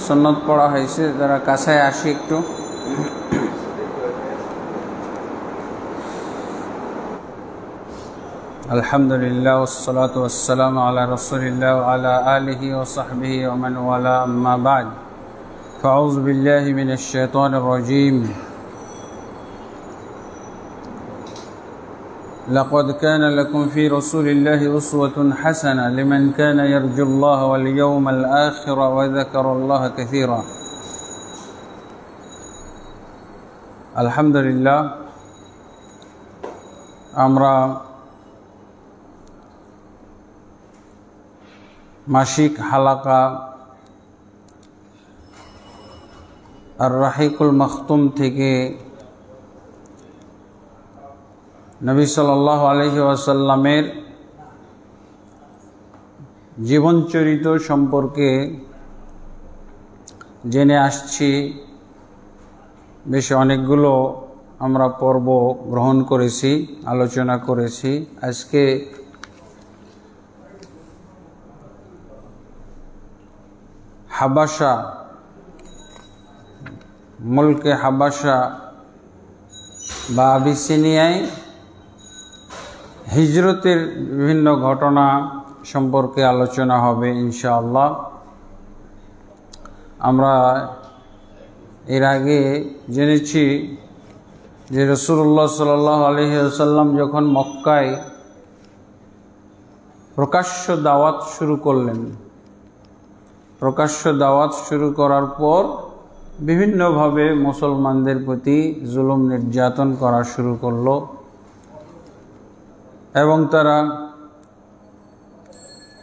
সুন্নত পড়া হয়েছে, যারা কাছে আসি একটু। আলহামদুলিল্লাহ ওয়াসসালাতু ওয়াসসালামু আলা রাসূলিল্লাহ ওয়া আলা আলিহি ওয়া সাহবিহি ওয়া মান ওয়ালা, আম্মা বা'দ। ফাউযু বিল্লাহি মিনাশ শাইতানির রাজীম। لقد كان لكم في رسول الله أسوة حسنة لمن كان يرجو الله واليوم الآخر وذكر الله كثيرا। আলহামদুলিল্লাহ, আমরা মাসিক হালাকা আর রাহিকুল মাখতুম থেকে নবী সাল্লাল্লাহু আলাইহি ওয়াসাল্লামের জীবনচরিত সম্পর্কে জেনে আসছি। বেশ অনেকগুলো আমরা পর্ব গ্রহণ করেছি, আলোচনা করেছি। আজকে হাবাসা, মুলকে হাবাসা বা আবিসিনিয়ায় হিজরতের বিভিন্ন ঘটনা সম্পর্কে আলোচনা হবে ইনশাআল্লাহ। আমরা এর আগে জেনেছি যে রাসূলুল্লাহ সাল্লাল্লাহু আলাইহি ওয়াসাল্লাম যখন মক্কায় প্রকাশ্য দাওয়াত শুরু করলেন, প্রকাশ্য দাওয়াত শুরু করার পর বিভিন্নভাবে মুসলমানদের প্রতি জুলুম নির্যাতন করা শুরু করলো এবং তারা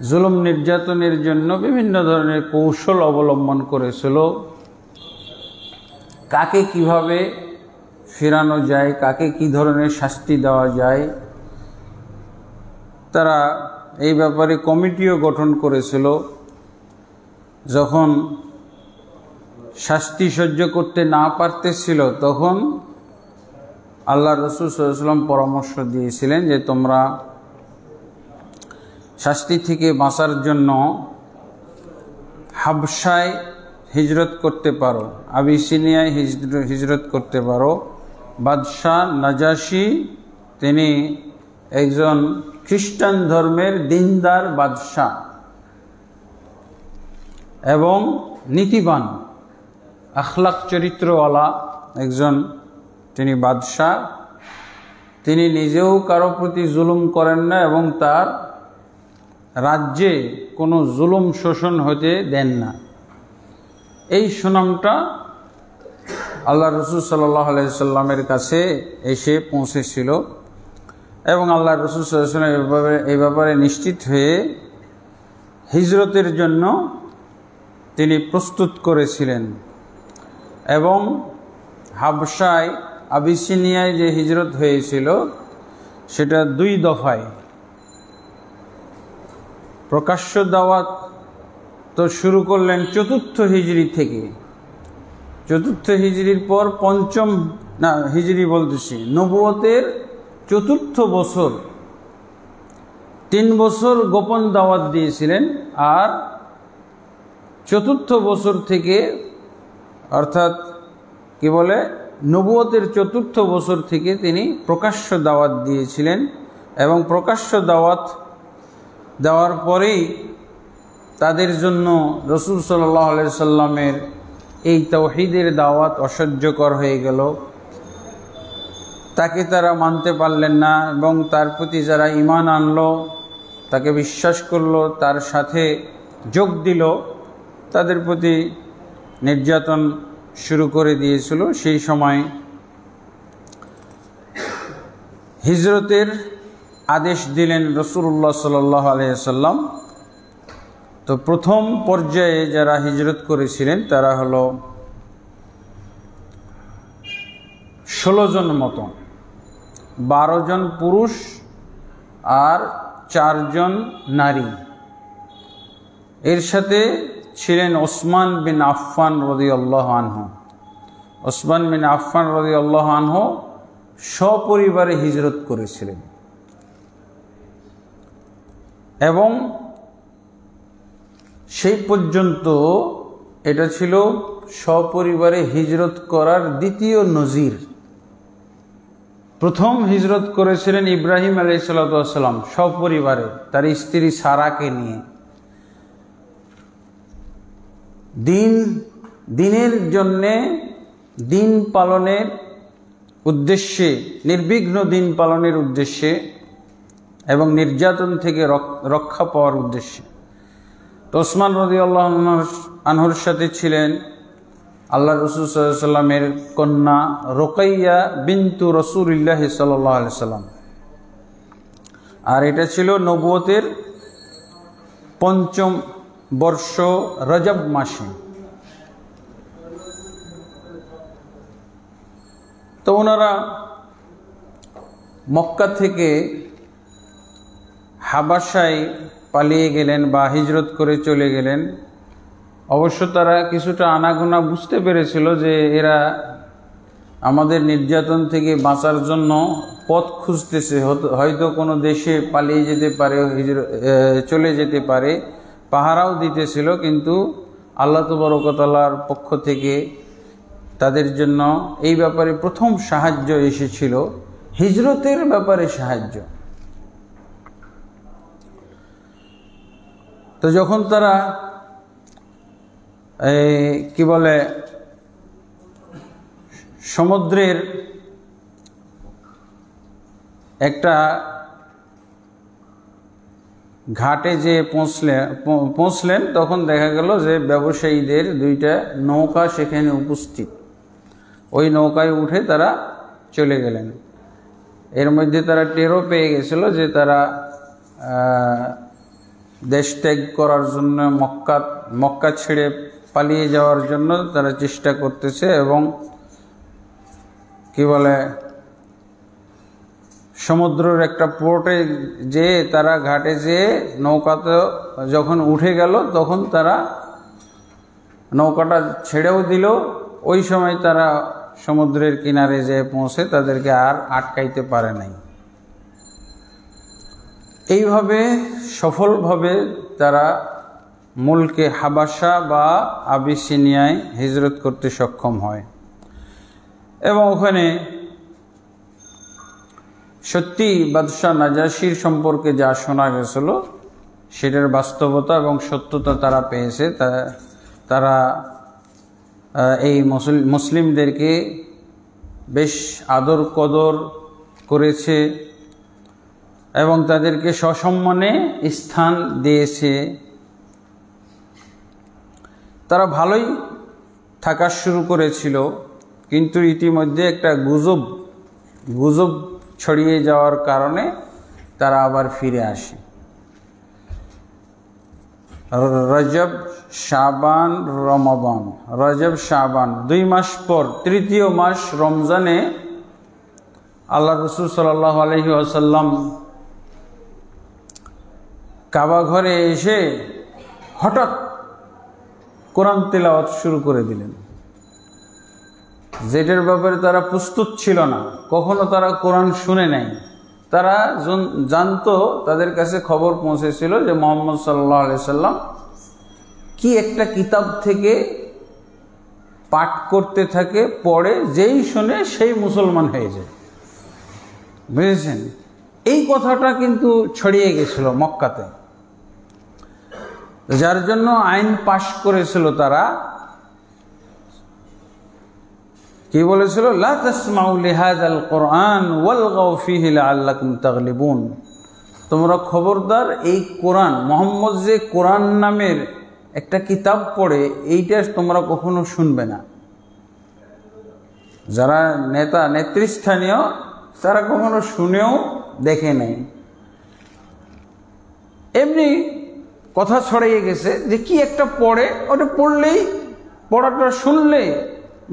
জুলুম নির্যাতনের জন্য বিভিন্ন ধরনের কৌশল অবলম্বন করেছিল। কাকে কিভাবে ফেরানো যায়, কাকে কি ধরনের শাস্তি দেওয়া যায়, তারা এই ব্যাপারে কমিটিও গঠন করেছিল। যখন শাস্তি সহ্য করতে না পারতেছিল তখন আল্লাহ রাসূল সাল্লাল্লাহু আলাইহি ওয়াসাল্লাম পরামর্শ দিয়েছিলেন যে তোমরা শাস্তি থেকে বাঁচার জন্য হাবশায় হিজরত করতে পারো, আবিসিনিয়ায় হিজরত করতে পারো। বাদশাহ নাজাশী তিনি একজন খ্রিস্টান ধর্মের দিনদার বাদশাহ এবং নীতিবান, আখলাক চরিত্রওয়ালা একজন তিনি বাদশাহ। তিনি নিজেও কারো প্রতি জুলুম করেন না এবং তার রাজ্যে কোনো জুলুম শোষণ হতে দেন না। এই সুনামটা আল্লাহ রাসূল সাল্লাল্লাহু আলাইহি সাল্লামের কাছে এসে পৌঁছেছিল এবং আল্লাহ রাসূল সাল্লাল্লাহু আলাইহি সাল্লাম এই ব্যাপারে নিশ্চিত হয়ে হিজরতের জন্য তিনি প্রস্তুত করেছিলেন। এবং হাবশায় আবিসিনিয়ায় যে হিজরত হয়েছিল সেটা 2 দফায়। প্রকাশ্য দাওয়াত তো শুরু করলেন 4th হিজরি থেকে। 4th হিজরির পর নবুয়তের 4th বছর 3 বছর গোপন দাওয়াত দিয়েছিলেন। আর 4th বছর থেকে, অর্থাৎ কি বলে, নবুয়তের 4th বছর থেকে তিনি প্রকাশ্য দাওয়াত দিয়েছিলেন। এবং প্রকাশ্য দাওয়াত দেওয়ার পরেই তাদের জন্য রাসূল সাল্লাল্লাহু আলাইহি সাল্লামের এই তাওহীদের দাওয়াত অসহ্যকর হয়ে গেল। তাকে তারা মানতে পারলেন না এবং তার প্রতি যারা ঈমান আনলো, তাকে বিশ্বাস করলো, তার সাথে যোগ দিল, তাদের প্রতি নির্যাতন শুরু করে দিয়েছিল। সেই সময় হিজরতের আদেশ দিলেন রাসূলুল্লাহ সাল্লাল্লাহু আলাইহি ওয়াসাল্লাম। তো প্রথম পর্যায়ে যারা হিজরত করেছিলেন তারা হলো 16 জন মতো, 12 জন পুরুষ আর 4 জন নারী। এর সাথে ছিলেন ওসমান বিন আফফান রাদিয়াল্লাহু আনহু। ওসমান বিন আফফান রাদিয়াল্লাহু আনহু সপরিবারে হিজরত করেছিলেন এবং সেই পর্যন্ত এটা ছিল সপরিবারে হিজরত করার দ্বিতীয় নজির। প্রথম হিজরত করেছিলেন ইব্রাহিম আলাইহিসসালাম সপরিবারে, তার স্ত্রী সারাকে নিয়ে। দিনের জন্যে, দিন পালনের উদ্দেশ্যে, নির্বিঘ্ন দিন পালনের উদ্দেশ্যে এবং নির্যাতন থেকে রক্ষা পাওয়ার উদ্দেশ্যে। তো ওসমান রাদিয়াল্লাহু আনহুর সাথে ছিলেন আল্লাহ রাসূল সাল্লাল্লাহু আলাইহি সাল্লামের কন্যা রুকাইয়া বিনতু রাসূলিল্লাহ সাল্লাল্লাহু আলাইহি সাল্লাম। আর এটা ছিল নবুয়তের ৫ম বর্ষ রজব মাসে। তো ওনারা মক্কা থেকে হাবাসায় পালিয়ে গেলেন বা হিজরত করে চলে গেলেন। অবশ্য তারা কিছুটা আনাগোনা বুঝতে পেরেছিল যে এরা আমাদের নির্যাতন থেকে বাঁচার জন্য পথ খুঁজতেছে, হয়তো কোনো দেশে পালিয়ে যেতে পারে, চলে যেতে পারে, পাহারাও দিতেছিল। কিন্তু আল্লাহ তাবারক ওয়া তাআলার পক্ষ থেকে তাদের জন্য এই ব্যাপারে প্রথম সাহায্য এসেছিল, হিজরতের ব্যাপারে সাহায্য। তো যখন তারা কি বলে সমুদ্রের একটা ঘাটে যে পৌঁছলেন, তখন দেখা গেল যে ব্যবসায়ীদের 2টা নৌকা সেখানে উপস্থিত। ওই নৌকায় উঠে তারা চলে গেলেন। এর মধ্যে তারা টেরও পেয়ে গেছিল যে তারা দেশ ত্যাগ করার জন্য, মক্কা ছেড়ে পালিয়ে যাওয়ার জন্য তারা চেষ্টা করতেছে। এবং কি বলে সমুদ্রের একটা পোর্টে যে তারা ঘাটে যেয়ে নৌকাতে যখন উঠে গেল, তখন তারা নৌকাটা ছেড়েও দিল। ওই সময় তারা সমুদ্রের কিনারে যেয়ে পৌঁছে তাদেরকে আর আটকাইতে পারে নাই। এইভাবে সফলভাবে তারা মুলকে হাবাসা বা আবিসিনিয়ায় হিজরত করতে সক্ষম হয়। এবং ওখানে সত্যি বাদশাহ নাজাশির সম্পর্কে যা শোনা গেছিল সেটার বাস্তবতা এবং সত্যতা তারা পেয়েছে। তারা এই মুসলিমদেরকে বেশ আদর কদর করেছে এবং তাদেরকে সসম্মানে স্থান দিয়েছে। তারা ভালোই থাকা শুরু করেছিল, কিন্তু ইতিমধ্যে একটা গুজব ছড়িয়ে যাওয়ার কারণে তারা আবার ফিরে আসে। রজব, শাবান, রমাদান। রজব, শাবান 2 মাস পর 3য় মাস রমজানে আল্লাহ রাসূল সাল্লাল্লাহু আলাইহি ওয়াসাল্লাম কাবা ঘরে এসে হঠাৎ কোরআন তেলাওয়াত শুরু করে দিলেন, যেটার ব্যাপারে তারা প্রস্তুত ছিল না। কখনো তারা কোরআন শুনে নাই। তারা জানতো, তাদের কাছে খবর পৌঁছেছিল যে মুহাম্মদ সাল্লাল্লাহু আলাইহি সাল্লাম কি একটা কিতাব থেকে পাঠ করতে থাকে, পড়ে, যেই শুনে সেই মুসলমান হয়ে যায়। বুঝেছেন? এই কথাটা কিন্তু ছড়িয়ে গেছিল মক্কাতে, যার জন্য আইন পাশ করেছিল। তারা কি বলেছিল? লা তাসমাউ লিহাযাল কুরআন ওয়ালগাউ ফীহি লাআল্লাকুম তাগলিবুন। তোমরা খবরদার এই কোরআন, মোহাম্মদ যে কোরআন নামের একটা কিতাব পড়ে, এইটা তোমরা কখনো শুনবে না। যারা নেতৃস্থানীয় তারা কখনো শুনেও দেখে নাই। এমনি কথা ছড়িয়ে গেছে যে কি একটা পড়ে, ওটা পড়লেই, পড়াটা শুনলে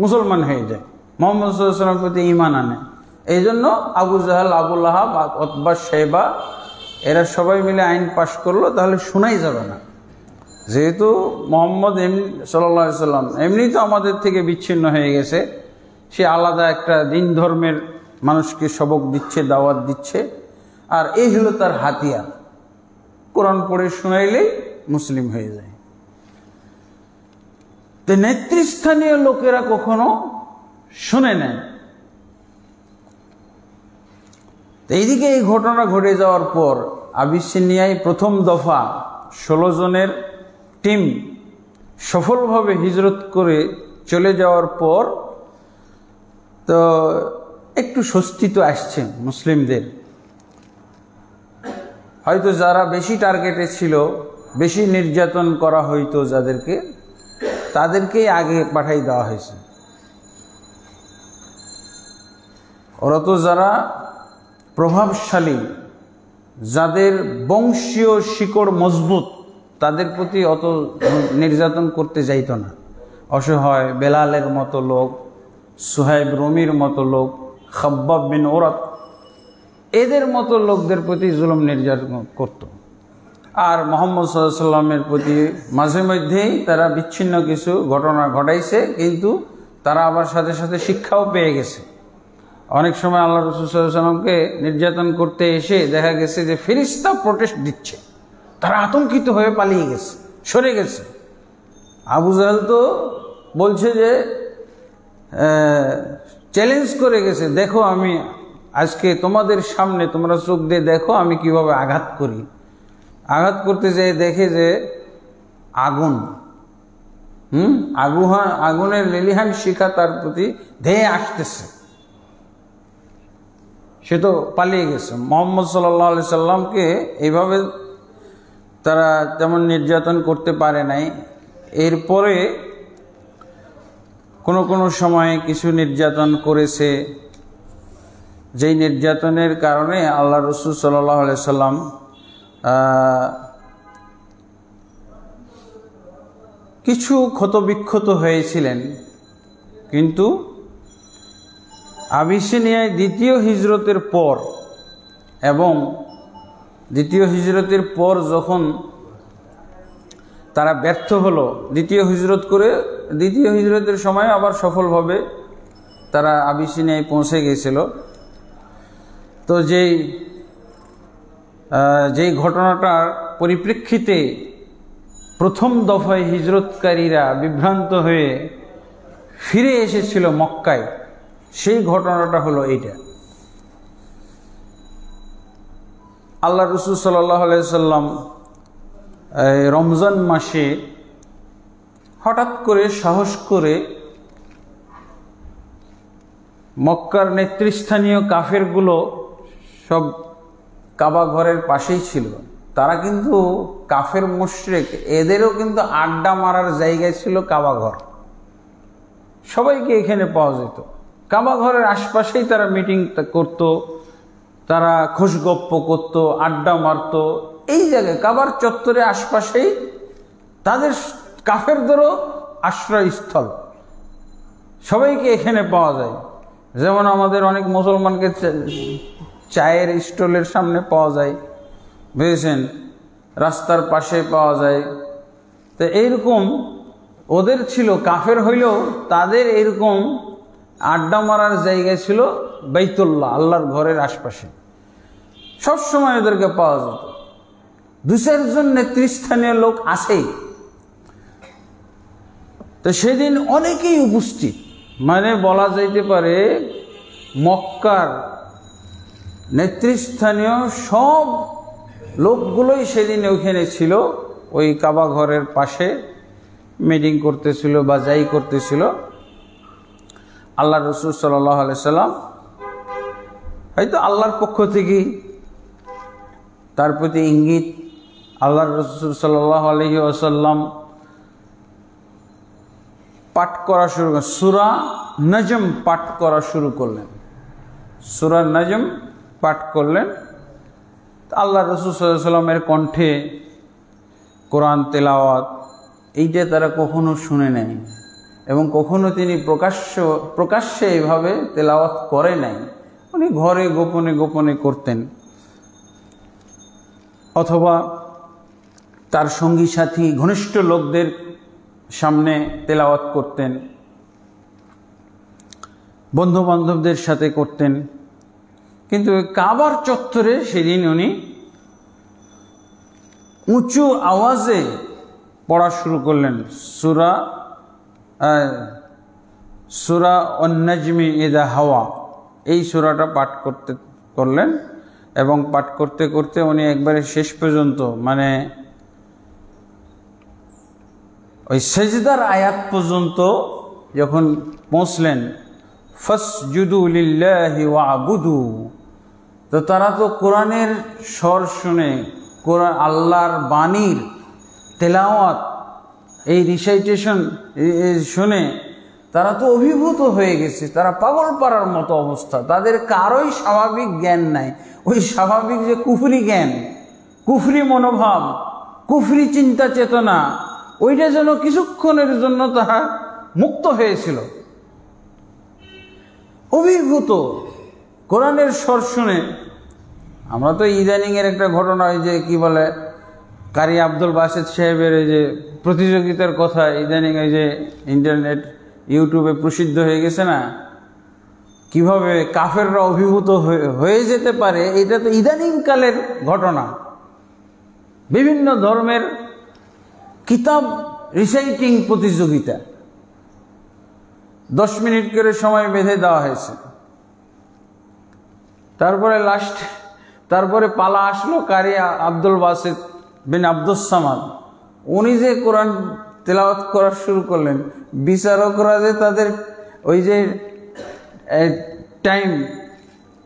মুসলমান হয়ে যায়, মুহাম্মদ সাল্লাল্লাহু আলাইহি ওয়াসাল্লামের প্রতি ঈমান আনে। এই জন্য আবু জাহাল, আবু লাহাব, উতবা, শাইবা এরা সবাই মিলে আইন পাশ করলো, তাহলে শোনাই যাবে না। যেহেতু মুহাম্মদ সাল্লাল্লাহু আলাইহি ওয়াসাল্লাম এমনি তো আমাদের থেকে বিচ্ছিন্ন হয়ে গেছে, সে আলাদা একটা দিন ধর্মের মানুষকে সবক দিচ্ছে, দাওয়াত দিচ্ছে, আর এই হলো তার হাতিয়ার। কোরআন পড়ে শোনাইলেই মুসলিম হয়ে যায়। তো নেতৃস্থানীয় লোকেরা কখনো শুনে নেন। এইদিকে এই ঘটনা ঘটে যাওয়ার পর আবিসিনিয়ায় প্রথম দফা 16 জনের টিম সফলভাবে হিজরত করে চলে যাওয়ার পর তো একটু স্বস্তি তো আসছে মুসলিমদের। হয়তো যারা বেশি টার্গেটে ছিল, বেশি নির্যাতন করা হইতো যাদেরকে, তাদেরকেই আগে পাঠাই দেওয়া হয়েছে। ওরা তো যারা প্রভাবশালী, যাদের বংশীয় শিকড় মজবুত, তাদের প্রতি অত নির্যাতন করতে যাইতো না। অসহায় বেলালের মতো লোক, সুহাইব রুমির মতো লোক, খাব্বাব বিন ওরাত, এদের মতো লোকদের প্রতি জুলুম নির্যাতন করত। আর মুহাম্মদ সাল্লাল্লাহু আলাইহি ওয়াসাল্লামের প্রতি মাঝে মধ্যেই তারা বিচ্ছিন্ন কিছু ঘটনা ঘটাইছে, কিন্তু তারা আবার সাথে সাথে শিক্ষাও পেয়ে গেছে। অনেক সময় আল্লাহ রাসূল সাল্লাল্লাহু আলাইহি ওয়াসাল্লামকে নির্যাতন করতে এসে দেখা গেছে যে ফেরেশতা প্রোটেস্ট দিচ্ছে, তারা আতঙ্কিত হয়ে পালিয়ে গেছে, সরে গেছে। আবু জাহেল তো বলছে যে চ্যালেঞ্জ করে গেছে, দেখো আমি আজকে তোমাদের সামনে, তোমরা চোখ দিয়ে দেখো আমি কিভাবে আঘাত করি। আঘাত করতে যেয়ে দেখে যে আগুন, আগুনের লেলিহান শিখা তার প্রতি ধেয়ে আসতেছে, সে তো পালিয়ে গেছে। মুহাম্মদ সাল্লাল্লাহু আলাইহি সাল্লামকে এইভাবে তারা তেমন নির্যাতন করতে পারে নাই। এরপরে কোনো সময় কিছু নির্যাতন করেছে, যেই নির্যাতনের কারণে আল্লাহ রাসূল সাল্লাল্লাহু আলাইহি সাল্লাম কিছু ক্ষতবিক্ষত হয়েছিলেন। কিন্তু আবিসিনিয়ায় দ্বিতীয় হিজরতের পর এবং দ্বিতীয় হিজরতের পর যখন তারা ব্যর্থ হলো, দ্বিতীয় হিজরত করে দ্বিতীয় হিজরতের সময় আবার সফলভাবে তারা আবিসিনিয়ায় পৌঁছে গিয়েছিল। তো যেই ঘটনাটার পরিপ্রেক্ষিতে প্রথম দফায় হিজরতকারীরা বিভ্রান্ত হয়ে ফিরে এসেছিল মক্কায়, সেই ঘটনাটা হলো এইটা। আল্লাহ রাসূল সাল্লাল্লাহু আলাইহি সাল্লাম রমজান মাসে হঠাৎ করে সাহস করে মক্কার নেতৃস্থানীয় কাফেরগুলো সব কাবা ঘরের পাশেই ছিল। তারা কিন্তু কাফের মুশরিক, এদেরও কিন্তু আড্ডা মারার জায়গায় ছিল কাবা ঘর। সবাইকে এখানে পাওয়া যেত। কাবা ঘরের আশপাশেই তারা মিটিং করত, তারা খোশগপ্প করত, আড্ডা মারত। এই জায়গায় কাবার চত্বরে আশপাশেই তাদের কাফেরদেরও আশ্রয়স্থল, সবাইকে এখানে পাওয়া যায়। যেমন আমাদের অনেক মুসলমানকে চায়ের স্টলের সামনে পাওয়া যায়, বুঝেছেন, রাস্তার পাশে পাওয়া যায়। তো এইরকম ওদের ছিল, কাফের হইলেও তাদের এরকম আড্ডা মারার জায়গা ছিল বাইতুল্লাহ, আল্লাহর ঘরের আশপাশে। সবসময় ওদেরকে পাওয়া যেত। 2-4 জন নেতৃস্থানীয় লোক আছেই। তো সেদিন অনেকেই উপস্থিত, মানে বলা যাইতে পারে মক্কার নেতৃস্থানীয় সব লোকগুলোই সেদিন ওইখানে ছিল, ওই কাবা ঘরের পাশে মিটিং করতেছিল বা যাই করতেছিল। আল্লাহ রাসূল সাল্লাল্লাহু আলাইহি সাল্লাম হয়তো আল্লাহর পক্ষ থেকেই তার প্রতি ইঙ্গিত, আল্লাহ রাসূল সাল্লাল্লাহু আলাইহি ওয়াসাল্লাম পাঠ করা শুরু করলেন, সূরা নজম পাঠ করা শুরু করলেন। সূরা নজম পাঠ করলেন। আল্লাহ রাসূল সাল্লাল্লাহু আলাইহি ওয়াসাল্লামের কণ্ঠে কোরআন তেলাওয়াত, এইটা তারা কখনো শুনে নাই এবং কখনো তিনি প্রকাশ্যে এইভাবে তেলাওয়াত করে নাই। উনি ঘরে গোপনে গোপনে করতেন, অথবা তার সঙ্গী সাথী ঘনিষ্ঠ লোকদের সামনে তেলাওয়াত করতেন, বন্ধু বান্ধবদের সাথে করতেন। কিন্তু কাবার চত্বরে সেদিন উনি উঁচু আওয়াজে পড়া শুরু করলেন সূরা সূরা আন-নাজমি ইযা হাওয়া, এই সূরাটা পাঠ করলেন এবং পাঠ করতে করতে উনি একবারে শেষ পর্যন্ত মানে ওই সেজদার আয়াত পর্যন্ত যখন পৌঁছলেন, ফাসজুদু লিল্লাহি ওয়াবুদু, তো তারা তো কোরআনের স্বর শুনে, কোরআন আল্লাহর বাণীর তেলাওয়াত, এই রিসাইটেশন শুনে তারা তো অভিভূত হয়ে গেছে, তারা পাগল পাড়ার মতো অবস্থা, তাদের কারোই স্বাভাবিক জ্ঞান নাই। ওই স্বাভাবিক যে কুফরি জ্ঞান, কুফরি মনোভাব, কুফরি চিন্তা চেতনা, ওইটা যেন কিছুক্ষণের জন্য তারা মুক্ত হয়েছিল, অভিভূত কোরআনের স্বর শুনে। আমরা তো ইদানিংয়ের একটা ঘটনা, ওই যে কি বলে কারি আব্দুল বাসেদ সাহেবের এই যে প্রতিযোগিতার কথা ইদানিং এই যে ইন্টারনেট ইউটিউবে প্রসিদ্ধ হয়ে গেছে না, কিভাবে কাফেররা অভিভূত হয়ে যেতে পারে, এটা তো ইদানিংকালের ঘটনা। বিভিন্ন ধর্মের কিতাব রিসাইটিং প্রতিযোগিতা 10 মিনিট করে সময় বেঁধে দেওয়া হয়েছে। তারপরে পালা আসলো কারি আব্দুল বাসেদ বিন আব্দুস সামাদ, উনি যে কোরআন তেলাওয়াত করা শুরু করলেন, বিচারকরা যে তাদের ওই যে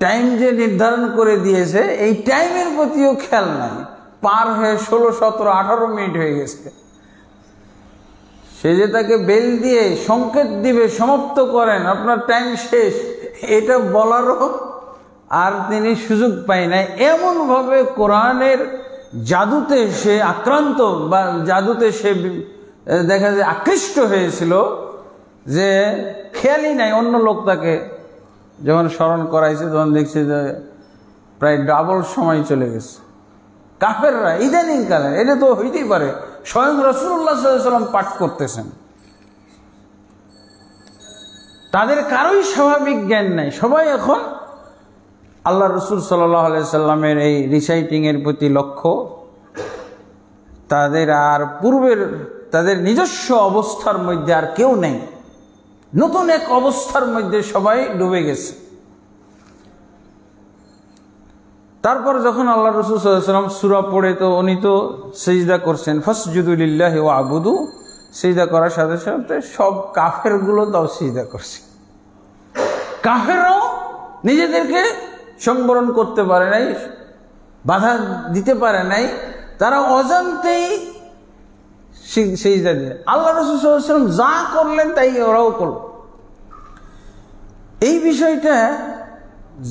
টাইম যে নির্ধারণ করে দিয়েছে, এই টাইমের প্রতিও খেয়াল নাই, পার হয়ে 16, 17, 18 মিনিট হয়ে গেছে। সে যে তাকে বেল দিয়ে সংকেত দিবে সমাপ্ত করেন, আপনার টাইম শেষ, এটা বলারও আর তিনি সুযোগ পায় নাই। এমনভাবে কোরআনের জাদুতে সে আক্রান্ত বা জাদুতে সে দেখা যায় আকৃষ্ট হয়েছিল যে খেয়ালই নাই। অন্য লোক তাকে যখন স্মরণ করাইছে তখন দেখছে যে প্রায় ডাবল সময় চলে গেছে। কাফেররা ইদানিং কালে, এটা তো হইতেই পারে স্বয়ং রাসূলুল্লাহ সাল্লাল্লাহু আলাইহি ওয়াসাল্লাম পাঠ করতেছেন, তাদের কারোই স্বাভাবিক জ্ঞান নাই। সবাই এখন আল্লাহ রসুল সাল্লাল্লাহু আলাইহি সাল্লামের এই রিসাইটিংয়ের প্রতি লক্ষ্য, তাদের আর পূর্বের তাদের নিজস্ব অবস্থার মধ্যে আর কেউ নেই, নতুন এক অবস্থার মধ্যে সবাই ডুবে গেছে। তারপর যখন আল্লাহ রসুল সাল্লাল্লাহু আলাইহি ওয়াসাল্লাম সূরা পড়ে, তো উনি তো সিজদা করছেন, ফাসজুদু লিল্লাহি ওয়াবুদু, সিজদা করার সাথে সাথে সব কাফেরগুলো তাও সিজদা করছে। কাফেররাও নিজেদেরকে সংবরণ করতে পারে নাই, বাধা দিতে পারে নাই, তারা অজান্তেই সিজদা দিয়ে আল্লাহ রাসূল সাল্লাল্লাহু আলাইহি ওয়াসাল্লাম যা করলেন তাই ওরাও করল। এই বিষয়টা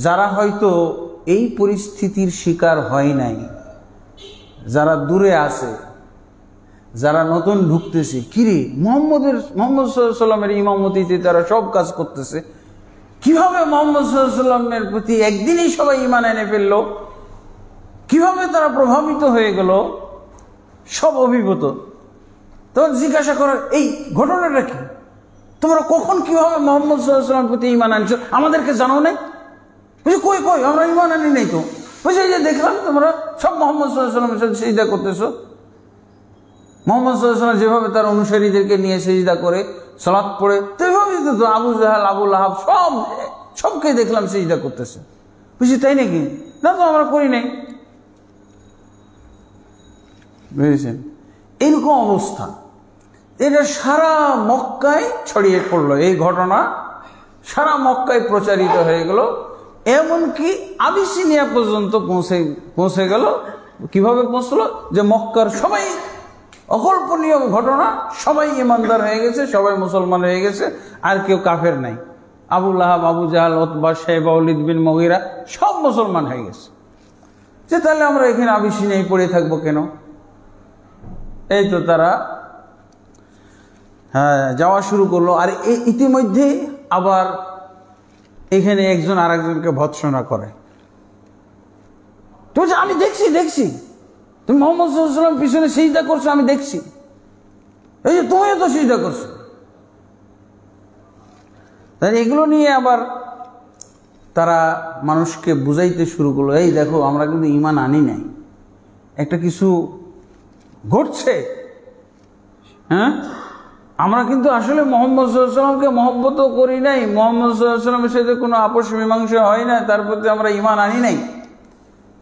যারা হয়তো এই পরিস্থিতির শিকার হয় নাই, যারা দূরে আছে, যারা নতুন ঢুকতেছে, কিরে মোহাম্মদ সাল্লাল্লাহু আলাইহি সাল্লামের ইমামতিতে তারা সব কাজ করতেছে, কিভাবে মোহাম্মদ সাল্লাল্লাহু আলাইহি সাল্লামের প্রতি একদিনই সবাই ঈমান এনে ফেলল, কিভাবে তারা প্রভাবিত হয়ে গেল, সব অভিভূত। তখন জিজ্ঞাসা করো, এই ঘটনাটা কি, তোমরা কখন কিভাবে মোহাম্মদ সাল্লাল্লাহু আলাইহি সাল্লামের প্রতি ঈমান আনছো, আমাদেরকে জানাও নাই? বুঝি কই কই আমরা ঈমান আনি নাই তো। বুঝি যে দেখলাম তোমরা সব মোহাম্মদ সাল্লাল্লাহু আলাইহি সাল্লামের সাথে সিজদা করতেছো, মোহাম্মদ সাল্লাল্লাহু আলাইহি সাল্লাম যেভাবে তার অনুসারীদেরকে নিয়ে সিজদা করে সালাত পড়ে, তো এভাবেই তো আবু জাহাল, আবু লাহাব সবকে দেখলাম সিজদা করতেছে। বুঝি তাই নাকি? না তো আমরা করি নাই। বুঝেছেন? এরকম অবস্থা, এটা সারা মক্কায় ছড়িয়ে পড়লো। এই ঘটনা সারা মক্কায় প্রচারিত হয়ে গেল, এমনকি আবিসিনিয়া পর্যন্ত পৌঁছে গেল। কিভাবে পৌঁছলো? যে মক্কার সবাই, অকল্পনীয় ঘটনা, সবাই ইমানদার হয়ে গেছে, সবাই মুসলমান হয়ে গেছে, আর কেউ কাফের নাই। আবু লাহাব, আবু জাহাল, উতবা, শাইবা, ওয়ালিদ বিন মুগীরা সব মুসলমান হয়ে গেছে। যে তাহলে আমরা এখানে আবিসিনিয়ায় পড়ে থাকবো কেন? এই তো তারা যাওয়া শুরু করলো। আর ইতিমধ্যে আবার এখানে একজন আর একজনকে ভৎসনা করে। তো আমি দেখছি তুমি মোহাম্মদ সাল্লাল্লাহু আলাইহি ওয়াসাল্লাম পিছনে সিজদা করছো, আমি দেখছি, এই যে তুমিও তো সিজদা করছো। তাই এগুলো নিয়ে আবার তারা মানুষকে বুঝাইতে শুরু করলো, এই দেখো আমরা কিন্তু ঈমান আনি নাই, একটা কিছু ঘটছে, হ্যাঁ আমরা কিন্তু আসলে মোহাম্মদ সাল্লাল্লাহু আলাইহি ওয়াসাল্লামকে মহব্বতও করি নাই, মোহাম্মদ সাল্লাল্লাহু আলাইহি ওয়াসাল্লামের সাথে কোনো আপোষ মীমাংসা হয় না, তার প্রতি আমরা ঈমান আনি নাই।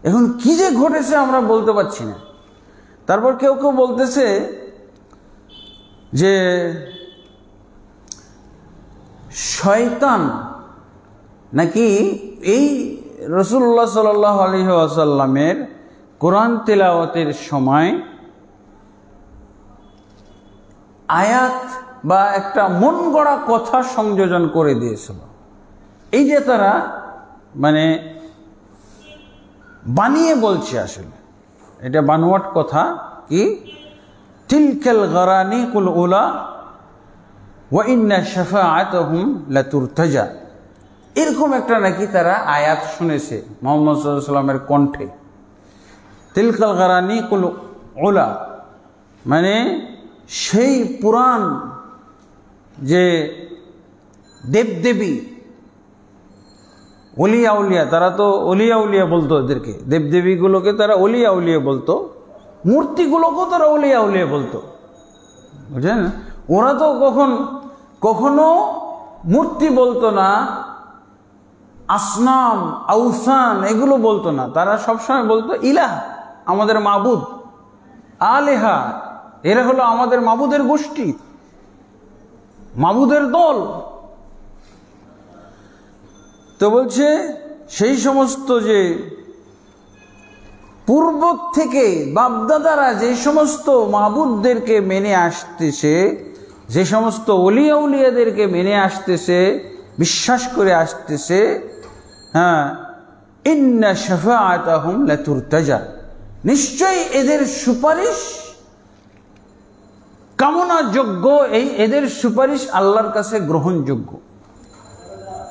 এখন কি যে ঘটেছে আমরা বলতে পারছি না। তারপর কেউ কেউ বলতেছে যে শয়তান নাকি এই রাসূলুল্লাহ সাল্লাল্লাহু আলাইহি ওয়াসাল্লামের কোরআন তেলাওয়াতের সময় আয়াত বা একটা মন গড়া কথা সংযোজন করে দিয়েছিল। এই যে তারা মানে বানিয়ে বলছে, আসলে এটা বানোয়াট কথা। কি তিলকাল গারানিকুল উলা ওয়া ইন্না শাফাআতাহুম লাতুরতাজা, এরকম একটা নাকি তারা আয়াত শুনেছে মুহাম্মদ সাল্লাল্লাহু আলাইহি ওয়াসাল্লামের কণ্ঠে। তিলকাল গারানিকুল উলা মানে সেই পুরাণ যে দেবদেবী অলিয়া উলিয়া, তারা তো অলিয়া উলিয়া বলতো এদেরকে, দেবদেবীগুলোকে তারা অলিয়া উলিয়া বলতো, মূর্তিগুলোকেও তারা অলিয়া উলিয়া বলতো, বুঝলেন? ওরা তো কখনো মূর্তি বলতো না, আসনাম আউসান এগুলো বলতো না, তারা সবসময় বলতো ইলাহ, আমাদের মাবুদ, আলেহা, এরা হলো আমাদের মাবুদের গোষ্ঠী, মাবুদের দল। তো বলছে সেই সমস্ত যে পূর্ব থেকে বাপদাদারা যে সমস্ত মাবুদদেরকে মেনে আসতেছে, যে সমস্ত ওলিয়া উলিয়াদেরকে মেনে আসতেছে, বিশ্বাস করে আসতেছে, হ্যাঁ, ইন্না শাফাআতাহুম লাতুরতাজা, নিশ্চয়ই এদের সুপারিশ কামনাযোগ্য, এদের সুপারিশ আল্লাহর কাছে গ্রহণযোগ্য।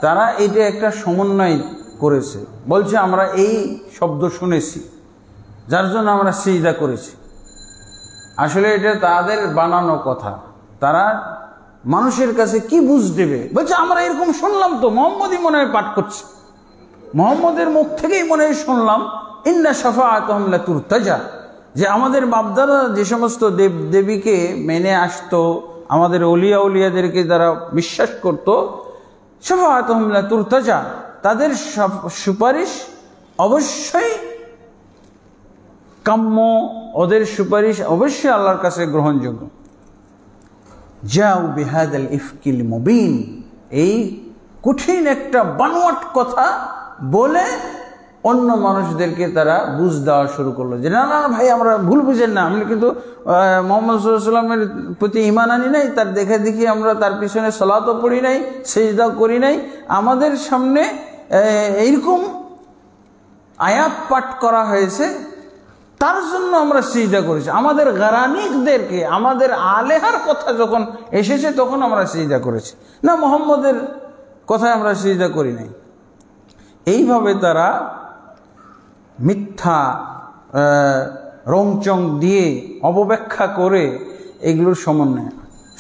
তারা এটা একটা সমন্বয় করেছে, বলছে আমরা এই শব্দ শুনেছি যার জন্য আমরা সিজদা করেছি। আসলে এটা তাদের বানানো কথা, তারা মানুষের কাছে কি বুঝ দেবে, বলছে আমরা এরকম শুনলাম, তো মোহাম্মদই মনে হয় পাঠ করছে, মোহাম্মদের মুখ থেকেই মনে হয় শুনলাম ইন্না শাফাআতাহুম লাতুরতাজা, যে আমাদের বাপদাদা যে সমস্ত দেব দেবীকে মেনে আসতো, আমাদের অলিয়া উলিয়াদেরকে যারা বিশ্বাস করত, শাফাআতুহুম লাতুরতাজা, তাদের সুপারিশ অবশ্যই কাম্য, ওদের সুপারিশ অবশ্যই আল্লাহর কাছে গ্রহণযোগ্য। যাও বিহাদাল ইফকিল মুবিন, এই কঠিন একটা বানোয়াট কথা বলে অন্য মানুষদেরকে তারা বুঝ দেওয়া শুরু করলো যে না না ভাই, আমরা ভুল বুঝেন না, আমরা কিন্তু মুহাম্মদ সাল্লাল্লাহু আলাইহি ওয়াসাল্লামের প্রতি ঈমান আনি নাই, তার দেখা দেখি আমরা তার পিছনে সালাতও পড়ি নাই, সিজদাও করি নাই, আমাদের সামনে এইরকম আয়াত পাঠ করা হয়েছে, তার জন্য আমরা সিজদা করেছি, আমাদের গারানিকদেরকে, আমাদের আলেহার কথা যখন এসেছে তখন আমরা সিজদা করেছি, না মুহাম্মদের কথায় আমরা সিজদা করি নাই। এইভাবে তারা মিথ্যা রংচং দিয়ে অপব্যাখ্যা করে এগুলোর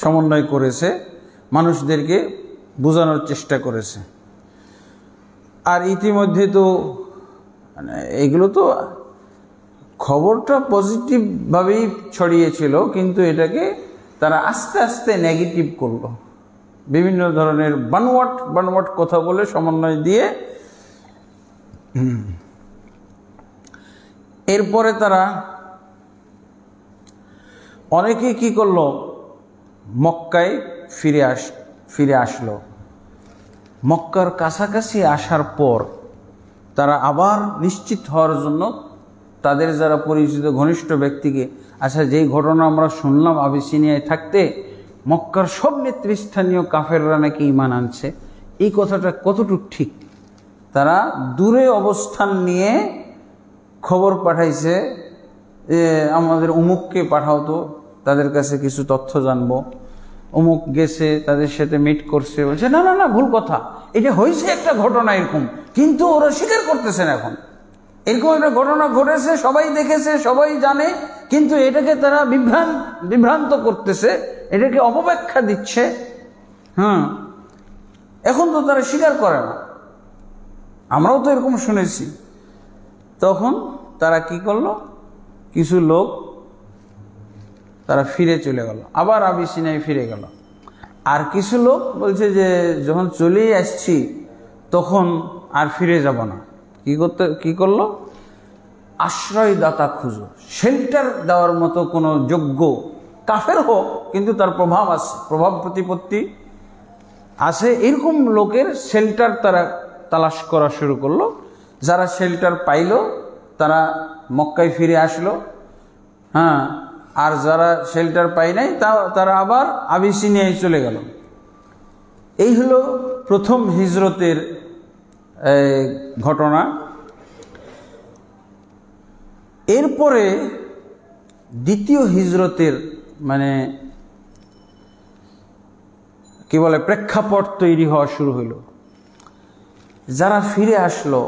সমন্বয় করেছে, মানুষদেরকে বোঝানোর চেষ্টা করেছে। আর ইতিমধ্যে তো এগুলো তো খবরটা পজিটিভভাবেই ছড়িয়েছিল, কিন্তু এটাকে তারা আস্তে আস্তে নেগেটিভ করলো, বিভিন্ন ধরনের বানোয়াট কথা বলে সমন্বয় দিয়ে। এরপরে তারা অনেকে কি করলো, মক্কায় ফিরে আসলো। মক্কার কাছাকাছি আসার পর তারা আবার নিশ্চিত হওয়ার জন্য তাদের যারা পরিচিত ঘনিষ্ঠ ব্যক্তিকে, আচ্ছা যেই ঘটনা আমরা শুনলাম আবিসিনিয়ায় থাকতে মক্কার সব নেতৃস্থানীয় কাফেররা নাকি ঈমান আনছে, এই কথাটা কতটুকু ঠিক? তারা দূরে অবস্থান নিয়ে খবর পাঠাইছে, আমাদের অমুককে পাঠাও তো, তাদের কাছে কিছু তথ্য জানবো। অমুক গেছে, তাদের সাথে মিট করছে, বলছে না না না ভুল কথা, এটা হয়েছে একটা ঘটনা এরকম, কিন্তু ওরা স্বীকার করতেছে না। এখন এরকম একটা ঘটনা ঘটেছে, সবাই দেখেছে, সবাই জানে, কিন্তু এটাকে তারা বিভ্রান্ত করতেছে, এটাকে অপব্যাখ্যা দিচ্ছে। এখন তো তারা স্বীকার করে না, আমরাও তো এরকম শুনেছি। তখন তারা কি করলো, কিছু লোক তারা ফিরে চলে গেল, আবার আবিসিনিয়ায় ফিরে গেল। আর কিছু লোক বলছে যে যখন চলেই আসছি তখন আর ফিরে যাব না। কি করলো? আশ্রয়দাতা খুঁজো, শেল্টার দেওয়ার মতো কোনো যোগ্য, কাফের হোক কিন্তু তার প্রভাব আছে, প্রভাব প্রতিপত্তি আছে, এরকম লোকের শেল্টার তারা তালাশ করা শুরু করলো। যারা শেল্টার পাইল তারা মক্কায় ফিরে আসলো, হ্যাঁ, আর যারা শেল্টার পাই নাই তারা আবার আবিসিনিয়ায় চলে গেল। এই হলো প্রথম হিজরতের ঘটনা। এরপরে দ্বিতীয় হিজরতের মানে কি বলে প্রেক্ষাপট তৈরি হওয়া শুরু হইল। যারা ফিরে আসলো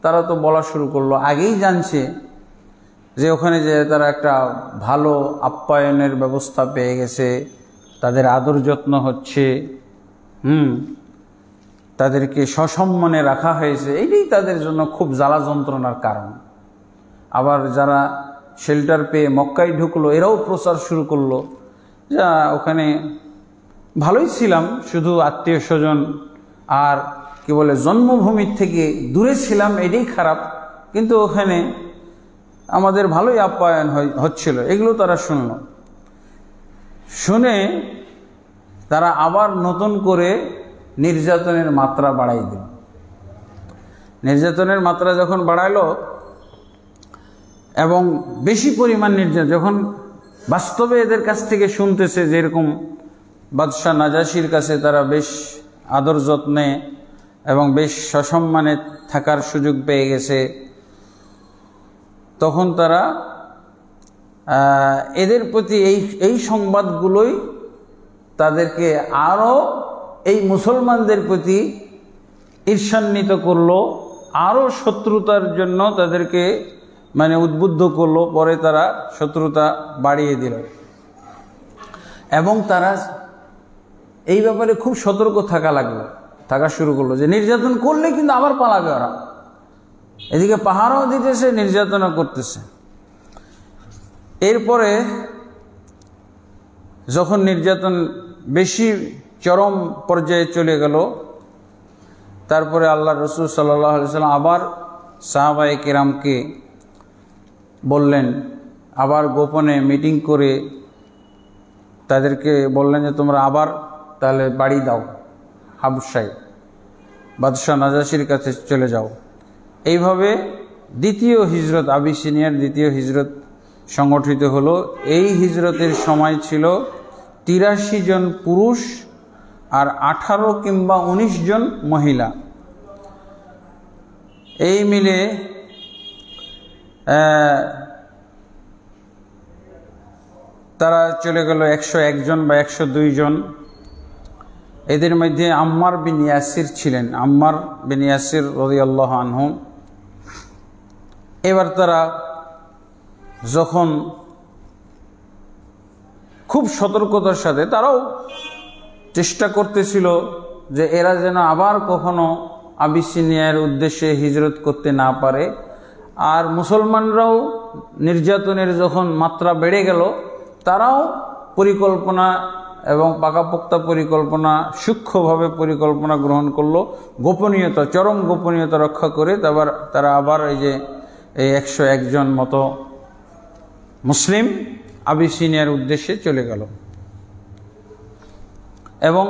তারা তো বলা শুরু করলো, আগেই জানছে যে ওখানে যে তারা একটা ভালো আপ্যায়নের ব্যবস্থা পেয়ে গেছে, তাদের আদর যত্ন হচ্ছে, তাদেরকে সসম্মানে রাখা হয়েছে, এটাই তাদের জন্য খুব জ্বালা যন্ত্রণার কারণ। আবার যারা শেল্টার পেয়ে মক্কায় ঢুকলো এরাও প্রচার শুরু করলো, যা ওখানে ভালোই ছিলাম, শুধু আত্মীয় স্বজন আর কি বলে জন্মভূমির থেকে দূরে ছিলাম, এটাই খারাপ, কিন্তু ওখানে আমাদের ভালোই আপ্যায়ন হচ্ছিল। এগুলো তারা শুনে তারা আবার নতুন করে নির্যাতনের মাত্রা বাড়াই দিল। নির্যাতনের মাত্রা যখন বাড়াইলো এবং বেশি পরিমাণ নির্যাতন, যখন বাস্তবে এদের কাছ থেকে শুনতেছে যে এরকম বাদশাহ নাজাশির কাছে তারা বেশ আদর যত্নে এবং বেশ সসম্মানে থাকার সুযোগ পেয়ে গেছে, তখন তারা এদের প্রতি এই সংবাদগুলোই তাদেরকে আরও এই মুসলমানদের প্রতি ঈর্ষান্বিত করলো, আরও শত্রুতার জন্য তাদেরকে মানে উদ্বুদ্ধ করলো। পরে তারা শত্রুতা বাড়িয়ে দিল এবং তারা এই ব্যাপারে খুব সতর্ক থাকা শুরু করলো যে নির্যাতন করলে কিন্তু আবার পালাবে ওরা। এদিকে পাহারাও দিতেছে, নির্যাতনও করতেছে। এরপরে যখন নির্যাতন বেশি চরম পর্যায়ে চলে গেল, তারপরে আল্লাহ রসুল সাল্লাল্লাহু আলাইহি ওয়াসাল্লাম আবার সাহাবায়ে কেরামকে বললেন, আবার গোপনে মিটিং করে তাদেরকে বললেন যে তোমরা আবার তাহলে বাড়ি দাও, হাবশায় বাদশাহ নাজাশির কাছে চলে যাও। এইভাবে দ্বিতীয় হিজরত, আবিসিনিয়ার দ্বিতীয় হিজরত সংগঠিত হলো। এই হিজরতের সময় ছিল ৮৩ জন পুরুষ আর ১৮ কিংবা ১৯ জন মহিলা, এই মিলে তারা চলে গেল ১০১ জন বা ১০২ জন। এদের মধ্যে আম্মার বিন ইয়াসির ছিলেন, আম্মার বিন ইয়াসির রাদিয়াল্লাহু আনহু। এবার তারা যখন খুব সতর্কতার সাথে, তারাও চেষ্টা করতেছিল যে এরা যেন আবার কখনো আবিসিনিয়ার উদ্দেশ্যে হিজরত করতে না পারে, আর মুসলমানরাও নির্যাতনের যখন মাত্রা বেড়ে গেল তারাও পরিকল্পনা এবং পাকাপোক্তা পরিকল্পনা, সূক্ষ্মভাবে পরিকল্পনা গ্রহণ করলো, গোপনীয়তা, চরম গোপনীয়তা রক্ষা করে তারা আবার এই যে এই ১০১ জন মতো মুসলিম আবিসিনিয়ার উদ্দেশ্যে চলে গেল। এবং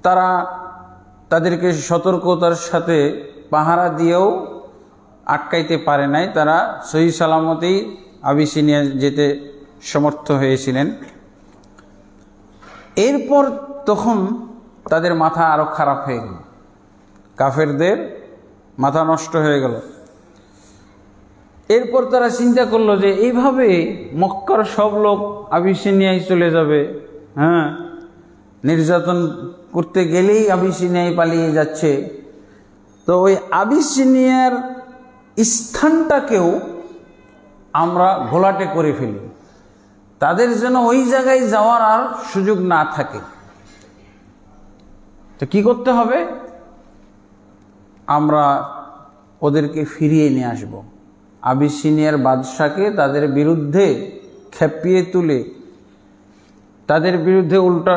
তারা তাদেরকে সতর্কতার সাথে পাহারা দিয়েও আটকাইতে পারে নাই, তারা সহি সালামতেই আবিসিনিয়া যেতে সমর্থ হয়েছিলেন। এরপর তখন তাদের মাথা আরো খারাপ হয়ে গেল, কাফেরদের মাথা নষ্ট হয়ে গেল। এরপর তারা চিন্তা করলো যে এইভাবে মক্কার সব লোক আবিসিনিয়ায় চলে যাবে, হ্যাঁ, নির্যাতন করতে গেলেই আবিসিনিয়ায় পালিয়ে যাচ্ছে, তো ওই আবিসিনিয়ার স্থানটাকেও আমরা ঘোলাটে করে ফেলি, তাদের যেন ওই জায়গায় যাওয়ার আর সুযোগ না থাকে। তো কি করতে হবে? আমরা ওদেরকে ফিরিয়ে নিয়ে আসব, আবিসিনিয়ার বাদশাকে তাদের বিরুদ্ধে খেপিয়ে তুলে তাদের বিরুদ্ধে উল্টা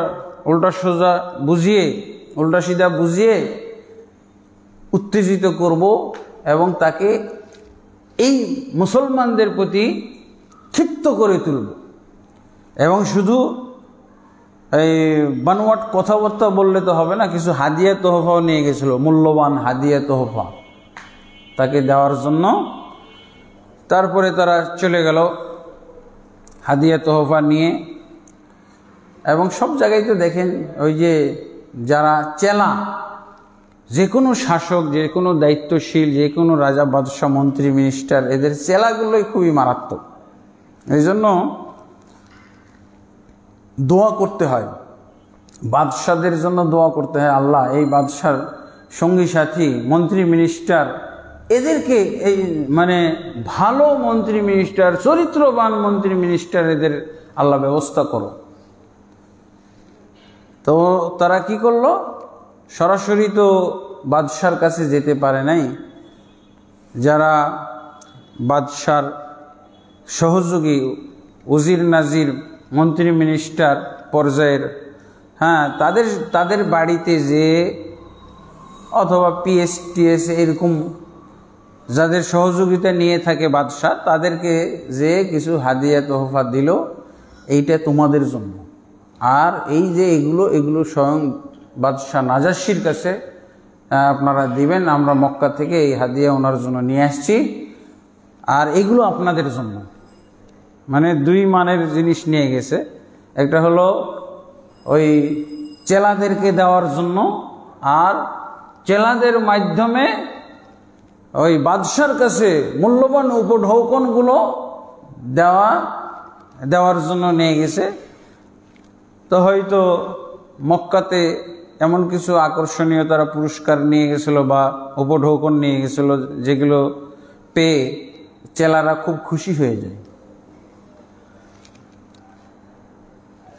উল্টা সোজা বুঝিয়ে, উল্টা সিধা বুঝিয়ে উত্তেজিত করব এবং তাকে এই মুসলমানদের প্রতি ক্ষিপ্ত করে তুলব। এবং শুধু এই বানোয়াট কথাবার্তা বললে তো হবে না, কিছু হাদিয়া তোহফাও নিয়ে গেছিল, মূল্যবান হাদিয়া তোহফা তাকে দেওয়ার জন্য। তারপরে তারা চলে গেল হাদিয়া তোহফা নিয়ে। এবং সব জায়গায় তো দেখেন ওই যে যারা চেলা, যে কোনো শাসক, যে কোনো দায়িত্বশীল, যে কোনো রাজা বাদশাহ মন্ত্রী মিনিস্টার, এদের চেলাগুলোই খুবই মারাত্মক। এই জন্য দোয়া করতে হয়, বাদশাদের জন্য দোয়া করতে হয়, আল্লাহ এই বাদশার সঙ্গী সাথী মন্ত্রী মিনিস্টার এদেরকে এই মানে ভালো মন্ত্রী মিনিস্টার, চরিত্রবান মন্ত্রী মিনিস্টার এদের আল্লাহ ব্যবস্থা করো। তো তারা কি করলো, সরাসরি তো বাদশার কাছে যেতে পারে নাই, যারা বাদশার সহযোগী উজির নাজির মন্ত্রী মিনিস্টার পর্যায়ের, তাদের বাড়িতে যে অথবা পিএস এরকম যাদের সহযোগিতা নিয়ে থাকে বাদশাহ, তাদেরকে যে কিছু হাদিয়া তোহফা দিল, এইটা তোমাদের জন্য। আর এই যে এগুলো স্বয়ং বাদশাহ নাজাশির কাছে আপনারা দিবেন, আমরা মক্কা থেকে এই হাদিয়া ওনার জন্য নিয়ে আসছি, আর এগুলো আপনাদের জন্য। মানে দুই মানের জিনিস নিয়ে গেছে, একটা হলো ওই চেলাদেরকে দেওয়ার জন্য, আর চেলাদের মাধ্যমে ওই বাদশার কাছে মূল্যবান উপঢৌকনগুলো দেওয়ার জন্য নিয়ে গেছে। তো হয়তো মক্কাতে এমন কিছু আকর্ষণীয় তারা পুরস্কার নিয়ে গেছিল বা উপঢৌকন নিয়ে গেছিল, যেগুলো পেয়ে চেলারা খুব খুশি হয়ে যায়।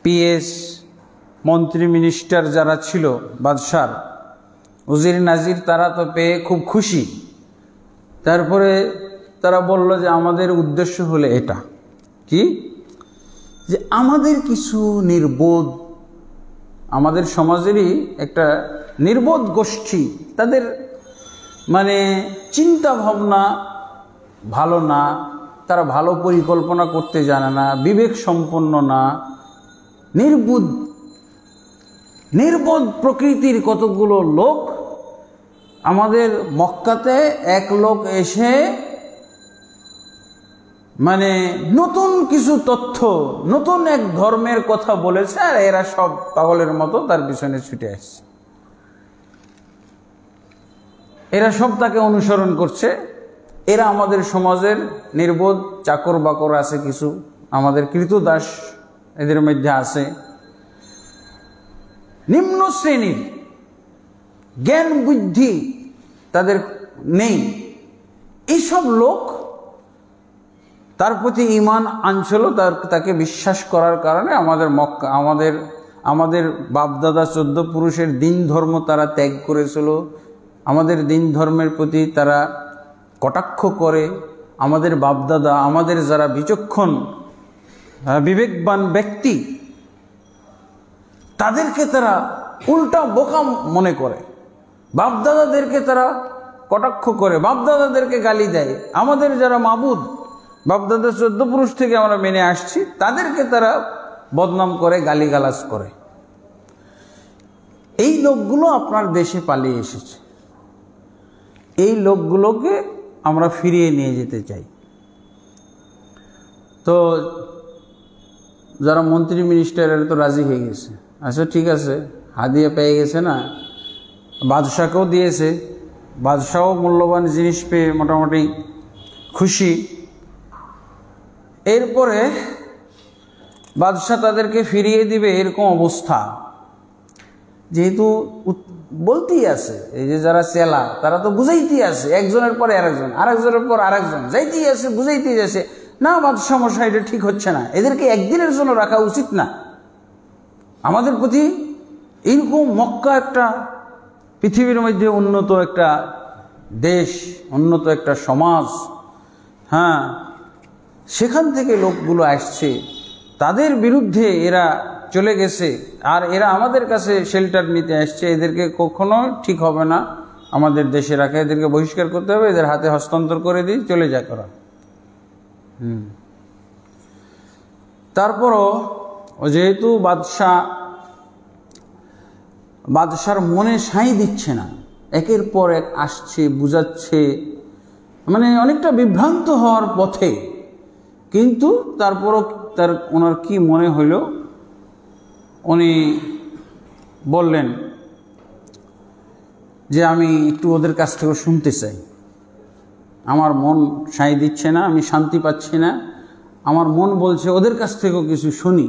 পিএস মন্ত্রী মিনিস্টার যারা ছিল বাদশার, উজির নাজির, তারা তো পেয়ে খুব খুশি। তারপরে তারা বলল যে আমাদের উদ্দেশ্য হলো এটা, কি যে আমাদের কিছু নির্বোধ, আমাদের সমাজেরই একটা নির্বোধ গোষ্ঠী, তাদের মানে চিন্তা ভাবনা ভালো না, তারা ভালো পরিকল্পনা করতে জানে না, বিবেক সম্পন্ন না, নির্বোধ প্রকৃতির কতগুলো লোক আমাদের মক্কাতে এক লোক এসে মানে নতুন কিছু তথ্য, নতুন এক ধর্মের কথা বলেছে, আর এরা সব পাগলের মতো তার পিছনে ছুটে আসছে। এরা সব তাকে অনুসরণ করছে। এরা আমাদের সমাজের নির্বোধ চাকর বাকর আছে, কিছু আমাদের কৃতদাস এদের মধ্যে আছে, নিম্ন শ্রেণীর, জ্ঞান বুদ্ধি তাদের নেই। এইসব লোক তার প্রতি ঈমান আনছিল, তাকে বিশ্বাস করার কারণে আমাদের মক্কা, আমাদের বাপদাদা 14 পুরুষের দিন ধর্ম তারা ত্যাগ করেছিল, আমাদের দিন ধর্মের প্রতি তারা কটাক্ষ করে। আমাদের বাপদাদা, আমাদের যারা বিচক্ষণ বিবেকবান ব্যক্তি, তাদেরকে তারা উল্টা বোকা মনে করে, বাপদাদাদেরকে তারা কটাক্ষ করে, বাপদাদাদেরকে গালি দেয়। আমাদের যারা মাবুদ, বাপদাদা 14 পুরুষ থেকে আমরা মেনে আসছি, তাদেরকে তারা বদনাম করে, গালিগালাজ করে। এই লোকগুলো আপনার দেশে পালিয়ে এসেছে, এই লোকগুলোকে আমরা ফিরিয়ে নিয়ে যেতে চাই। তো যারা মন্ত্রী মিনিস্টার এরা তো রাজি হয়ে গেছে, আচ্ছা ঠিক আছে, হাদিয়া পেয়ে গেছে না, বাদশাকেও দিয়েছে, বাদশাও মূল্যবান জিনিস পেয়ে মোটামুটি খুশি। এরপরে বাদশা তাদেরকে ফিরিয়ে দিবে এরকম অবস্থা, যেহেতু বলতেই আছে, এই যে যারা চেলা তারা তো বুঝাইতেই আছে, একজনের পরে আরেকজন, আরেকজনের পর আরেকজন যাইতেই আছে, বুঝাইতেই আছে, না বাদশা মশাই এটা ঠিক হচ্ছে না, এদেরকে একদিনের জন্য রাখা উচিত না। আমাদের প্রতি এইরকম মক্কা একটা পৃথিবীর মধ্যে উন্নত একটা দেশ, উন্নত একটা সমাজ, সেখান থেকে লোকগুলো আসছে, তাদের বিরুদ্ধে এরা চলে গেছে, আর এরা আমাদের কাছে শেল্টার নিতে আসছে, এদেরকে কখনো ঠিক হবে না আমাদের দেশে রাখা, এদেরকে বহিষ্কার করতে হবে, এদের হাতে হস্তান্তর করে দিই, চলে যায় করা। তারপরও যেহেতু বাদশার মনে সাঁই দিচ্ছে না, একের পর এক আসছে, বুঝাচ্ছে, মানে অনেকটা বিভ্রান্ত হওয়ার পথে, কিন্তু তারপরও ওনার কি মনে হইল, উনি বললেন যে আমি একটু ওদের কাছ থেকে শুনতে চাই, আমার মন সাঁই দিচ্ছে না, আমি শান্তি পাচ্ছি না, আমার মন বলছে ওদের কাছ থেকেও কিছু শুনি।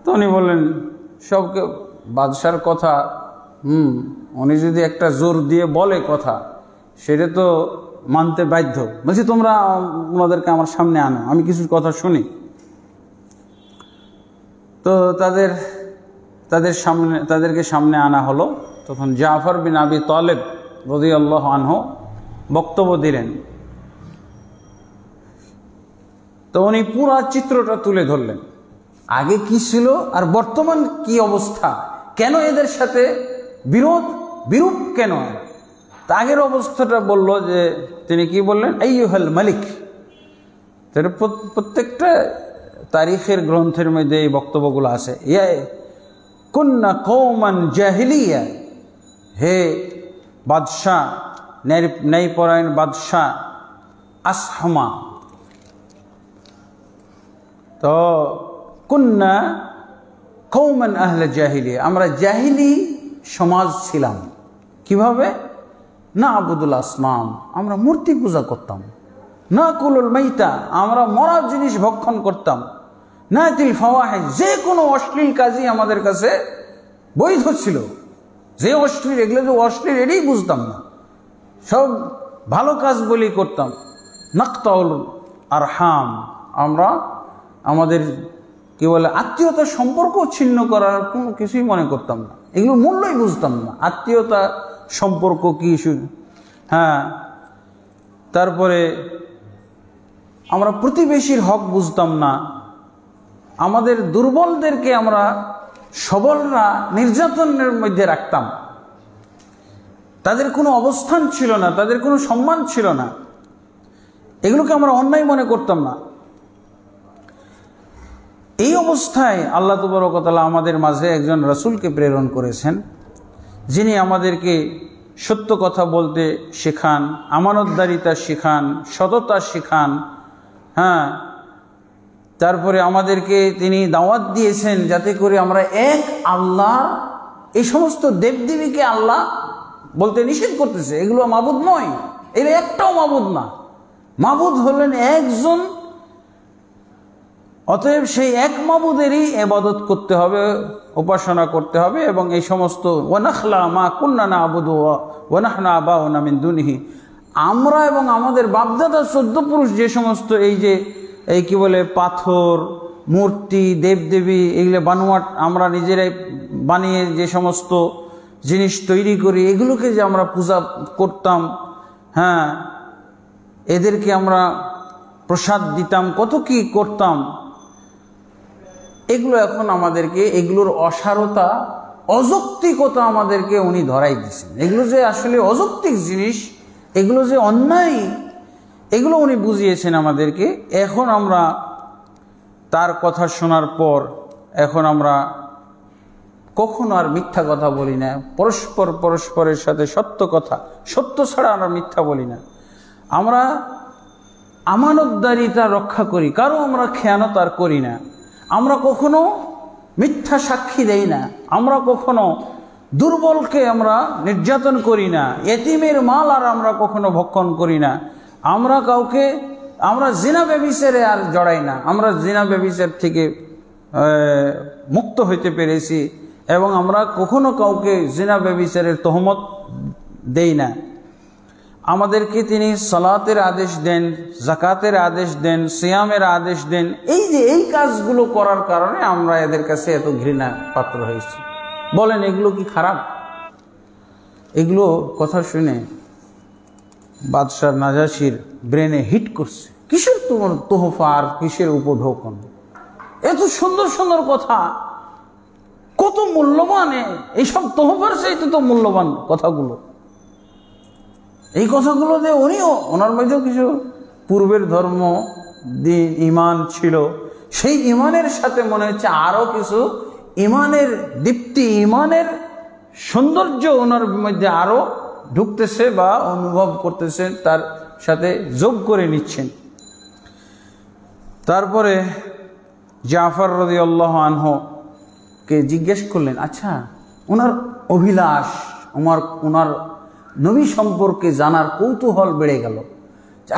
তো উনি বললেন সবকে বাদশার কথা, উনি যদি একটা জোর দিয়ে বলে কথা, সেটা তো মানতে বাধ্য। বলছি তোমরা ওনাদেরকে আমার সামনে আনো, আমি কিছু কথা শুনি। তো তাদেরকে সামনে আনা হলো। তখন জাফর বিন আবি তালেব রাদিয়াল্লাহু আনহু বক্তব্য দিলেন। তো উনি পুরা চিত্রটা তুলে ধরলেন, আগে কি ছিল আর বর্তমান কি অবস্থা, কেন এদের সাথে বিরূপ কেন। আগের অবস্থাটা বলল যে তিনি কি বললেন, আইয়ুহাল মালিক। প্রত্যেকটা তারিখের গ্রন্থের মধ্যে এই বক্তব্যগুলো আছে। কুন্না কওমান জাহিলিয়া, হে বাদশাহ, ন্যায়পরায়ণ বাদশাহ আসহামা। তো কুন্না কওমান আহলে জাহিলিয়া, আমরা জাহিলি সমাজ ছিলাম। কিভাবে? না আবুদুল আসনাম, আমরা মূর্তি পূজা করতাম। না কুলুল মাইতা, আমরা মরা জিনিস ভক্ষণ করতাম। না তিল ফাওয়াহিশ, যে কোনো অশ্লীল কাজই আমাদের কাছে বৈধ ছিল। যে অশ্লীল, এগুলো যে অশ্লীল এটাই বুঝতাম না, সব ভালো কাজ বলেই করতাম। নাকতাউল আরহাম, আমরা আমাদের কি বলে আত্মীয়তার সম্পর্ক ছিন্ন করার কোনো কিছুই মনে করতাম না, এগুলো মূল্যই বুঝতাম না। আত্মীয়তা সম্পর্ক কি, হ্যাঁ। তারপরে আমরা প্রতিবেশীর হক বুঝতাম না। আমাদের দুর্বলদেরকে আমরা সবলরা নির্যাতনের মধ্যে রাখতাম। তাদের কোনো অবস্থান ছিল না, তাদের কোনো সম্মান ছিল না, এগুলোকে আমরা অন্যায় মনে করতাম না। এই অবস্থায় আল্লাহ তাবারক ওয়া তাআলা আমাদের মাঝে একজন রাসূলকে প্রেরণ করেছেন, যিনি আমাদেরকে সত্য কথা বলতে শেখান, আমানতদারিতা শেখান, সততা শেখান। হ্যাঁ, তারপরে আমাদেরকে তিনি দাওয়াত দিয়েছেন যাতে করে আমরা এক আল্লাহ, এই সমস্ত দেবদেবীকে আল্লাহ বলতে নিষেধ করতেছে, এগুলো মাবুদ নয়, এর একটাও মাবুদ না। মাবুদ হলেন একজন, অতএব সেই এক মাবুদেরই ইবাদত করতে হবে, উপাসনা করতে হবে। এবং এই সমস্ত ওয়ানাখলা মা কুন্না না'বুদু ওয়া নাহনু আবাউনা মিন দুনিহি, আমরা এবং আমাদের বাপদাদা 14 পুরুষ যে সমস্ত এই কি বলে পাথর, মূর্তি, দেবদেবী, এগুলো বানোয়াট আমরা নিজেরাই বানিয়ে যে সমস্ত জিনিস তৈরি করি, এগুলোকে যে আমরা পূজা করতাম, হ্যাঁ, এদেরকে আমরা প্রসাদ দিতাম, কত কি করতাম, এগুলো এখন আমাদেরকে, এগুলোর অসারতা, অযৌক্তিকতা আমাদেরকে উনি ধরাই দিয়েছেন। এগুলো যে আসলে অযৌক্তিক জিনিস, এগুলো যে অন্যায়, এগুলো উনি বুঝিয়েছেন আমাদেরকে। এখন আমরা তার কথা শোনার পর এখন আমরা কখনো আর মিথ্যা কথা বলি না, পরস্পরের সাথে সত্য কথা, সত্য ছাড়া আমরা মিথ্যা বলি না। আমরা আমানতদারিতা রক্ষা করি, কারো আমরা খেয়ানত আর করি না। আমরা কখনো মিথ্যা সাক্ষী দেই না, আমরা কখনো দুর্বলকে আমরা নির্যাতন করি না, এতিমের মাল আর আমরা কখনো ভক্ষণ করি না। আমরা জিনা ব্যভিচারে আর জড়াই না, আমরা জিনা ব্যভিচার থেকে মুক্ত হইতে পেরেছি এবং আমরা কখনো কাউকে জিনা ব্যভিচারের তহমত দেই না। আমাদেরকে তিনি সালাতের আদেশ দেন, যাকাতের আদেশ দেন, সিয়ামের আদেশ দেন। এই কাজগুলো করার কারণে আমরা এদের কাছে এত ঘৃণা পাত্র হয়েছি। বলেন এগুলো কি খারাপ? এগুলো কথা শুনে বাদশাহ নাজাশির ব্রেনে হিট করছে, কিসের তোমার তোহফা আর কিসের উপঢৌকন, এত সুন্দর সুন্দর কথা, কত মূল্যবান এইসব তোহফার চাইতে তো মূল্যবান কথাগুলো। এই কথাগুলো যে উনিও ওনার মধ্যেও কিছু পূর্বের ধর্ম দিন ইমান ছিল, সেই ইমানের সাথে মনে হচ্ছে আরো কিছু ইমানের দীপ্তি, ইমানের সৌন্দর্য ওনার মধ্যে আরো ঢুকতেছে বা অনুভব করতেছেন, তার সাথে যোগ করে নিচ্ছেন। তারপরে জাফর রাদিয়াল্লাহু আনহু কে জিজ্ঞেস করলেন, আচ্ছা ওনার অভিলাষ, ওনার নবী সম্পর্কে জানার কৌতূহল বেড়ে গেল।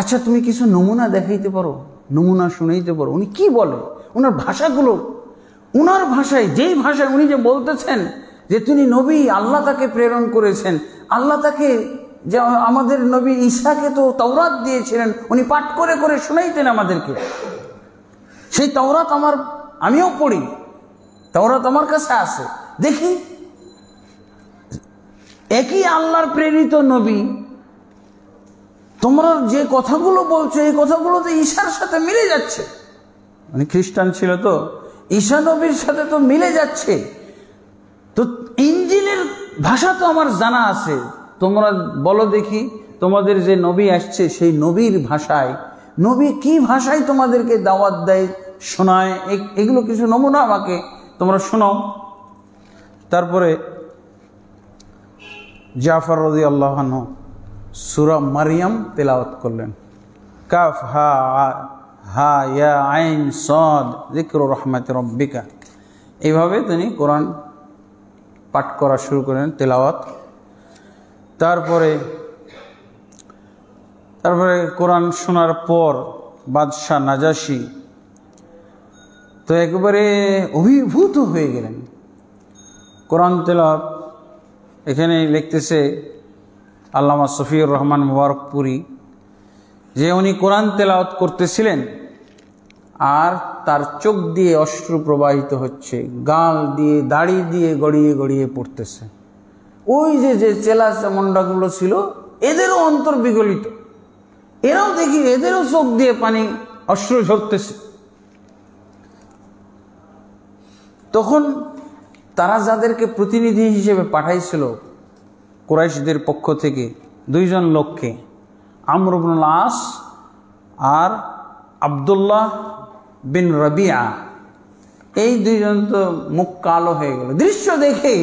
আচ্ছা তুমি কিছু নমুনা দেখাইতে পারো, নমুনা শুনাইতে পারো, উনি কি বলে, ওনার ভাষাগুলো, ওনার ভাষায়, যেই ভাষায় উনি যে বলতেছেন যে তিনি নবী, আল্লাহ তাকে প্রেরণ করেছেন, আল্লাহ তাকে, যে আমাদের নবী ঈসাকে তো তাওরাত দিয়েছিলেন, উনি পাঠ করে করে শুনাইতেন আমাদেরকে। সেই তাওরাত আমিও পড়ি, তাওরাত আমার কাছে আছে, দেখি একই আল্লাহর প্রেরিত নবী, তোমরা যে কথাগুলো বলছো এই কথাগুলো তো ঈসার সাথে মিলে যাচ্ছে। মানে খ্রিস্টান ছিল তো, ঈসা নবীর সাথে তো মিলে যাচ্ছে। তো ইনজিলের ভাষা তো আমার জানা আছে, তোমরা বলো দেখি তোমাদের যে নবী আসছে সেই নবীর ভাষায়, নবী কি ভাষায় তোমাদেরকে দাওয়াত দেয়, শোনায়, এগুলো কিছু নমুনা আমাকে তোমরা শোনাও। তারপরে জাফর রাদিয়াল্লাহু আনহু সূরা মারইয়াম তেলাওয়াত করলেন, কাফ হা হা ইয়া আইন সাদ যিকরু রাহমাতি রাব্বিকা। এইভাবে তিনি কোরআন পাঠ করা শুরু করেন, তেলাওয়াত। তারপরে কোরআন শোনার পর বাদশাহ নাজাশী তো একেবারে অভিভূত হয়ে গেলেন। কোরআন তেলাওয়াত এখানে লিখতেছে আল্লামা শফিউর রহমান মুবারকপুরি যে উনি কোরআন তেলাওয়াত করতেছিলেন আর তার চোখ দিয়ে অশ্রু প্রবাহিত হচ্ছে, গাল দিয়ে, দাড়ি দিয়ে গড়িয়ে গড়িয়ে পড়তেছে। ওই যে চেলা চামুন্ডাগুলো ছিল এদেরও অন্তর বিগলিত, এরাও দেখি এদেরও চোখ দিয়ে পানি, অশ্রু ঝরতেছে। তখন তারা যাদেরকে প্রতিনিধি হিসেবে পাঠাইছিল কুরাইশদের পক্ষ থেকে দুইজন লোককে, আমর ইবনুল আস আর আব্দুল্লাহ বিন রবিয়া, এই দুইজন তো মুখ কালো হয়ে গেল। দৃশ্য দেখে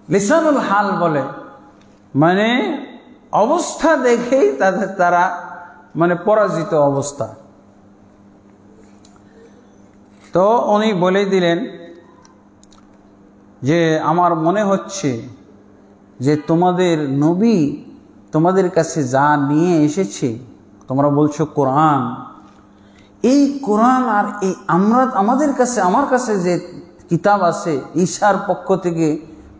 লিসানুল হাল বলে, মানে অবস্থা দেখেই তারা মানে পরাজিত অবস্থা। তো উনি বলে দিলেন যে আমার মনে হচ্ছে যে তোমাদের নবী তোমাদের কাছে যা নিয়ে এসেছে, তোমরা বলছো কোরআন, এই কোরআন আর এই আমার কাছে যে কিতাব আছে ঈসার পক্ষ থেকে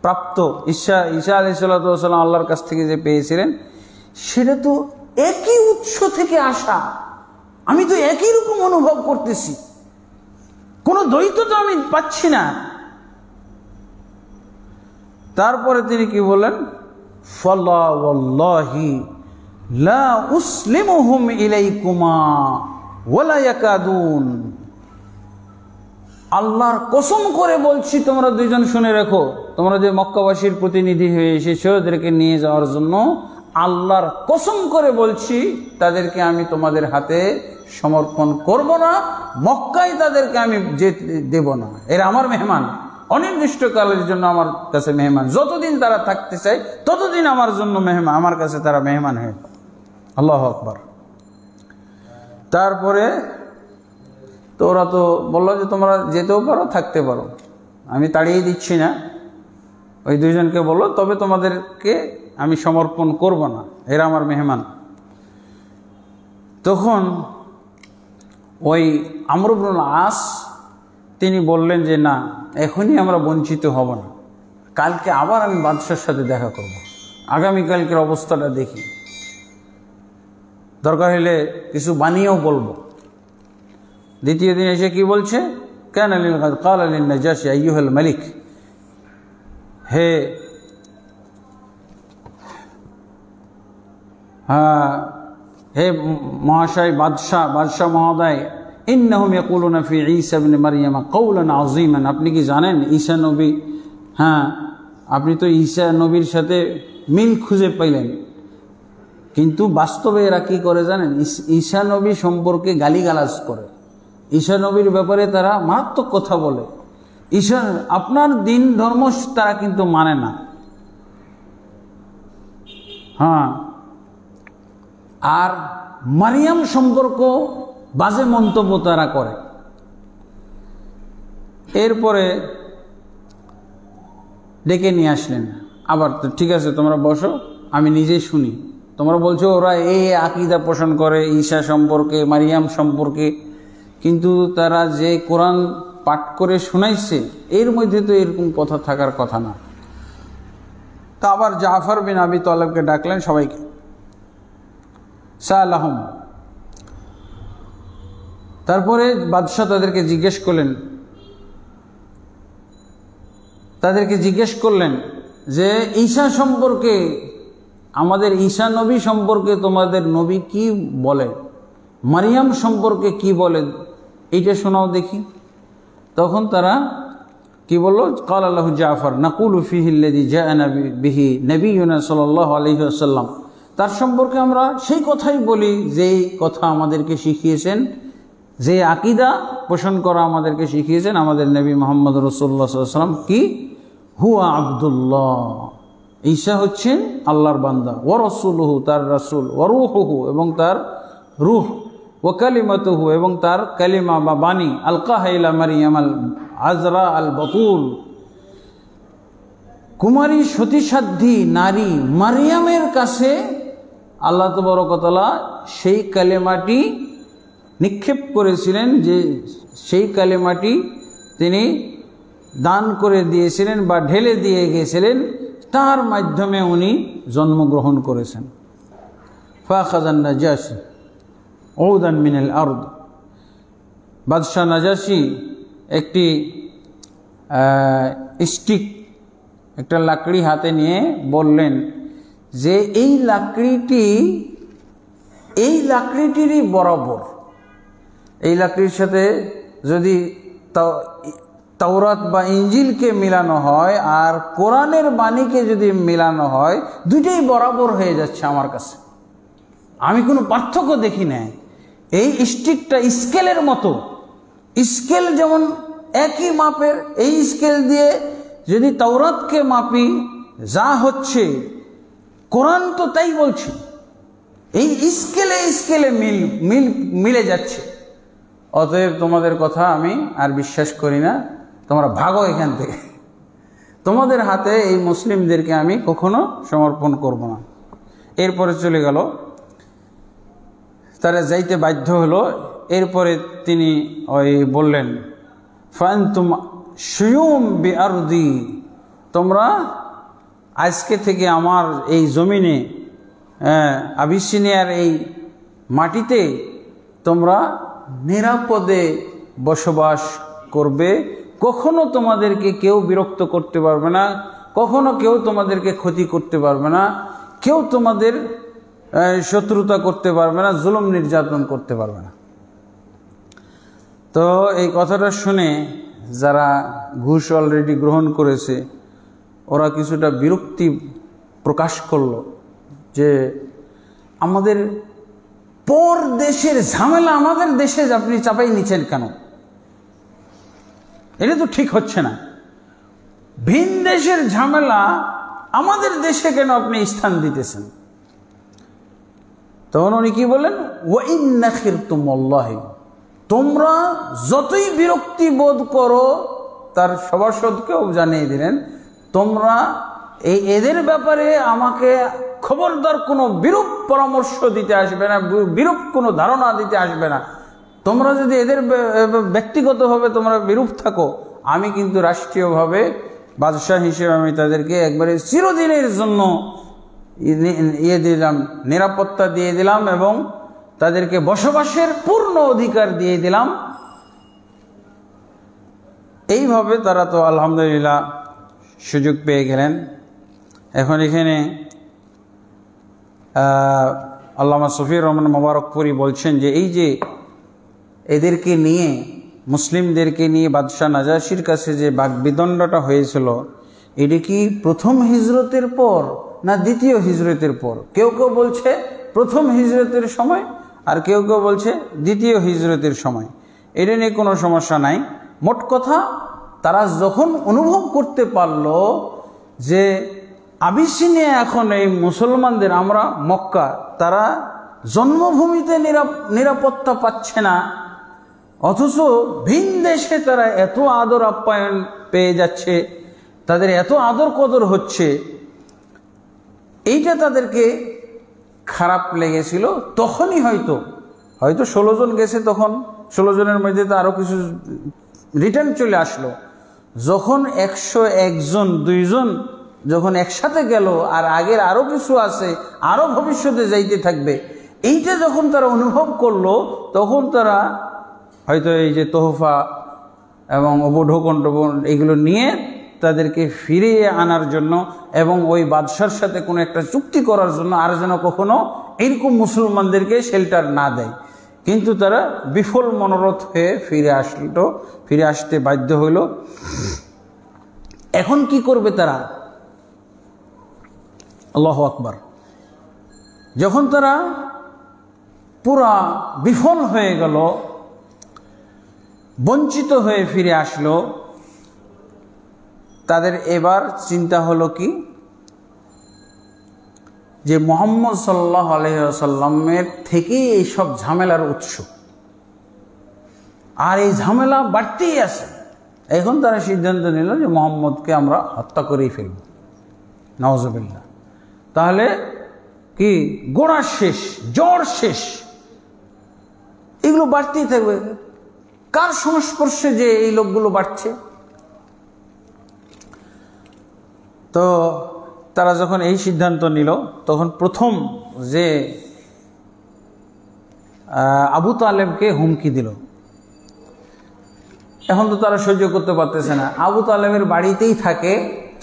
প্রাপ্ত, ঈসা আলাইহিস সালাম আল্লাহর কাছ থেকে যে পেয়েছিলেন, সেটা তো একই উৎস থেকে আসা। আমি তো একই রকম অনুভব করতেছি, কোনো দ্বৈততা আমি পাচ্ছি না। তারপরে তিনি কি বলেন, ফালা ওয়াল্লাহি লা উসলিমুহুম ইলাইকুমা ওয়ালা ইয়াকাদুন। আল্লাহর কসম করে বলছি, তোমরা দুইজন শুনে রাখো, তোমরা যে মক্কাবাসীর প্রতিনিধি হয়ে এসেছো ওদেরকে নিয়ে যাওয়ার জন্য, আল্লাহর কসম করে বলছি তাদেরকে আমি তোমাদের হাতে সমর্পণ করব না, মক্কায় তাদেরকে আমি যেতে দেব না। এরা আমার মেহমান, অনির্দিষ্টকালের জন্য আমার কাছে মেহমান। যতদিন তারা থাকতে চায় ততদিন আমার জন্য মেহমান, আমার কাছে তারা মেহমান হয়ে। আল্লাহু আকবার। তারপরে তো ওরা তো বললো যে তোমরা যেতেও পারো, থাকতে পারো, আমি তাড়িয়ে দিচ্ছি না। ওই দুইজনকে বললো, তবে তোমাদেরকে আমি সমর্পণ করব না, এরা আমার মেহমান। তখন ওই আমর ইবনুল আস তিনি বললেন যে না, এখনই আমরা বঞ্চিত হব না, কালকে আবার আমি বাদশার সাথে দেখা করব, আগামীকালকের অবস্থাটা দেখি, দরকার হলে কিছু বানিয়েও বলবো। দ্বিতীয় দিন এসে কি বলছে, কানা লিন নাজাশি আইয়ুহাল মালিক, হে হে মহাশয়, বাদশাহ মহোদয়, ইন্নাহুম ইয়াকুলুনা ফি ঈসা ইবনে মারইয়াম কাওলান আযীমান। আপনি কি জানেন ঈসা নবী, হ্যাঁ আপনি তো ঈসা নবীর সাথে মিল খুঁজে পাইলেন, কিন্তু বাস্তবে এরা কি করে জানেন? ঈসা নবী সম্পর্কে গালিগালাজ করে, ঈসা নবীর ব্যাপারে তারা মারাত্মক কথা বলে। ঈসা আপনার দিন ধর্ম তারা কিন্তু মানে না। হ্যাঁ, আর মারিয়াম সম্পর্ক বাজে মন্তব্য তারা করে। এরপরে ডেকে নিয়ে আসলেন আবার, তো ঠিক আছে তোমরা বসো, আমি নিজেই শুনি। তোমরা বলছো ওরা এই আকীদা পোষণ করে ঈসা সম্পর্কে, মারিয়াম সম্পর্কে, কিন্তু তারা যে কোরআন পাঠ করে শোনাইছে এর মধ্যে তো এরকম কথা থাকার কথা না। তা আবার জাফর বিন আবি তালেবকে ডাকলেন সবাইকে, সালাহুম। তারপরে বাদশাহ তাদেরকে জিজ্ঞেস করলেন যে ঈসা সম্পর্কে, আমাদের ঈসা নবী সম্পর্কে তোমাদের নবী কি বলে, মারিয়াম সম্পর্কে কি বলে, এইটা শোনাও দেখি। তখন তারা কি বলল? ক্বালা লাহু জাফর নাকুলু ফীহি আল্লাযী জাআনা বিহি নবিয়ুনা সাল্লাল্লাহু আলাইহি ওয়াসাল্লাম। তার সম্পর্কে আমরা সেই কথাই বলি যেই কথা আমাদেরকে শিখিয়েছেন, যে আকীদা পোষণ করা আমাদেরকে শিখিয়েছেন আমাদের নবী মুহাম্মদ রাসূলুল্লাহ সাল্লাল্লাহু আলাইহি ওয়াসাল্লাম। কি? হুয়া আব্দুল্লাহ, ঈসা হচ্ছেন আল্লাহর বান্দা, ওয়া রাসূলুহু তার রাসূল, ওয়া রূহুহু এবং তার রূহ, ওয়া কালিমাতুহু এবং তার কালিমা বা বাণী, আলকাহা ইলা মারইয়াম আল আযরা আল বাতুল, কুমারী সতীসাধ্যী নারী মারিয়ামের কাছে আল্লাহ তাবারক ওয়া তাআলা সেই কালেমাটি নিক্ষেপ করেছিলেন, যে সেই কালেমাটি তিনি দান করে দিয়েছিলেন বা ঢেলে দিয়ে গিয়েছিলেন, তার মাধ্যমে উনি জন্মগ্রহণ করেছেন। ফাখাযান নাজাশী উদান মিনাল আরদ, বাদশাহ নাজাশী একটি স্টিক, একটা লাকড়ি হাতে নিয়ে বললেন যে এই লাকড়িটিরই বরাবর, এই লাকড়ির সাথে যদি তাওরাত বা ইঞ্জিলকে মিলানো হয় আর কোরআনের বাণীকে যদি মিলানো হয়, দুইটাই বরাবর হয়ে যাচ্ছে আমার কাছে, আমি কোনো পার্থক্য দেখি না। এই স্টিকটা স্কেলের মতো, স্কেল যেমন একই মাপের, এই স্কেল দিয়ে যদি তাওরাতকে মাপি যা হচ্ছে, কোরআন তো তাই বলছে, এই স্কেলে মিলে যাচ্ছে। অতএব তোমাদের কথা আমি আর বিশ্বাস করি না, তোমরা ভাগো এখান থেকে, তোমাদের হাতে এই মুসলিমদেরকে আমি কখনো সমর্পণ করব না। এরপরে চলে গেল, তারা যাইতে বাধ্য হলো। এরপরে তিনি বললেন ফানতুম শুয়ুম বিআরদি, তোমরা আজকে থেকে আমার এই জমিনে, আবিসিনিয়ার এই মাটিতে তোমরা নিরাপদে বসবাস করবে, কখনো তোমাদেরকে কেউ বিরক্ত করতে পারবে না, কখনো কেউ তোমাদেরকে ক্ষতি করতে পারবে না, কেউ তোমাদের শত্রুতা করতে পারবে না, জুলুম নির্যাতন করতে পারবে না। তো এই কথাটা শুনে যারা ঘুষ অলরেডি গ্রহণ করেছে ওরা কিছুটা বিরক্তি প্রকাশ করলো, যে আমাদের পর দেশের ঝামেলা আমাদের দেশে আপনি চাপাই নিচ্ছেন কেন? এটা তো ঠিক হচ্ছে না। ভিন দেশের ঝামেলা আমাদের দেশে কেন আপনি স্থান দিতেছেন? তখন উনি কি বলেন? ওয়া ইন্না খিরতুমুল্লাহি, তোমরা যতই বিরক্তি বোধ করো, তার সভাসদকেও জানিয়ে দিলেন, তোমরা এদের ব্যাপারে আমাকে খবরদার কোনো বিরূপ পরামর্শ দিতে আসবে না, বিরূপ কোনো ধারণা দিতে আসবে না। তোমরা যদি এদের ব্যক্তিগতভাবে তোমরা বিরূপ থাকো, আমি কিন্তু রাষ্ট্রীয়ভাবে বাদশাহ হিসেবে আমি তাদেরকে একবারে চিরদিনের জন্য দিলাম, নিরাপত্তা দিয়ে দিলাম এবং তাদেরকে বসবাসের পূর্ণ অধিকার দিয়ে দিলাম। এইভাবে তারা তো আলহামদুলিল্লাহ সুযোগ পেয়ে গেলেন। এখন এখানে আল্লামা শফিউর রহমান মোবারকপুরী বলছেন যে এই যে এদেরকে নিয়ে, মুসলিমদেরকে নিয়ে বাদশাহ নাজাশির কাছে যে বাকবিদণ্ডটা হয়েছিল, এটা কি প্রথম হিজরতের পর না দ্বিতীয় হিজরতের পর? কেউ কেউ বলছে প্রথম হিজরতের সময়, আর কেউ কেউ বলছে দ্বিতীয় হিজরতের সময়। এটা নিয়ে কোনো সমস্যা নাই। মোট কথা, তারা যখন অনুভব করতে পারল যে আবিসিনিয়া এখন এই মুসলমানদের, আমরা মক্কা, তারা জন্মভূমিতে নিরাপত্তা পাচ্ছে না, অথচ ভিন দেশে তারা এত আদর আপ্যায়ন পেয়ে যাচ্ছে, তাদের এত আদর কদর হচ্ছে, এইটা তাদেরকে খারাপ লেগেছিল। তখনই হয়তো 16 জন গেছে, তখন 16 জনের মধ্যে তো আরও কিছু রিটার্ন চলে আসলো। যখন 101 জন, 2 জন যখন একসাথে গেল, আর আগের আরও কিছু আছে, আরও ভবিষ্যতে যাইতে থাকবে, এইটা যখন তারা অনুভব করলো, তখন তারা হয়তো এই যে তোহফা এবং অবঢোকন এগুলো নিয়ে তাদেরকে ফিরিয়ে আনার জন্য এবং ওই বাদশার সাথে কোনো একটা চুক্তি করার জন্য, আর যেন কখনো এইরকম মুসলমানদেরকে শেল্টার না দেয়। কিন্তু তারা বিফল মনোরথ হয়ে ফিরে আসতে বাধ্য হইল। এখন কি করবে তারা? আল্লাহু আকবার। যখন তারা পুরা বিফল হয়ে গেল, বঞ্চিত হয়ে ফিরে আসলো, তাদের এবার চিন্তা হলো কি, যে মুহাম্মদ সাল্লাল্লাহু আলাইহি ওয়াসাল্লামের থেকেই এইসব ঝামেলার উৎস, আর এই ঝামেলা বাড়তেই আছে। এখন তারা সিদ্ধান্ত নিল যে মুহাম্মদকে আমরা হত্যা করেই ফেলব, নাউজুবিল্লাহ। তাহলে কি গোড়া শেষ, জ্বর শেষ, এগুলো বাড়তেই থাকবে। কার সংস্পর্শে যে এই লোকগুলো বাড়ছে? তো তারা যখন এই সিদ্ধান্ত নিল, তখন প্রথম যে আবু তালেবকে হুমকি দিল। এখন তো তারা সহ্য করতে পারতেছে না। আবু তালেবের বাড়িতেই থাকে,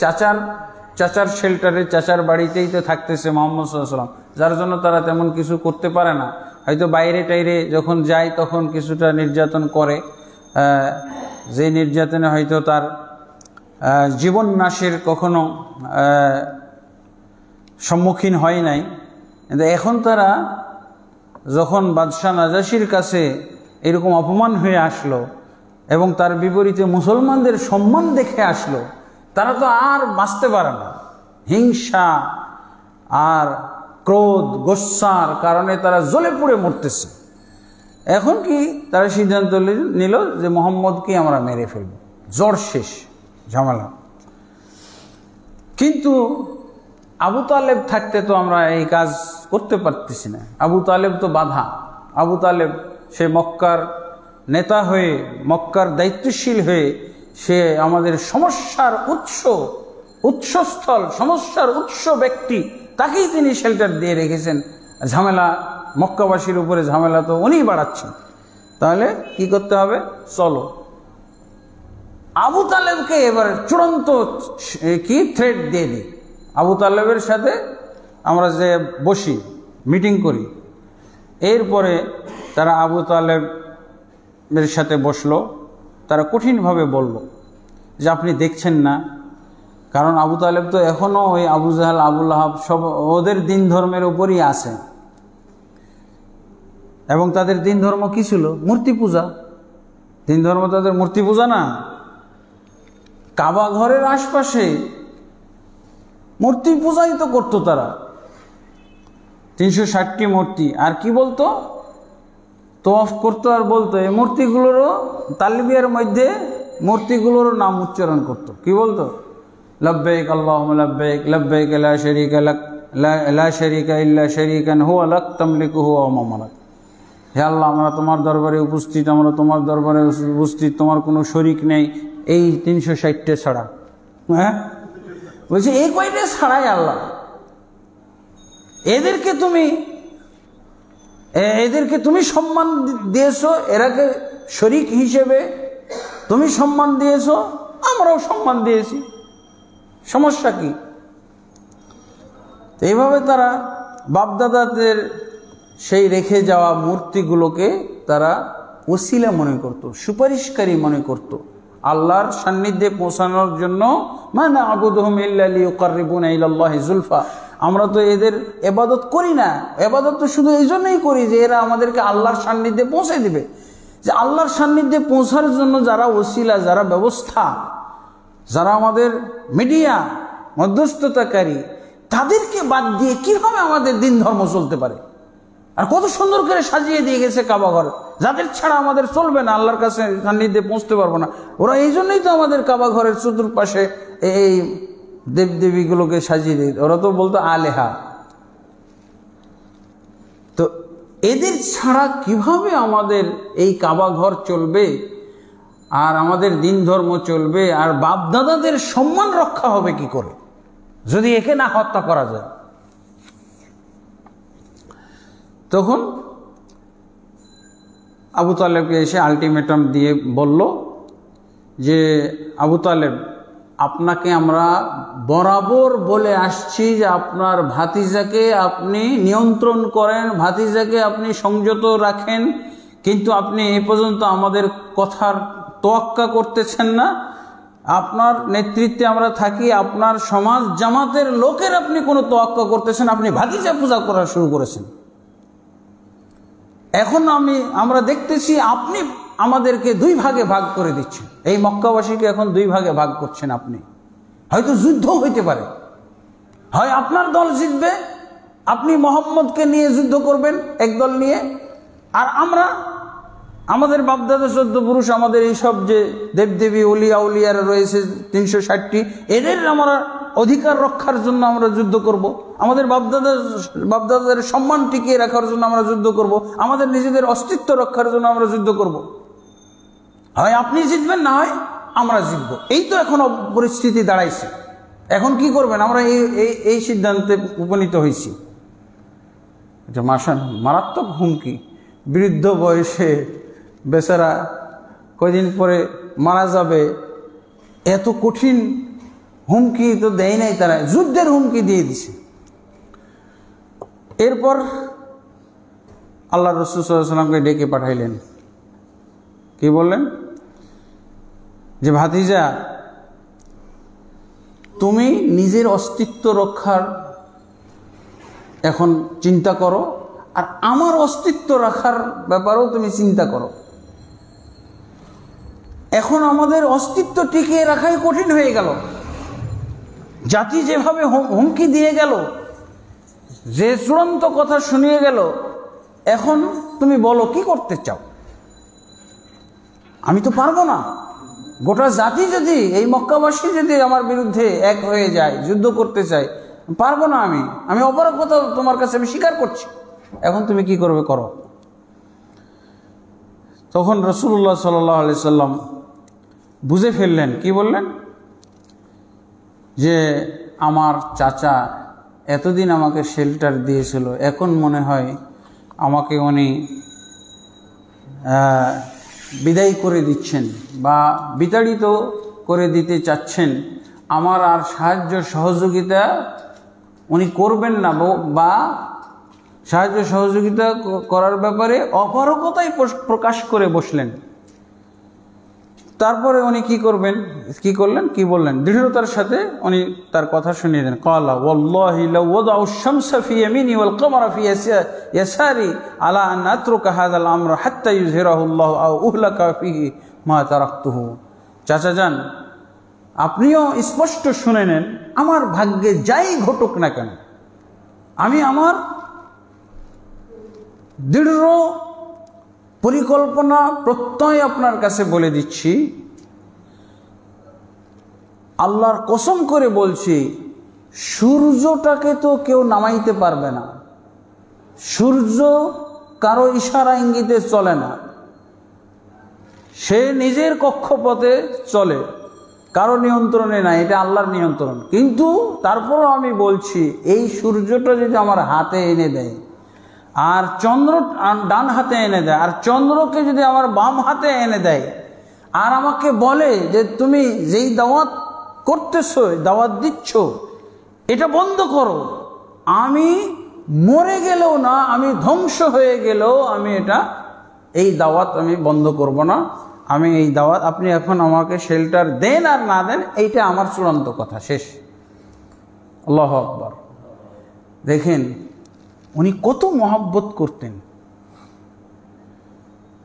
চাচার শেল্টারে, চাচার বাড়িতেই তো থাকতেছে মুহাম্মদ সাল্লাল্লাহু আলাইহি ওয়াসাল্লাম, যার জন্য তারা তেমন কিছু করতে পারে না। হয়তো বাইরে টাইরে যখন যায় তখন কিছুটা নির্যাতন করে, যে নির্যাতনে হয়তো তার জীবন নাশের কখনো সম্মুখীন হয় নাই। কিন্তু এখন তারা যখন বাদশাহ নাজাশির কাছে এরকম অপমান হয়ে আসলো এবং তার বিপরীতে মুসলমানদের সম্মান দেখে আসলো, তারা তো আর বাঁচতে পারে না। হিংসা আর ক্রোধ, গোস্সার কারণে তারা জ্বলে পুড়ে মরতেছে। এখন কি তারা সিদ্ধান্ত নিল যে মুহাম্মদকে আমরা মেরে ফেলব, জ্বর শেষ, ঝামেলা। কিন্তু আবু তালেব থাকতে তো আমরা এই কাজ করতে পারতেছি না। আবু তালেব তো বাধা। আবু তালেব সে মক্কার নেতা হয়ে, মক্কার দায়িত্বশীল হয়ে, সে আমাদের সমস্যার উৎসস্থল, সমস্যার উৎস ব্যক্তি, তাকেই তিনি শেল্টার দিয়ে রেখেছেন। ঝামেলা, মক্কাবাসীর উপরে ঝামেলা তো উনিই বাড়াচ্ছেন। তাহলে কি করতে হবে? চলো আবু তালেবকে এবার চূড়ান্ত কি থ্রেট দিয়ে দিই, আবু তালেবের সাথে আমরা যে বসি, মিটিং করি। এরপরে তারা আবু তালেবের সাথে বসলো। তারা কঠিনভাবে বলল যে আপনি দেখছেন না, কারণ আবু তালেব তো এখনও ওই আবু জাহাল, আবু লাহাব সব ওদের দিন ধর্মের উপরই আছে। এবং তাদের দিন ধর্ম কি ছিল? মূর্তি পূজা। দিন ধর্ম তাদের মূর্তি পূজা না। কাবা ঘরের আশপাশে মূর্তি পূজাই তো করতো তারা, 360টি মূর্তি। আর কি বলতো? তওয়াফ করতো আর বলতো, এই মূর্তিগুলোরও তালবিয়ার মধ্যে মূর্তিগুলোরও নাম উচ্চারণ করতো। কি বলতো? লব্বাইক আল্লাহুম্মা লব্বাইক, লব্বাইক লা শারীকা লাক, লা শারীকা ইল্লা শারীকান হুয়া লাক তামলিকুহু ওয়া মা মালাক। হে আল্লাহ, আমরা তোমার দরবারে উপস্থিত, আমরা তোমার দরবারে উপস্থিত, তোমার কোনো শরীক নেই, এই 360টে ছাড়া। হ্যাঁ বলছে এই কয়টা ছাড়াই আল্লাহ। এদেরকে তুমি সম্মান দিয়েছো, এরাকে শরীক হিসেবে তুমি সম্মান দিয়েছো, আমরাও সম্মান দিয়েছি, সমস্যা কি? এইভাবে তারা বাপদাদাদের সেই রেখে যাওয়া মূর্তিগুলোকে তারা ওসিলা মনে করত, সুপারিশকারী মনে করত আল্লাহর সান্নিধ্যে পৌঁছানোর জন্য। মা না'বুদুহুম ইল্লা লিয়ুকাররিবুনা ইলাল্লাহি যুলফা, আমরা তো এদের ইবাদত করি না, ইবাদত তো শুধু এই জন্যই করি যে এরা আমাদেরকে আল্লাহর সান্নিধ্যে পৌঁছে দিবে। যে আল্লাহর সান্নিধ্যে পৌঁছার জন্য যারা ওসিলা, যারা ব্যবস্থা, যারা আমাদের মিডিয়া, মধ্যস্থতাকারী, তাদেরকে বাদ দিয়ে কিভাবে আমাদের দিন ধর্ম চলতে পারে? আর কত সুন্দর করে সাজিয়ে দিয়ে গেছে কাবা ঘর, যাদের ছাড়া আমাদের চলবে না, আল্লাহর কাছে সান্নিধ্যে পৌঁছতে পারবো না। ওরা এই জন্যই তো আমাদের কাবা ঘরের চতুর্পাশে এই দেবদেবীগুলোকে সাজিয়ে দিত। ওরা তো বলতো আলেহা। তো এদের ছাড়া কিভাবে আমাদের এই কাবা ঘর চলবে, আর আমাদের দিন ধর্ম চলবে, আর বাপদাদাদের সম্মান রক্ষা হবে কি করে যদি একে না হত্যা করা যায়? তখন আবু তালেবকে এসে আলটিমেটাম দিয়ে বলল যে, আবু তালেব, আপনাকে আমরা বরাবর বলে আসছি যে আপনার ভাতিজাকে আপনি নিয়ন্ত্রণ করেন, ভাতিজাকে আপনি সংযত রাখেন, কিন্তু আপনি এ পর্যন্ত আমাদের কথার তোয়াক্কা করতেছেন না। আপনার নেতৃত্বে আমরা থাকি, আপনার সমাজ জামাতের লোকের আপনি কোনো তোয়াক্কা করতেছেন, আপনি ভাতিজা পূজা করা শুরু করেছেন। এখন আমরা দেখতেছি আপনি আমাদেরকে দুই ভাগে ভাগ করে দিচ্ছেন, এই মক্কাবাসীকে এখন দুই ভাগে ভাগ করছেন আপনি। হয়তো যুদ্ধ হইতে পারে, হয় আপনার দল জিতবে, আপনি মোহাম্মদকে নিয়ে যুদ্ধ করবেন একদল নিয়ে, আর আমরা আমাদের বাপদাদা 14 পুরুষ, আমাদের এইসব যে দেবদেবী উলিয়া উলিয়ারা রয়েছে 360টি, এদের আমরা অধিকার রক্ষার জন্য আমরা যুদ্ধ করব, আমাদের বাপদাদাদের সম্মান টিকিয়ে রাখার জন্য আমরা যুদ্ধ করব, আমাদের নিজেদের অস্তিত্ব রক্ষার জন্য আমরা যুদ্ধ করব। হয় আপনি জিতবেন, না হয় আমরা জিতব। এই তো এখন পরিস্থিতি দাঁড়াইছে। এখন কি করবেন? আমরা এই সিদ্ধান্তে উপনীত হয়েছি। এটা মারাত্মক হুমকি। বৃদ্ধ বয়সে বেচারা কয়দিন পরে মারা যাবে, এত কঠিন হুমকি তো দেয় নাই তারা, যুদ্ধের হুমকি দিয়ে দিছে। এরপর আল্লাহ রাসূল সাল্লাল্লাহু আলাইহি ওয়াসাল্লামকে ডেকে পাঠাইলেন। কি বললেন? যে ভাতিজা, তুমি নিজের অস্তিত্ব রক্ষার এখন চিন্তা করো, আর আমার অস্তিত্ব রাখার ব্যাপারেও তুমি চিন্তা করো। এখন আমাদের অস্তিত্ব টিকিয়ে রাখাই কঠিন হয়ে গেল। জাতি যেভাবে হুমকি দিয়ে গেল, যে চূড়ান্ত কথা শুনিয়ে গেল, এখন তুমি বলো কি করতে চাও? আমি তো পারবো না। গোটা জাতি যদি, এই মক্কাবাসী যদি আমার বিরুদ্ধে এক হয়ে যায়, যুদ্ধ করতে চায়, পারবো না। আমি অপরাধতা তোমার কাছে আমি স্বীকার করছি। এখন তুমি কি করবে করো। তখন রাসূলুল্লাহ সাল্লাল্লাহু আলাইহি সাল্লাম বুঝে ফেললেন। কি বললেন? যে আমার চাচা এতদিন আমাকে শেল্টার দিয়েছিল, এখন মনে হয় আমাকে উনি বিদায় করে দিচ্ছেন বা বিতাড়িত করে দিতে চাচ্ছেন। আমার আর সাহায্য সহযোগিতা উনি করবেন না, বা সাহায্য সহযোগিতা করার ব্যাপারে অপারগতাই প্রকাশ করে বসলেন। তারপরে উনি কি করলেন? কি বললেন? দৃঢ়তার সাথে উনি তার কথা শুনিয়ে দেন। ক্বালা ওয়াল্লাহি লাউ ওয়াদাউ আশ-শামসা ফি ইয়ামিনি ওয়াল কামারা ফি ইয়াসারি আলা আন আতরুকা হাযাল আমরা হাত্তা ইউযহিরাহু আল্লাহু আও উহলাকা ফিহি মা তারাকতুহু। চাচা যান, আপনিও স্পষ্ট শুনে নেন, আমার ভাগ্যে যাই ঘটুক না কেন, আমি আমার দৃঢ় পরিকল্পনা প্রত্যয় আপনার কাছে বলে দিচ্ছি। আল্লাহর কসম করে বলছি, সূর্যটাকে তো কেউ নামাইতে পারবে না। সূর্য কারো ইশারা ইঙ্গিতে চলে না, সে নিজের কক্ষপথে চলে, কারো নিয়ন্ত্রণে নাই, এটা আল্লাহর নিয়ন্ত্রণ। কিন্তু তারপরও আমি বলছি, এই সূর্যটা যদি আমার হাতে এনে দেয়, আর চন্দ্র ডান হাতে এনে দেয়, আর চন্দ্রকে যদি আমার বাম হাতে এনে দেয়, আর আমাকে বলে যে তুমি যেই দাওয়াত করতেছো, দাওয়াত দিচ্ছ, এটা বন্ধ করো, আমি মরে গেলেও না, আমি ধ্বংস হয়ে গেলেও আমি এটা এই দাওয়াত আমি বন্ধ করব না, আমি এই দাওয়াত, আপনি এখন আমাকে শেল্টার দেন আর না দেন এইটা আমার চূড়ান্ত কথা, শেষ। আল্লাহু আকবার। দেখেন উনি কত মহব্বত করতেন।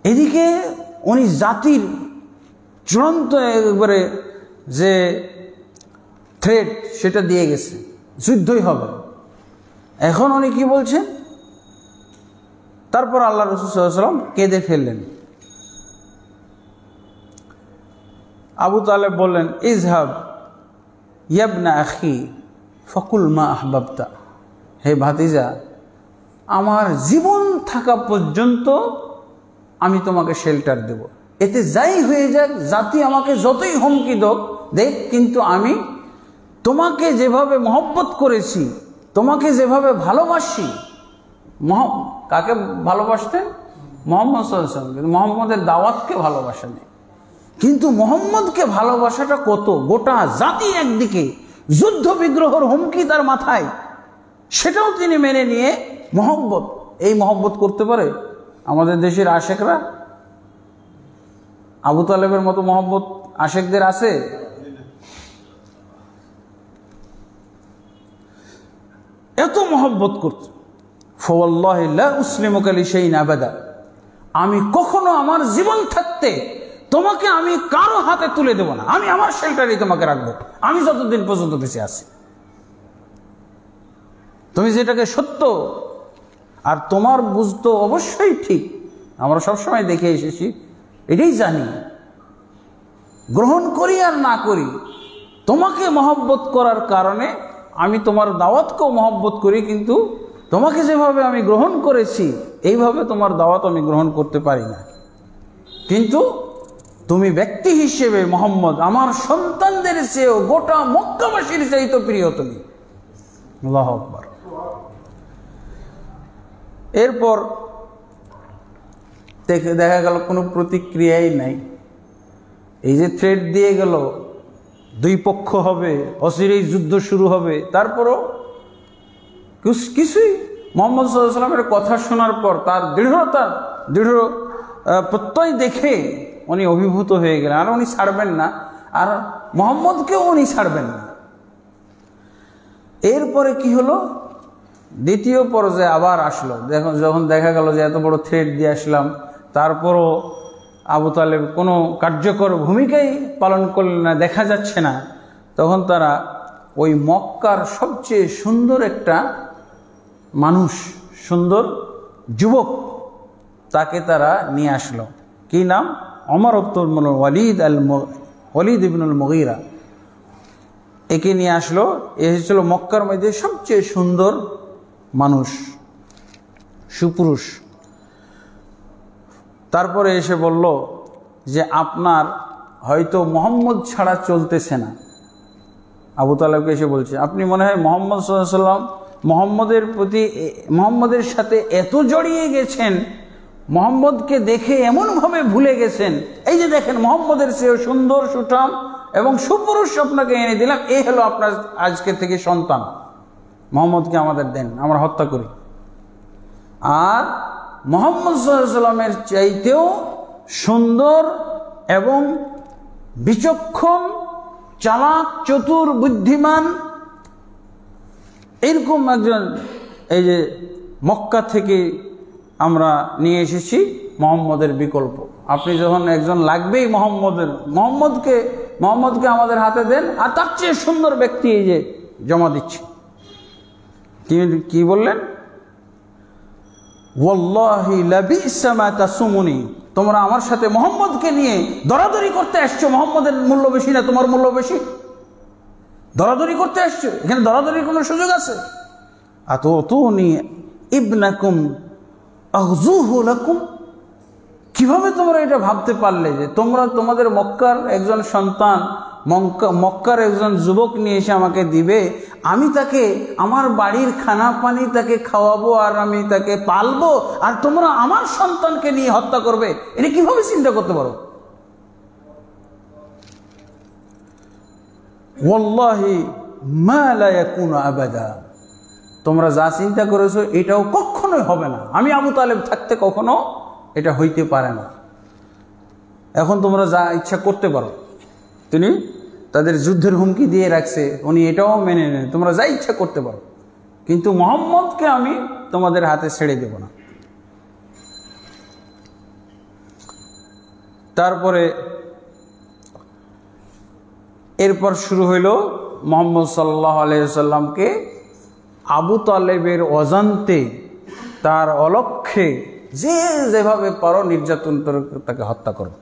এদিকে উনি জাতির চূড়ান্ত একবারে যে থ্রেট সেটা দিয়ে গেছে, যুদ্ধই হবে। এখন উনি কি বলছেন? তারপর আল্লাহ রাসূল সাল্লাল্লাহু আলাইহি ওয়াসাল্লাম কেঁদে ফেললেন। আবু তালেব বললেন, ইজহাব ইয়াবনা আখি ফাকুল মা আহবাবতা, হে ভাতিজা, আমার জীবন থাকা পর্যন্ত আমি তোমাকে শেল্টার দেব, এতে যাই হয়ে যাক, জাতি আমাকে যতই হুমকি দেখ, কিন্তু আমি তোমাকে যেভাবে মহব্বত করেছি, তোমাকে যেভাবে ভালোবাসি। কাকে ভালোবাসতেন? মুহাম্মদ সাল্লাল্লাহু আলাইহি ওয়াসাল্লাম। কিন্তু মুহাম্মদের দাওয়াতকে ভালোবাসেন। কিন্তু মুহাম্মদকে ভালোবাসাটা কত, গোটা জাতি একদিকে, যুদ্ধ বিগ্রহের হুমকি তার মাথায়, সেটাও তিনি মেনে নিয়ে মহব্বত। এই মহব্বত করতে পারে আমাদের দেশের আশেকরা? আবু তালেবের মতো মহব্বত আশেকদের আছে? এত মহব্বত করত। ফাওয়াল্লাহি লা উসলিমুকা লিশাইইন আবাদা, আমি কখনো আমার জীবন থাকতে তোমাকে আমি কারো হাতে তুলে দেব না, আমি আমার শেল্টারে তোমাকে রাখবো, আমি যতদিন পর্যন্ত বেঁচে আছি। তুমি যেটাকে সত্য আর তোমার বুঝতো অবশ্যই ঠিক, আমরা সবসময় দেখে এসেছি, এটাই জানি, গ্রহণ করি আর না করি, তোমাকে মহব্বত করার কারণে আমি তোমার দাওয়াতকেও মহব্বত করি, কিন্তু তোমাকে যেভাবে আমি গ্রহণ করেছি এইভাবে তোমার দাওয়াত আমি গ্রহণ করতে পারি না। কিন্তু তুমি ব্যক্তি হিসেবে মুহাম্মদ আমার সন্তানদের চেয়েও গোটা মক্কাবাসীর চাইতে প্রিয় তুমি। আল্লাহু আকবার। এরপর দেখা গেল কোনো প্রতিক্রিয়াই নাই। এই যে থ্রেট দিয়ে গেল, দুই পক্ষ হবে, অচিরেই যুদ্ধ শুরু হবে, তারপরও কিছুই। মুহাম্মদ সাল্লাল্লাহু আলাইহি ওয়াসাল্লামের কথা শোনার পর তার দৃঢ় প্রত্যয় দেখে উনি অভিভূত হয়ে গেলেন, আর উনি ছাড়বেন না, আর মুহাম্মদকেও উনি ছাড়বেন না। এরপরে কি হলো? দ্বিতীয় পর্যায়ে আবার আসলো। যখন দেখা গেল যে এত বড় থ্রেট দিয়ে আসলাম, তারপরও আবু তালেব কোনো কার্যকর ভূমিকাই পালন করলেন না, দেখা যাচ্ছে না, তখন তারা ওই মক্কার সবচেয়ে সুন্দর একটা মানুষ, সুন্দর যুবক, তাকে তারা নিয়ে আসলো। কি নাম? ওমর ইবনুল ওয়ালিদ ইবনুল মুগীরা। একে নিয়ে আসলো। এ হচ্ছিল মক্কার মধ্যে সবচেয়ে সুন্দর মানুষ, সুপুরুষ। তারপরে এসে বলল যে আপনার হয়তো মুহাম্মদ ছাড়া চলতেছে না। আবু তালেবকে এসে বলছে, আপনি মনে হয় মুহাম্মদ সাল্লাল্লাহু আলাইহি ওয়াসাল্লাম মুহাম্মদের সাথে এত জড়িয়ে গেছেন, মুহাম্মদকে দেখে এমনভাবে ভুলে গেছেন। এই যে দেখেন, মুহাম্মদের চেয়ে সুন্দর, সুঠাম এবং সুপুরুষ আপনাকে এনে দিলাম, এই হলো আপনার আজকে থেকে সন্তান, মুহাম্মদকে আমাদের দেন, আমরা হত্যা করি। আর মুহাম্মদ সাল্লাল্লাহু আলাইহি ওয়াসাল্লামের চাইতেও সুন্দর এবং বিচক্ষণ, চালাক, চতুর, বুদ্ধিমান এরকম একজন, এই যে মক্কা থেকে আমরা নিয়ে এসেছি মুহাম্মদের বিকল্প। আপনি যখন একজন লাগবেই মুহাম্মদকে আমাদের হাতে দেন, আর তার চেয়ে সুন্দর ব্যক্তি এই যে জমা দিচ্ছি। কি বললেন? ওয়াল্লাহি লাবিসা মা তাসুমুনি, তোমরা আমার সাথে মুহাম্মদকে নিয়ে দরাদরি করতে আসছো, মুহাম্মদের মূল্য বেশি না তোমার মূল্য বেশি, দরাদরি করতে আসছো, এখানে দরাদরির কোনো সুযোগ আছে? আতুতুনি ইবনাকুম আখযুহু লাকুম, কিভাবে তোমরা এটা ভাবতে পারলে যে তোমাদের মক্কার একজন সন্তান, মক্কার একজন যুবক নিয়ে এসে আমাকে দিবে, আমি তাকে আমার বাড়ির খানা পানি তাকে খাওয়াবো আর আমি তাকে পালবো, আর তোমরা আমার সন্তানকে নিয়ে হত্যা করবে? এটা কিভাবে চিন্তা করতে পারো? ওয়াল্লাহি মা লা ইয়াকুনু আবাদা, তোমরা যা চিন্তা করেছো এটাও কখনোই হবে না, আমি আবু তালেব থাকতে কখনো এটা হইতে পারে না, এখন তোমরা যা ইচ্ছা করতে পারো। তিনি তাদের যুদ্ধের হুমকি দিয়ে রাখছে, উনি এটাও মেনে নেন, তোমরা যা ইচ্ছা করতে পারো, কিন্তু মুহাম্মদকে আমি তোমাদের হাতে ছেড়ে দেব না। তারপরে এরপর শুরু হইল মুহাম্মদ সাল্লাল্লাহু আলাইহি ওয়াসাল্লামকে আবু তালেবের অজান্তে, তার অলক্ষ্যে যে যেভাবে পারো নির্যাতন করে তাকে হত্যা করো।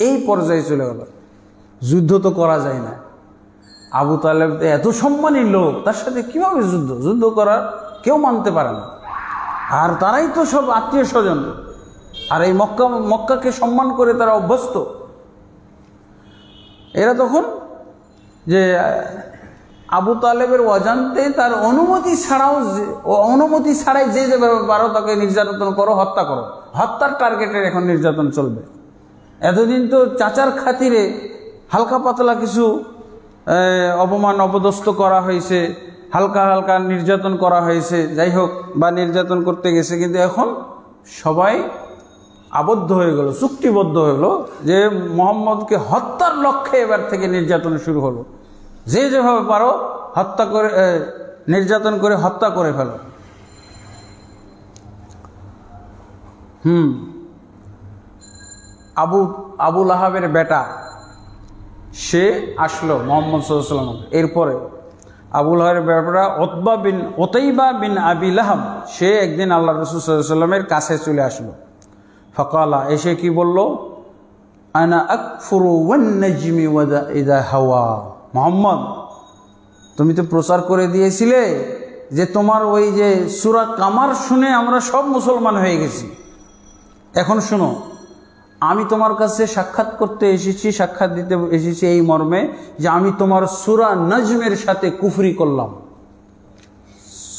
এই পর্যায়ে চলে গেল। যুদ্ধ তো করা যায় না, আবু তালেব এত সম্মানী লোক, তার সাথে কিভাবে যুদ্ধ করার কেউ মানতে পারে না। আর তারাই তো সব আত্মীয় স্বজন, আর এই মক্কাকে সম্মান করে তারা অভ্যস্ত। এরা তখন যে আবু তালেবের অজান্তে তার অনুমতি ছাড়াই যে যেভাবে পারো তাকে নির্যাতন করো, হত্যা করো। হত্যার টার্গেটের এখন নির্যাতন চলবে। এতদিন তো চাচার খাতিরে হালকা পাতলা কিছু অপমান অপদস্থ করা হয়েছে, হালকা হালকা নির্যাতন করা হয়েছে, যাই হোক, বা নির্যাতন করতে গেছে, কিন্তু এখন সবাই আবদ্ধ হয়ে গেল, চুক্তিবদ্ধ হলো যে মুহাম্মদকে হত্যার লক্ষ্যে এবার থেকে নির্যাতন শুরু হলো। যে যেভাবে পারো হত্যা করে, নির্যাতন করে হত্যা করে ফেলো। আবু লাহাবের বেটা সে আসলো মুহাম্মদ সাল্লাল্লাহু আলাইহি ওয়াসাল্লাম। এরপরে আবু লাহাবের বেটা ওতাইবা বিন আবি লাহাব, সে একদিন আল্লাহ রাসূল সাল্লাল্লাহু আলাইহি ওয়াসাল্লামের কাছে চলে আসলো। ফাকালা, এসে কি বলল? আনা আকফুরু ওয়ান নাজমি ওয়া ইযা হাওয়া। মুহাম্মদ, তুমি তো প্রচার করে দিয়েছিলে যে তোমার ওই যে সূরা কামার শুনে আমরা সব মুসলমান হয়ে গেছি। এখন শুনো, আমি তোমার কাছে সাক্ষাৎ করতে এসেছি, সাক্ষাৎ দিতে এসেছি এই মর্মে যে আমি তোমার সূরা নাজমের সাথে কুফরি করলাম,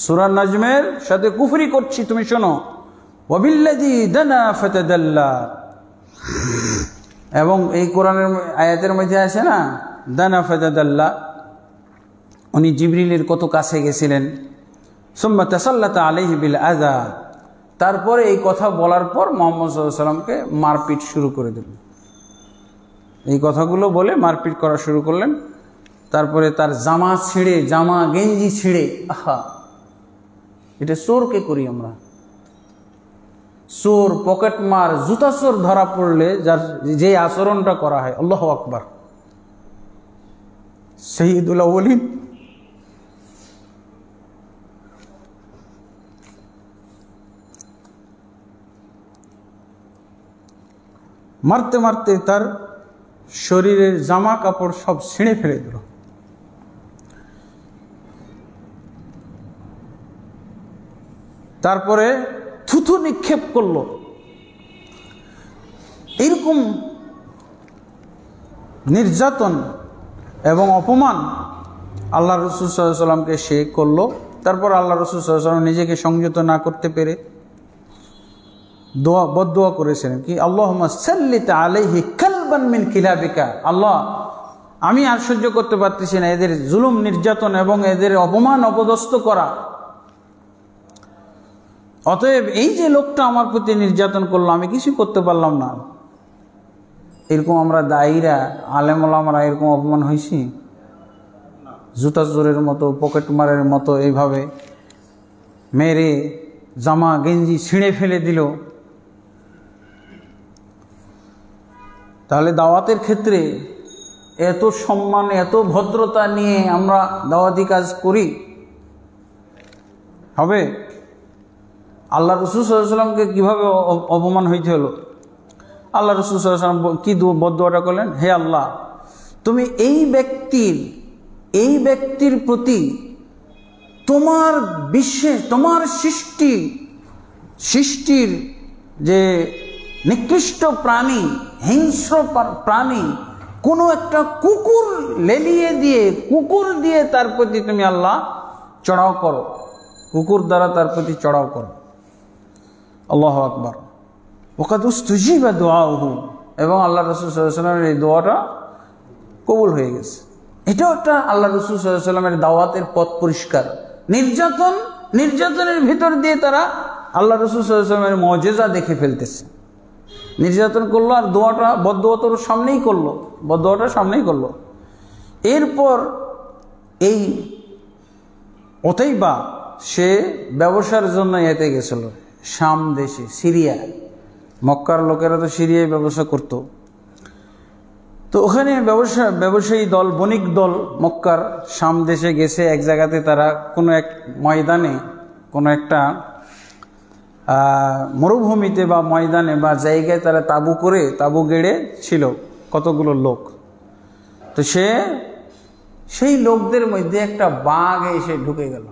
সূরা নাজমের সাথে কুফরি করছি, তুমি শোনো। ওয়াবিল্লাযী দানা ফাতাদাল্লা, এবং এই কোরআনের আয়াতের মধ্যে আছে না, দানা ফাতাদাল্লা, উনি জিবরিলের কত কাছে গেছিলেন। সুম্মা তাসাল্লাতা আলাইহি বিল আযা, তারপরে এই কথা বলার পর মুহাম্মদ সাল্লাল্লাহু আলাইহি ওয়াসাল্লামকে মারপিট শুরু করে দিলেন। এই কথাগুলো বলে মারপিট করা শুরু করলেন। তারপরে তার জামা গেঞ্জি ছিঁড়ে, আহা, এটা চোরকে করি আমরা, চোর, পকেট মার, জুতা চোর ধরা পড়লে যার যে আচরণটা করা হয়, আল্লাহু আকবার। সাইয়্যিদুল আউয়ালিন মারতে মারতে তার শরীরের জামা কাপড় সব ছিঁড়ে ফেলে দিল। তারপরে থুথু নিক্ষেপ করলো। এরকম নির্যাতন এবং অপমান আল্লাহ রাসূল সাল্লাল্লাহু আলাইহি ওয়াসাল্লামকে সে করলো। তারপর আল্লাহ রাসূল সাল্লাল্লাহু আলাইহি ওয়াসাল্লাম নিজেকে সংযত না করতে পেরে বদদোয়া করেছিলেন কি, আল্লাহুম্মা সাল্লিত আলাইহি কালবান মিন কিলাবিকা। আল্লাহ, আমি আর সহ্য করতে পারতেছি না এদের জুলুম নির্যাতন এবং এদের অপমান অপদস্থ করা। অতএব এই যে লোকটা আমার প্রতি নির্যাতন করলো, আমি কিছু করতে পারলাম না। এরকম আমরা দায়ীরা, আলেম ওলামারা এরকম অপমান হয়েছি? জুতা চোরের মতো, পকেট মারের মতো এইভাবে মেরে জামা গেঞ্জি ছিঁড়ে ফেলে দিল। তাহলে দাওয়াতের ক্ষেত্রে এত সম্মান, এত ভদ্রতা নিয়ে আমরা দাওয়াতি কাজ করি? হবে? আল্লাহ রাসূল সাল্লাল্লাহু আলাইহি ওয়াসাল্লামকে কীভাবে অপমান হইতে হলো? আল্লাহ রাসূল সাল্লাল্লাহু আলাইহি ওয়াসাল্লাম কি বদদুয়াটা করলেন? হে আল্লাহ, তুমি এই ব্যক্তির প্রতি তোমার তোমার সৃষ্টির যে নিকৃষ্ট প্রাণী, হিংস্র প্রাণী, কোনো একটা কুকুর দিয়ে তার প্রতি তুমি আল্লাহ চড়াও করো, কুকুর দ্বারা তার প্রতি চড়াও করো। আল্লাহু আকবার। ওয়াকাদ উস্তুজিবা দুআউহু, এবং আল্লাহ রাসূল সাল্লাল্লাহু আলাইহি ওয়াসাল্লামের এই দোয়াটা কবুল হয়ে গেছে। এটাও একটা আল্লাহ রাসূল সাল্লাল্লাহু আলাইহি ওয়াসাল্লামের দাওয়াতের পথ পরিষ্কার। নির্যাতনের ভিতর দিয়ে তারা আল্লাহ রাসূল সাল্লাল্লাহু আলাইহি ওয়াসাল্লামের মুজিজা দেখে ফেলতেছে। নির্যাতন করলো আর দোয়াটা বদদোয়াটার সামনেই করলো, বদদোয়াটার সামনেই করলো। এরপর এই ওতাইবা সে ব্যবসার জন্য এতে গেছিল শাম দেশে, সিরিয়া। মক্কার লোকেরা তো সিরিয়ায় ব্যবসা করত। তো ওখানে ব্যবসায়ী দল, বণিক দল মক্কার শাম দেশে গেছে। এক জায়গাতে তারা কোনো এক ময়দানে, কোনো একটা মরুভূমিতে বা ময়দানে বা জায়গায় তারা তাঁবু গেড়ে ছিল কতগুলো লোক। তো সেই লোকদের মধ্যে একটা বাঘ এসে ঢুকে গেল।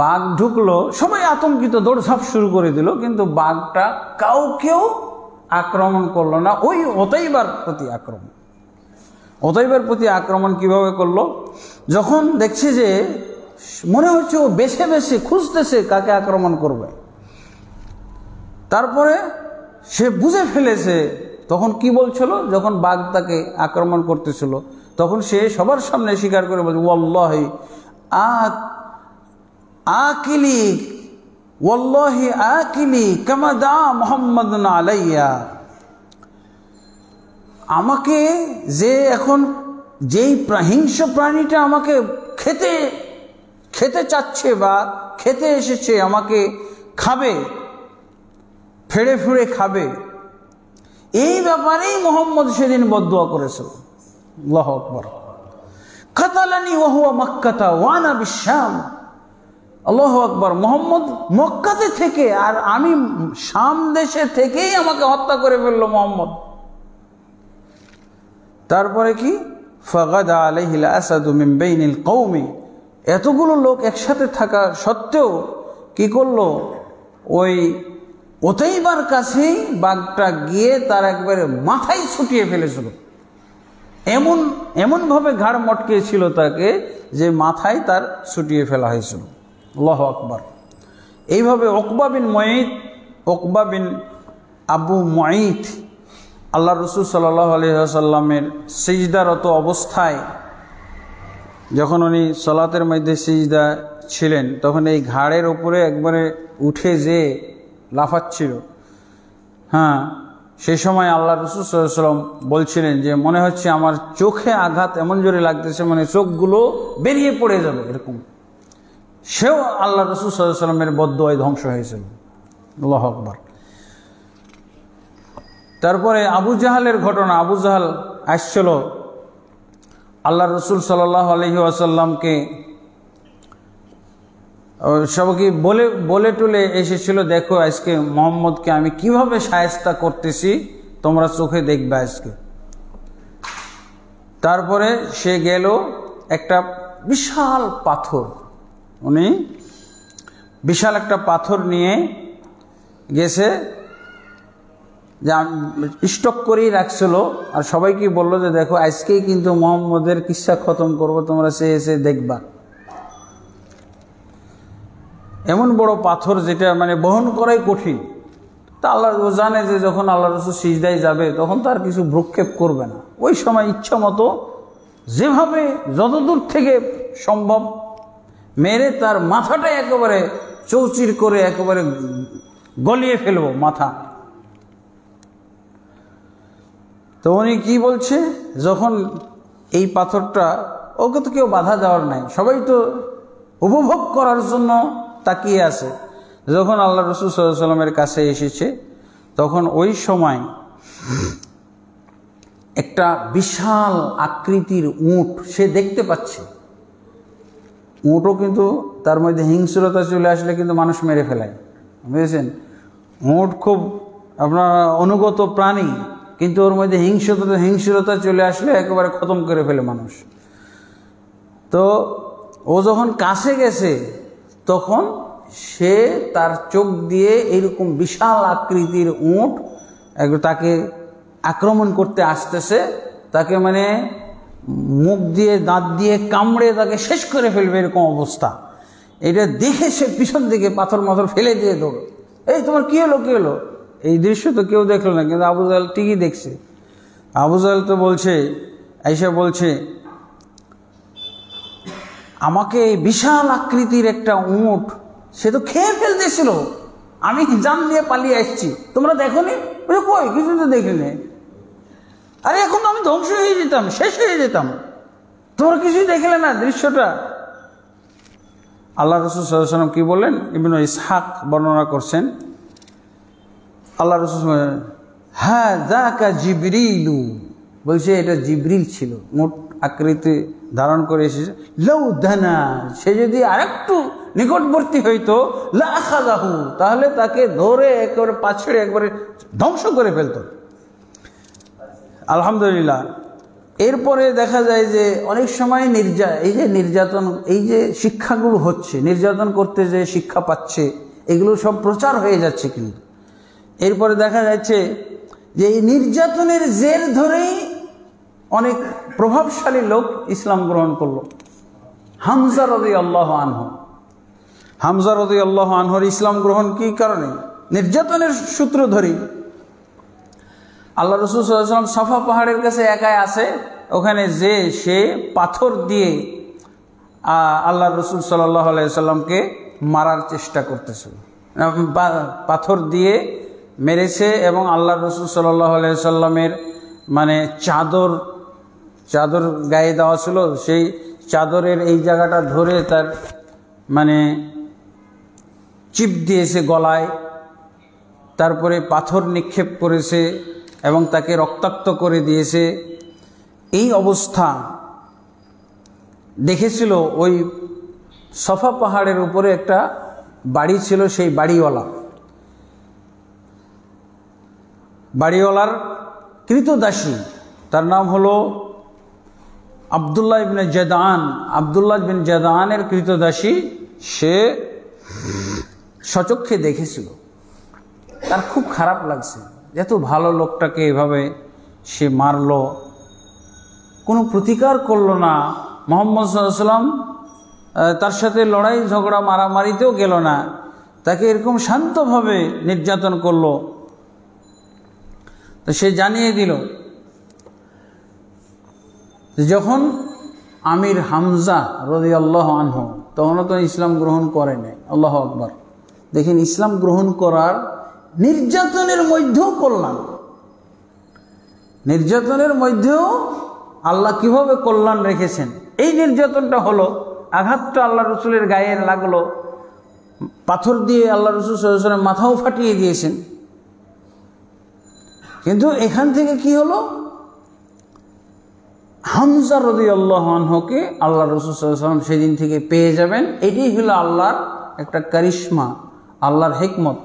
বাঘ ঢুকলো, সবাই আতঙ্কিত, দৌড়ঝাঁপ শুরু করে দিল, কিন্তু বাঘটা কাউকেও আক্রমণ করলো না। ওই ওতাইবার প্রতি আক্রমণ কিভাবে করলো? যখন দেখছে যে মনে হচ্ছে ও বেছে বেছে খুঁজতেছে কাকে আক্রমণ করবে, তারপরে সে বুঝে ফেলেছে। তখন কি বলছিল, যখন বাঘ তাকে আক্রমণ করতেছিল তখন সে সবার সামনে স্বীকার করে বলছে, ওয়াল্লাহি আকিলি কামা দা মুহাম্মাদুন আলাইয়া। আমাকে যে এখন যেই হিংস্র প্রাণীটা আমাকে খেতে চাচ্ছে বা খেতে এসেছে, আমাকে খাবে, ফেড়ে ফুড়ে খাবে, এই ব্যাপারেই মুহাম্মদ সেদিন বদদুয়া করেছিল। আল্লাহু আকবার। কাতালানি ওয়া হুয়া মক্কাতা ওয়া আনা বিশাম। আল্লাহু আকবার। মুহাম্মদ মক্কাতে থেকে আর আমি শাম দেশে থেকেই আমাকে হত্যা করে ফেললো মুহাম্মদ। তারপরে কি, ফাগাদা আলাইহিল আসাদু মিন বাইনিল কওমি। এতগুলো লোক একসাথে থাকা সত্ত্বেও কি করলো, ওই ওতাইবার কাছেই বাঘটা গিয়ে তার একবারে মাথায় ছুটিয়ে ফেলেছিল। এমনভাবে ঘাড় মটকেছিল তাকে যে মাথায় তার ছুটিয়ে ফেলা হয়েছিল। আল্লাহু আকবার। এইভাবে উকবা বিন আবু মুঈত আল্লাহ রাসূল সাল্লাল্লাহু আলাইহি ওয়াসাল্লামের সিজদারত অবস্থায়, যখন উনি সালাতের মধ্যে সিজদা ছিলেন, তখন এই ঘাড়ের উপরে একবারে উঠে যে লাফাচ্ছিল। সেই সময় আল্লাহ রাসূল সাল্লাল্লাহু আলাইহি ওয়াসাল্লাম বলছিলেন যে মনে হচ্ছে আমার চোখে আঘাত এমন জোরে লাগতেছে, মানে চোখগুলো বেরিয়ে পড়ে যাবে এরকম। সেও আল্লাহ রাসূল সাল্লাল্লাহু আলাইহি ওয়াসাল্লামের বদদুয়ায় ধ্বংস হয়েছিল। আল্লাহু আকবার। তারপরে আবু জাহালের ঘটনা। আবু জাহাল আসছিল আল্লাহ রাসূল সাল্লাল্লাহু আলাইহি ওয়াসাল্লামকে, সবাইকে বলে টুলে এসেছিল, দেখো আজকে মুহাম্মদকে আমি কিভাবে শায়েস্তা করতেছি, তোমরা চোখে দেখবে আজকে। তারপরে সে গেল একটা বিশাল পাথর, উনি বিশাল একটা পাথর নিয়ে গেছে, যা স্টক করেই রাখছিল, আর সবাইকে বললো যে দেখো আজকেই কিন্তু মুহাম্মদের কিসসা খতম করব, তোমরা সে এসে দেখবা। এমন বড় পাথর যেটা মানে বহন করাই কঠিন। তা আল্লাহ জানে যে যখন আল্লাহ রাসূল সিজদায় যাবে তখন তার কিছু ভ্রুক্ষেপ করবে না। ওই সময় ইচ্ছা মতো যেভাবে যতদূর থেকে সম্ভব মেরে তার মাথাটা একেবারে চৌচির করে একেবারে গলিয়ে ফেলবো মাথা। তো উনি কি বলছে, যখন এই পাথরটা, ওকে তো কেউ বাধা দেওয়ার নাই, সবাই তো উপভোগ করার জন্য তাকিয়ে আছে। যখন আল্লাহ রাসূল সাল্লাল্লাহু আলাইহি ওয়াসাল্লামের কাছে এসেছে তখন ওই সময় একটা বিশাল আকৃতির উট সে দেখতে পাচ্ছে। উটও কিন্তু তার মধ্যে হিংস্রতা চলে আসলে কিন্তু মানুষ মেরে ফেলায়, বুঝেছেন। উট খুব আপনার অনুগত প্রাণী, কিন্তু ওর মধ্যে হিংস্রতা চলে আসলে একেবারে খতম করে ফেলে মানুষ। তো ও যখন কাছে গেছে তখন সে তার চোখ দিয়ে এইরকম বিশাল আকৃতির উট তাকে আক্রমণ করতে আসতেছে, তাকে মানে মুখ দিয়ে দাঁত দিয়ে কামড়ে তাকে শেষ করে ফেলবে এরকম অবস্থা। এটা দেখে সে পিছন দিকে পাথর ফেলে দিয়ে দৌড়, এই তোমার কি হলো। এই দৃশ্য তো কেউ দেখলো না, কিন্তু আবু জাহেল ঠিকই দেখছে। আবু জাহেল তো বলছে, আয়েশা বলছে, আমাকে এই বিশাল আকৃতির একটা উট সে তো খেয়ে ফেলতেছিল, আমি জান নিয়ে পালিয়ে আসছি, তোমরা দেখো নি? কই, কিছু তো দেখিনি। আরে এখন তো আমি ধ্বংস হয়ে যেতাম, শেষ হয়ে যেতাম, তোমরা কিছুই দেখলে না দৃশ্যটা। আল্লাহ রাসূল সাল্লাল্লাহু আলাইহি ওয়াসাল্লাম কি বললেন? ইবনে ইসহাক বর্ণনা করছেন, আল্লাহ রাসূল হ্যাঁ যাকা জিবরিলু, বলছে এটা জিবরিল ছিল, মোট আকৃতি ধারণ করে এসেছে। লাউ দানা, সে যদি আরেকটু নিকটবর্তী হইতো, লা আখাযাহু, তাহলে তাকে ধরে একেবারে পাছড়ে একবারে ধ্বংস করে ফেলতো। আলহামদুলিল্লাহ। এরপরে দেখা যায় যে অনেক সময় এই যে নির্যাতন, এই যে শিক্ষাগুলো হচ্ছে, নির্যাতন করতে যে শিক্ষা পাচ্ছে, এগুলো সব প্রচার হয়ে যাচ্ছে। কিন্তু এরপরে দেখা যাচ্ছে যে এই নির্যাতনের জের ধরেই অনেক প্রভাবশালী লোক ইসলাম গ্রহণ করলো। হামজা রাদিয়াল্লাহু আনহু, হামজা রাদিয়াল্লাহু আনহুর ইসলাম গ্রহণ কি কারণে? নির্যাতনের সূত্র ধরেই। আল্লাহ রাসূল সাল্লাল্লাহু আলাইহি ওয়াসাল্লাম সাফা পাহাড়ের কাছে একাই আছে, ওখানে যে সে পাথর দিয়ে আল্লাহ রাসূল সাল্লাল্লাহু আলাইহি ওয়াসাল্লামকে মারার চেষ্টা করতেছিল, পাথর দিয়ে মেরেছে। এবং আল্লাহ রাসূল সাল্লাল্লাহু আলাইহি ওয়াসাল্লামের মানে চাদর গায়ে দেওয়া ছিল, সেই চাদরের এই জায়গাটা ধরে তার মানে চিপ দিয়েছে গলায়, তারপরে পাথর নিক্ষেপ করেছে এবং তাকে রক্তাক্ত করে দিয়েছে। এই অবস্থা দেখেছিল। ওই সফা পাহাড়ের উপরে একটা বাড়ি ছিল, সেই বাড়িওয়ালার কৃতদাসী, তার নাম হলো আব্দুল্লাহ ইবনে জাদান। আব্দুল্লাহ বিন জাদানের কৃতদাসী, সে সচক্ষে দেখেছিল। তার খুব খারাপ লাগছে, এত ভালো লোকটাকে এভাবে সে মারল, কোনো প্রতিকার করলো না। মুহাম্মদ সাল্লাল্লাহু আলাইহি ওয়াসাল্লাম তার সাথে লড়াই ঝগড়া মারামারিতেও গেল না, তাকে এরকম শান্তভাবে নির্যাতন করলো। তো সে জানিয়ে দিল, যখন আমির হামজা রাদিয়াল্লাহু আনহু তখনও তো ইসলাম গ্রহণ করে নাই। আল্লাহু আকবার। দেখেন, ইসলাম গ্রহণ করার নির্যাতনের মধ্যেও কল্যাণ, নির্যাতনের মধ্যেও আল্লাহ কিভাবে কল্যাণ রেখেছেন। এই নির্যাতনটা হলো, আঘাতটা আল্লাহ রসুলের গায়ে লাগলো, পাথর দিয়ে আল্লাহ রসুল সাল্লাল্লাহু আলাইহি ওয়াসাল্লাম মাথাও ফাটিয়ে দিয়েছেন। কিন্তু এখান থেকে কি হলো, হামজা রাদিয়াল্লাহু আনহুকে আল্লাহ রাসূল সাল্লাল্লাহু আলাইহি ওয়াসাল্লাম সেদিন থেকে পেয়ে যাবেন। এটাই হলো আল্লাহর একটা কারিশমা, আল্লাহর হিকমত।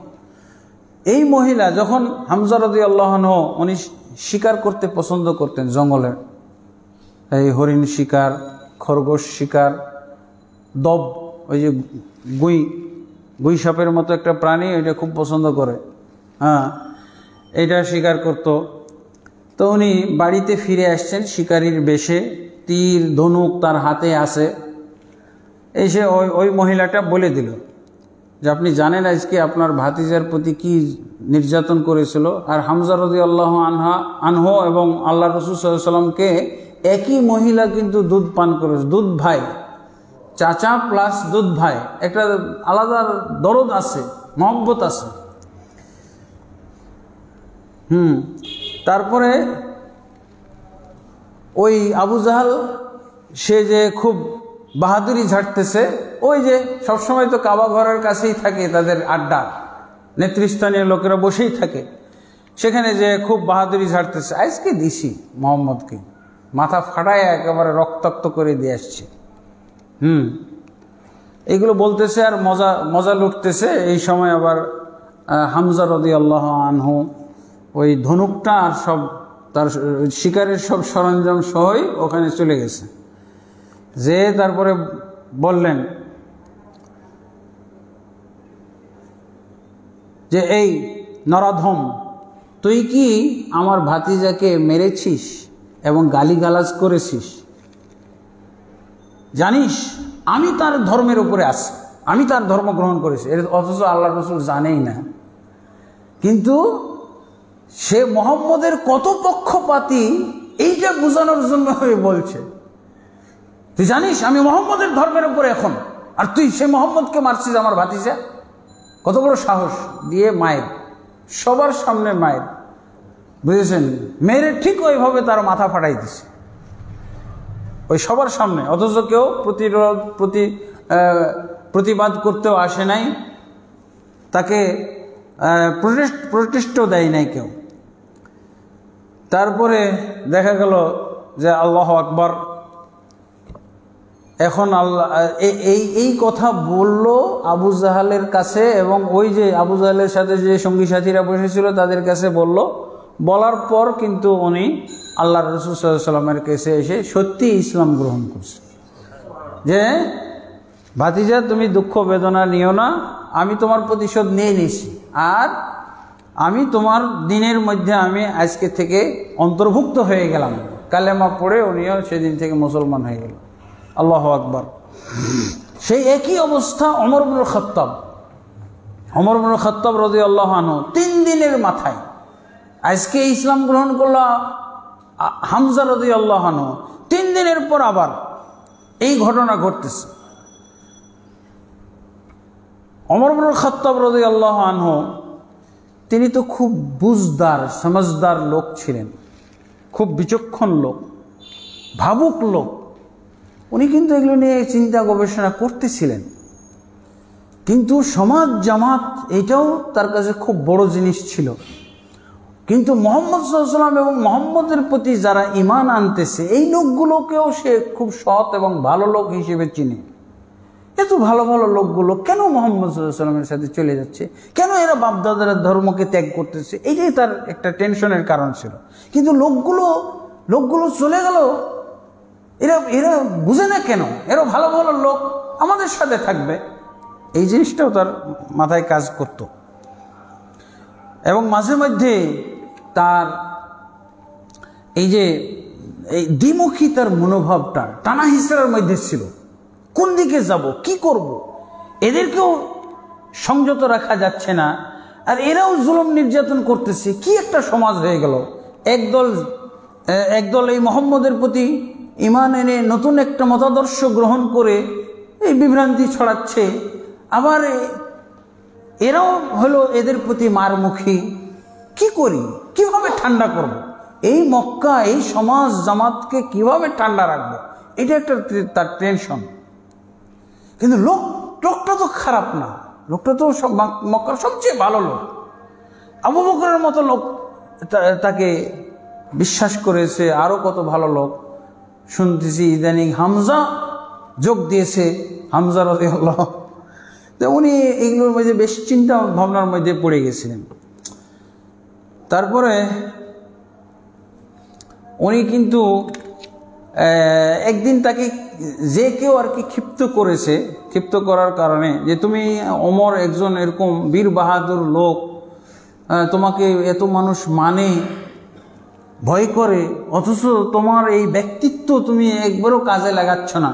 এই মহিলা যখন হামজা রাদিয়াল্লাহু আনহু, উনি শিকার করতে পছন্দ করতেন, জঙ্গলে এই হরিণ শিকার, খরগোশ শিকার, দব, ওই যে গুই সাপের মতো একটা প্রাণী, ওইটা খুব পছন্দ করে, হ্যাঁ, এইটা শিকার করত। তো উনি বাড়িতে ফিরে আসছেন শিকারীর বেশে, তীর ধনুক তার হাতে আছে। এসে ওই মহিলাটা বলে দিল যে আপনি জানেন আজকে আপনার ভাতিজার প্রতি কি নির্যাতন করেছিল। আর হামজা রাদিয়াল্লাহু আনহু এবং আল্লাহ রাসূল সাল্লাল্লাহু আলাইহি ওয়াসাল্লামকে একই মহিলা কিন্তু দুধ পান করেছে, দুধ ভাই, চাচা প্লাস দুধ ভাই, একটা আলাদা দরদ আছে, মহব্বত আছে। তারপরে ওই আবু জাহাল, সে যে খুব বাহাদুরি ঝাড়তেছে, ওই যে সবসময় তো কাবা ঘরের কাছেই থাকে তাদের আড্ডা, নেতৃস্থানীয় লোকেরা বসেই থাকে, সেখানে যে খুব বাহাদুরি ঝাড়তেছে, আজকে দিছি মোহাম্মদকে মাথা ফাটায় একেবারে রক্তাক্ত করে দিয়ে আসছে। এইগুলো বলতেছে আর মজা লুটতেছে। এই সময় আবার হামজা রাদিয়াল্লাহু আনহু ওই ধনুকটা আর সব তার শিকারের সব সরঞ্জাম সহই ওখানে চলে গেছে। যে তারপরে বললেন যে এই নরাধম, তুই কি আমার ভাতিজাকে মেরেছিস এবং গালিগালাজ করেছিস? জানিস আমি তার ধর্মের উপরে আছি, আমি তার ধর্ম গ্রহণ করেছি। অথচ আল্লাহ রসুল জানেই না, কিন্তু সে মোহাম্মদের কত পক্ষপাতী এইটা বোঝানোর জন্য বলছে, তুই জানিস আমি মোহাম্মদের ধর্মের উপরে এখন, আর তুই সে মোহাম্মদকে মারছিস আমার ভাতিজা, কত বড় সাহস! দিয়ে মায়ের, সবার সামনে মায়ের, বুঝেছেন, মেরে ঠিক ওইভাবে তার মাথা ফাটাই দিছে ওই সবার সামনে। অথচ কেউ প্রতিবাদ করতেও আসে নাই, তাকে প্রোটেস্টও দেয় নাই কেউ। তারপরে দেখা গেল যে আল্লাহু আকবার, এখন আল্লাহ এই কথা বলল আবু জাহালের কাছে, এবং ওই যে আবু জাহালের সাথে যে সঙ্গী সাথীরা বসেছিল তাদের কাছে বলল। বলার পর কিন্তু উনি আল্লাহ রাসূল সাল্লাল্লাহু আলাইহি ওয়াসাল্লামের কাছে এসে সত্যি ইসলাম গ্রহণ করছে, যে ভাতিজা তুমি দুঃখ বেদনা নিও না, আমি তোমার প্রতিশোধ নিয়ে নিছি, আর আমি তোমার দিনের মধ্যে আমি আজকে থেকে অন্তর্ভুক্ত হয়ে গেলাম। কালেমা পড়ে উনিও সেদিন থেকে মুসলমান হয়ে গেল। আল্লাহু আকবার। সেই একই অবস্থা ওমর ইবনুল খাত্তাব। ওমর ইবনুল খাত্তাব রাদিয়াল্লাহু আনহু 3 দিনের মাথায়, আজকে ইসলাম গ্রহণ করল হামজা রাদিয়াল্লাহু আনহু, 3 দিনের পর আবার এই ঘটনা ঘটতেছে। ওমর ইবনুল খাত্তাব রাদিয়াল্লাহু আনহু তিনি তো খুব বুঝদার সমঝদার লোক ছিলেন, খুব বিচক্ষণ লোক, ভাবুক লোক। উনি কিন্তু এগুলো নিয়ে চিন্তা গবেষণা করতেছিলেন, কিন্তু সমাজ জামাত এটাও তার কাছে খুব বড় জিনিস ছিল। কিন্তু মুহাম্মদ সাল্লাল্লাহু আলাইহি ওয়াসাল্লাম এবং মুহাম্মদের প্রতি যারা ঈমান আনতেছে এই লোকগুলোকেও সে খুব সৎ এবং ভালো লোক হিসেবে চিনে। এত ভালো ভালো লোকগুলো কেন মুহাম্মদ সাল্লাল্লাহু আলাইহি ওয়াসাল্লামের সাথে চলে যাচ্ছে, কেন এরা বাপদাদার ধর্মকে ত্যাগ করতেছে, এইটাই তার একটা টেনশনের কারণ ছিল। কিন্তু লোকগুলো চলে গেল, এরা বুঝে না কেন, এরা ভালো ভালো লোক আমাদের সাথে থাকবে, এই জিনিসটাও তার মাথায় কাজ করত। এবং মাঝে মধ্যে তার এই যে এই দ্বিমুখী তার মনোভাবটা টানা হিসেবের মধ্যে ছিল, কোন দিকে যাব, কি করব, এদেরকেও সংযত রাখা যাচ্ছে না, আর এরাও জুলুম নির্যাতন করতেছে। কি একটা সমাজ হয়ে গেল! একদল এই মুহাম্মদের প্রতি ঈমান এনে নতুন একটা মতাদর্শ গ্রহণ করে এই বিভ্রান্তি ছড়াচ্ছে, আবার এরাও হলো এদের প্রতি মারমুখী। কি করি, কিভাবে ঠান্ডা করব, এই মক্কা এই সমাজ জামাতকে কিভাবে ঠান্ডা রাখবো, এটা একটা তার টেনশন। কিন্তু লোকটা তো খারাপ না, লোকটা তো সব মক্কার সবচেয়ে ভালো লোক। আবু বকরের মতো লোক তাকে বিশ্বাস করেছে, আরো কত ভালো লোক শুনতেছি। ইদানিং হামজা যোগ দিয়েছে, হামজা রাদিয়াল্লাহু, তো উনি এগুলোর মধ্যে বেশ চিন্তা ভাবনার মধ্যে পড়ে গেছিলেন। তারপরে উনি কিন্তু একদিন তাকে যে কেউ আর কি ক্ষিপ্ত করার কারণে, যে তুমি ওমর একজন এরকম বীর বাহাদুর লোক, তোমাকে এত মানুষ মানে ভয় করে, অথচ তোমার এই ব্যক্তিত্ব তুমি একবারও কাজে লাগাচ্ছ না,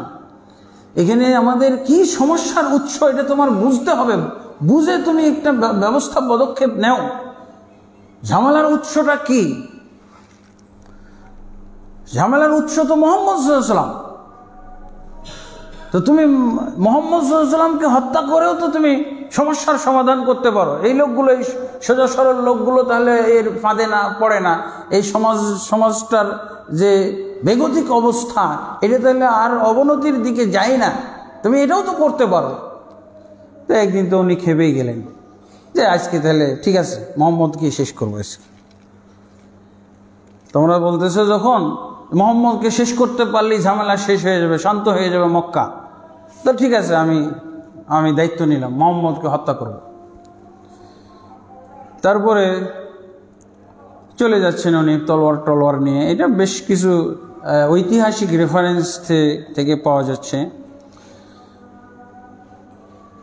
এখানে আমাদের কি সমস্যার উৎস এটা তোমার বুঝতে হবে, বুঝে তুমি একটা ব্যবস্থা পদক্ষেপ নেও, ঝামেলার উৎসটা কি? ঝামেলার উৎস তো মুহাম্মদ সাল্লাল্লাহু আলাইহি ওয়াসাল্লাম। তো তুমি মুহাম্মদ সাল্লাল্লাহু আলাইহি ওয়াসাল্লামকে হত্যা করেও তো তুমি সমস্যার সমাধান করতে পারো। এই লোকগুলো, এই সোজা সরল লোকগুলো তাহলে এর ফাঁদে না পড়ে না, এই সমাজটার যে বেগতিক অবস্থা এটা তাহলে আর অবনতির দিকে যায় না, তুমি এটাও তো করতে পারো। তো একদিন তো উনি খেপেই গেলেন যে আজকে তাহলে ঠিক আছে, মুহাম্মদকে শেষ করবো আজকে। তোমরা বলতেছো যখন মুহাম্মদকে শেষ করতে পারলেই ঝামেলা শেষ হয়ে যাবে, শান্ত হয়ে যাবে মক্কা, তো ঠিক আছে, আমি দায়িত্ব নিলাম, মুহাম্মদকে হত্যা করব। তারপরে চলে যাচ্ছেন উনি তলোয়ার নিয়ে। এটা বেশ কিছু ঐতিহাসিক রেফারেন্স থেকে পাওয়া যাচ্ছে।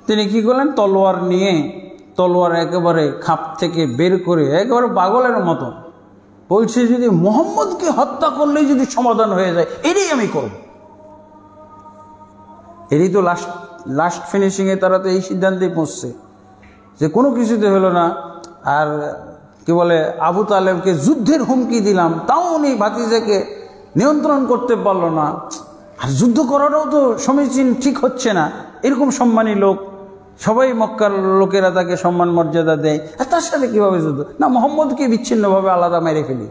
তিনি কি করলেন, তলোয়ার একেবারে খাপ থেকে বের করে একেবারে পাগলের মতো বলছে, যদি মুহাম্মদকে হত্যা করলেই যদি সমাধান হয়ে যায়, এটাই আমি করব। এরই তো লাস্ট ফিনিশিংয়ে তারা তো এই সিদ্ধান্তেই পৌঁছছে যে কোনো কিছুতে হলো না। আর কি বলে, আবু তালেবকে যুদ্ধের হুমকি দিলাম, তাও উনি ভাতিজাকে নিয়ন্ত্রণ করতে পারলো না। আর যুদ্ধ করাটাও তো সমীচীন ঠিক হচ্ছে না, এরকম সম্মানী লোক, সবাই মক্কার লোকেরা তাকে সম্মান মর্যাদা দেয়, আর তার সাথে কীভাবে যুদ্ধ? না, মোহাম্মদকে বিচ্ছিন্নভাবে আলাদা মেরে ফেলি।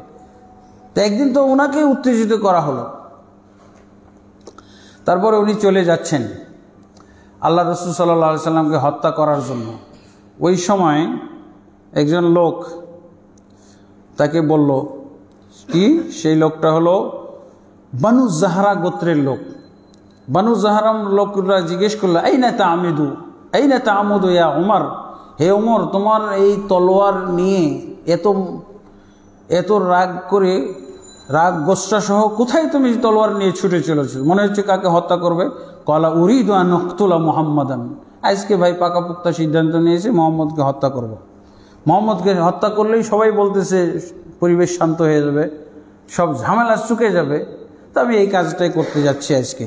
তো একদিন তো ওনাকে উত্তেজিত করা হলো। তারপরে উনি চলে যাচ্ছেন আল্লাহ রসুল সাল্লাল্লাহু আলাইহি সাল্লামকে হত্যা করার জন্য। ওই সময় একজন লোক তাকে বলল, কি সেই লোকটা হলো বানু জাহরা গোত্রের লোক। বানু জাহরাম লোকরা জিজ্ঞেস করলো, আইনা তাআমিদু, আইনা তাআমুদু ইয়া উমর, হে উমর, তোমার এই তলোয়ার নিয়ে এত রাগ করে, রাগ গোস্বা সহ কোথায় তুমি তলোয়ার নিয়ে ছুটে চলেছো? মনে হচ্ছে কাকে হত্যা করবে। কলা উরিদু আন আকতুলা মুহাম্মাদান, আজকে ভাই পাকাপোক্তা সিদ্ধান্ত নিয়েছে মোহাম্মদকে হত্যা করব। মোহাম্মদকে হত্যা করলেই সবাই বলতেছে পরিবেশ শান্ত হয়ে যাবে, সব ঝামেলা চুকে যাবে, তো আমি এই কাজটাই করতে যাচ্ছি আজকে।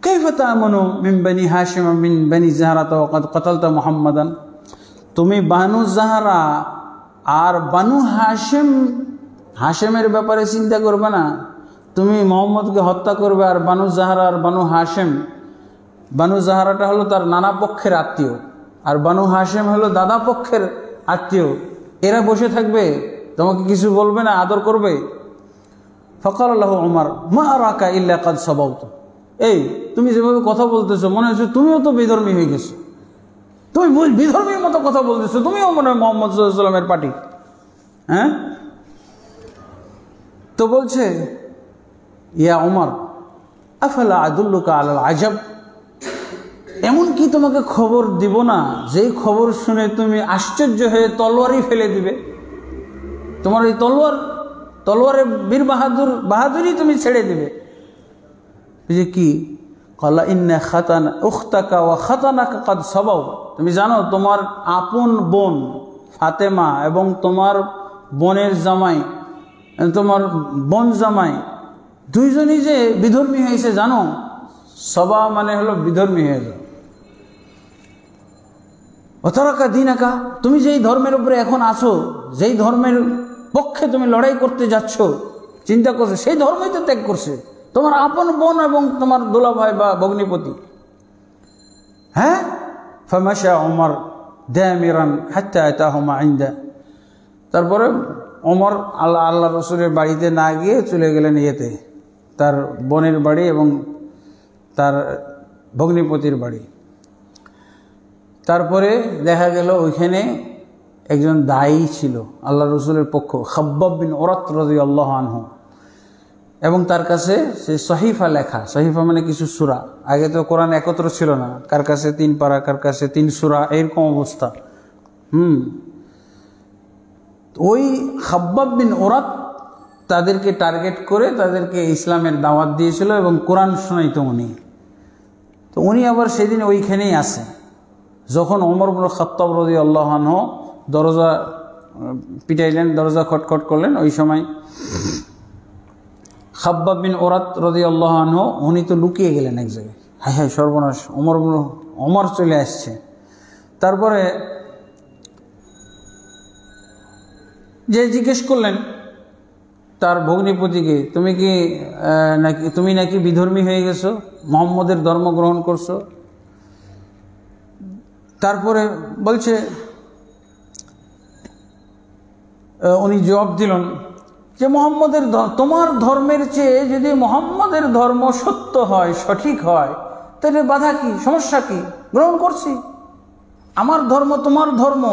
কাইফা তা'মানু মিন বানি হাশিম মিন বানি জাহরা ওয়া ক্বাদ কাতালতা মুহাম্মাদান, তুমি বানু জাহরা আর বানু হাশেমের ব্যাপারে চিন্তা করবে না? তুমি মোহাম্মদকে হত্যা করবে, আর বানু জাহরা আর বানু হাশেম, বানু জাহরাটা হলো তার নানা পক্ষের আত্মীয়, আর বানু হাশেম হলো দাদা পক্ষের আত্মীয়, এরা বসে থাকবে, তোমাকে কিছু বলবে না, আদর করবে। ফাকাল লাহু উমর মা আরাকা ইল্লা কাদ সাবাউত, এই তুমি যেভাবে কথা বলতেছো মনে হচ্ছে তুমিও তো বিধর্মী হয়ে গেছো, তুমি বিধর্মীর মতো কথা বলতেছো, তুমিও মনে হয় মোহাম্মদ সাল্লাল্লাহু আলাইহি ওয়াসাল্লামের পার্টি। হ্যাঁ, তো বলছে, ইয়া উমর আফালা আদুল্লুকা আলাল আজাব, এমন কি তোমাকে খবর দিব না যেই খবর শুনে তুমি আশ্চর্য হয়ে তলোয়ারই ফেলে দিবে? তোমার এই তলোয়ারে বীর বাহাদুরই তুমি ছেড়ে দিবে। যে কি? ক্বালা ইন্না খাতানা উখতাকা ওয়া খাতানাকা কাদ সাবাউ, তুমি জানো তোমার আপন বোন ফাতেমা এবং তোমার বোনের জামাই, তোমার বোন জামাই দুইজনই যে বিধর্মী হয়েছে জানো? সবা মানে হলো বিধর্মী হয়ে যাও। অতরাকা দিনাকা, তুমি যেই ধর্মের উপরে এখন আছো, যেই ধর্মের পক্ষে তুমি লড়াই করতে যাচ্ছ, চিন্তা করছো সেই ধর্মই তো ত্যাগ করছে তোমার আপন বোন এবং তোমার দুলাভাই বা ভগ্নিপতি। হ্যাঁ, ফামাশা ওমর দামিরান হাত্তা আতাহুমা ইনদা, তারপরে ওমর আল্লাহ রসুলের বাড়িতে না গিয়ে চলে গেলেন ইয়েতে, তার বোনের বাড়ি এবং তার ভগ্নিপতির বাড়ি। তারপরে দেখা গেল ওইখানে একজন দায়ী ছিল আল্লাহ রসুলের পক্ষ, খাব্বাব বিন ওরাত রাদিয়াল্লাহু আনহু, এবং তার কাছে সে সহিফা লেখা, সহিফা মানে কিছু সূরা, আগে তো কোরআন একত্র ছিল না, কার কাছে 3 পারা, কার কাছে 3 সূরা, এরকম অবস্থা। ওই খাব্বাব বিন ওরাত তাদেরকে টার্গেট করে তাদেরকে ইসলামের দাওয়াত দিয়েছিল এবং কোরআন শোনাইতো উনি। তো উনি আবার সেদিন ওইখানেই আছে। যখন ওমর ইবনে খাত্তাব রাদিয়াল্লাহু আনহু দরজা পিটাইলেন, দরজা খটখট করলেন, ওই সময় খাব্বাব বিন ওরাত রাদিয়াল্লাহু আনহু উনি তো লুকিয়ে গেলেন এক জায়গায়। হ্যাঁ হ্যাঁ, সর্বনাশ, ওমর চলে আসছে। তারপরে যে জিজ্ঞেস করলেন তার ভগ্নিপতিকে, তুমি নাকি বিধর্মী হয়ে গেছো, মুহাম্মদের ধর্ম গ্রহণ করছো? তারপরে বলছে, উনি জবাব দিলেন যে তোমার ধর্মের চেয়ে যদি মুহাম্মদের ধর্ম সত্য হয়, সঠিক হয়, তাহলে বাধা কি, সমস্যা কি? গ্রহণ করছি। আমার ধর্ম তোমার ধর্ম,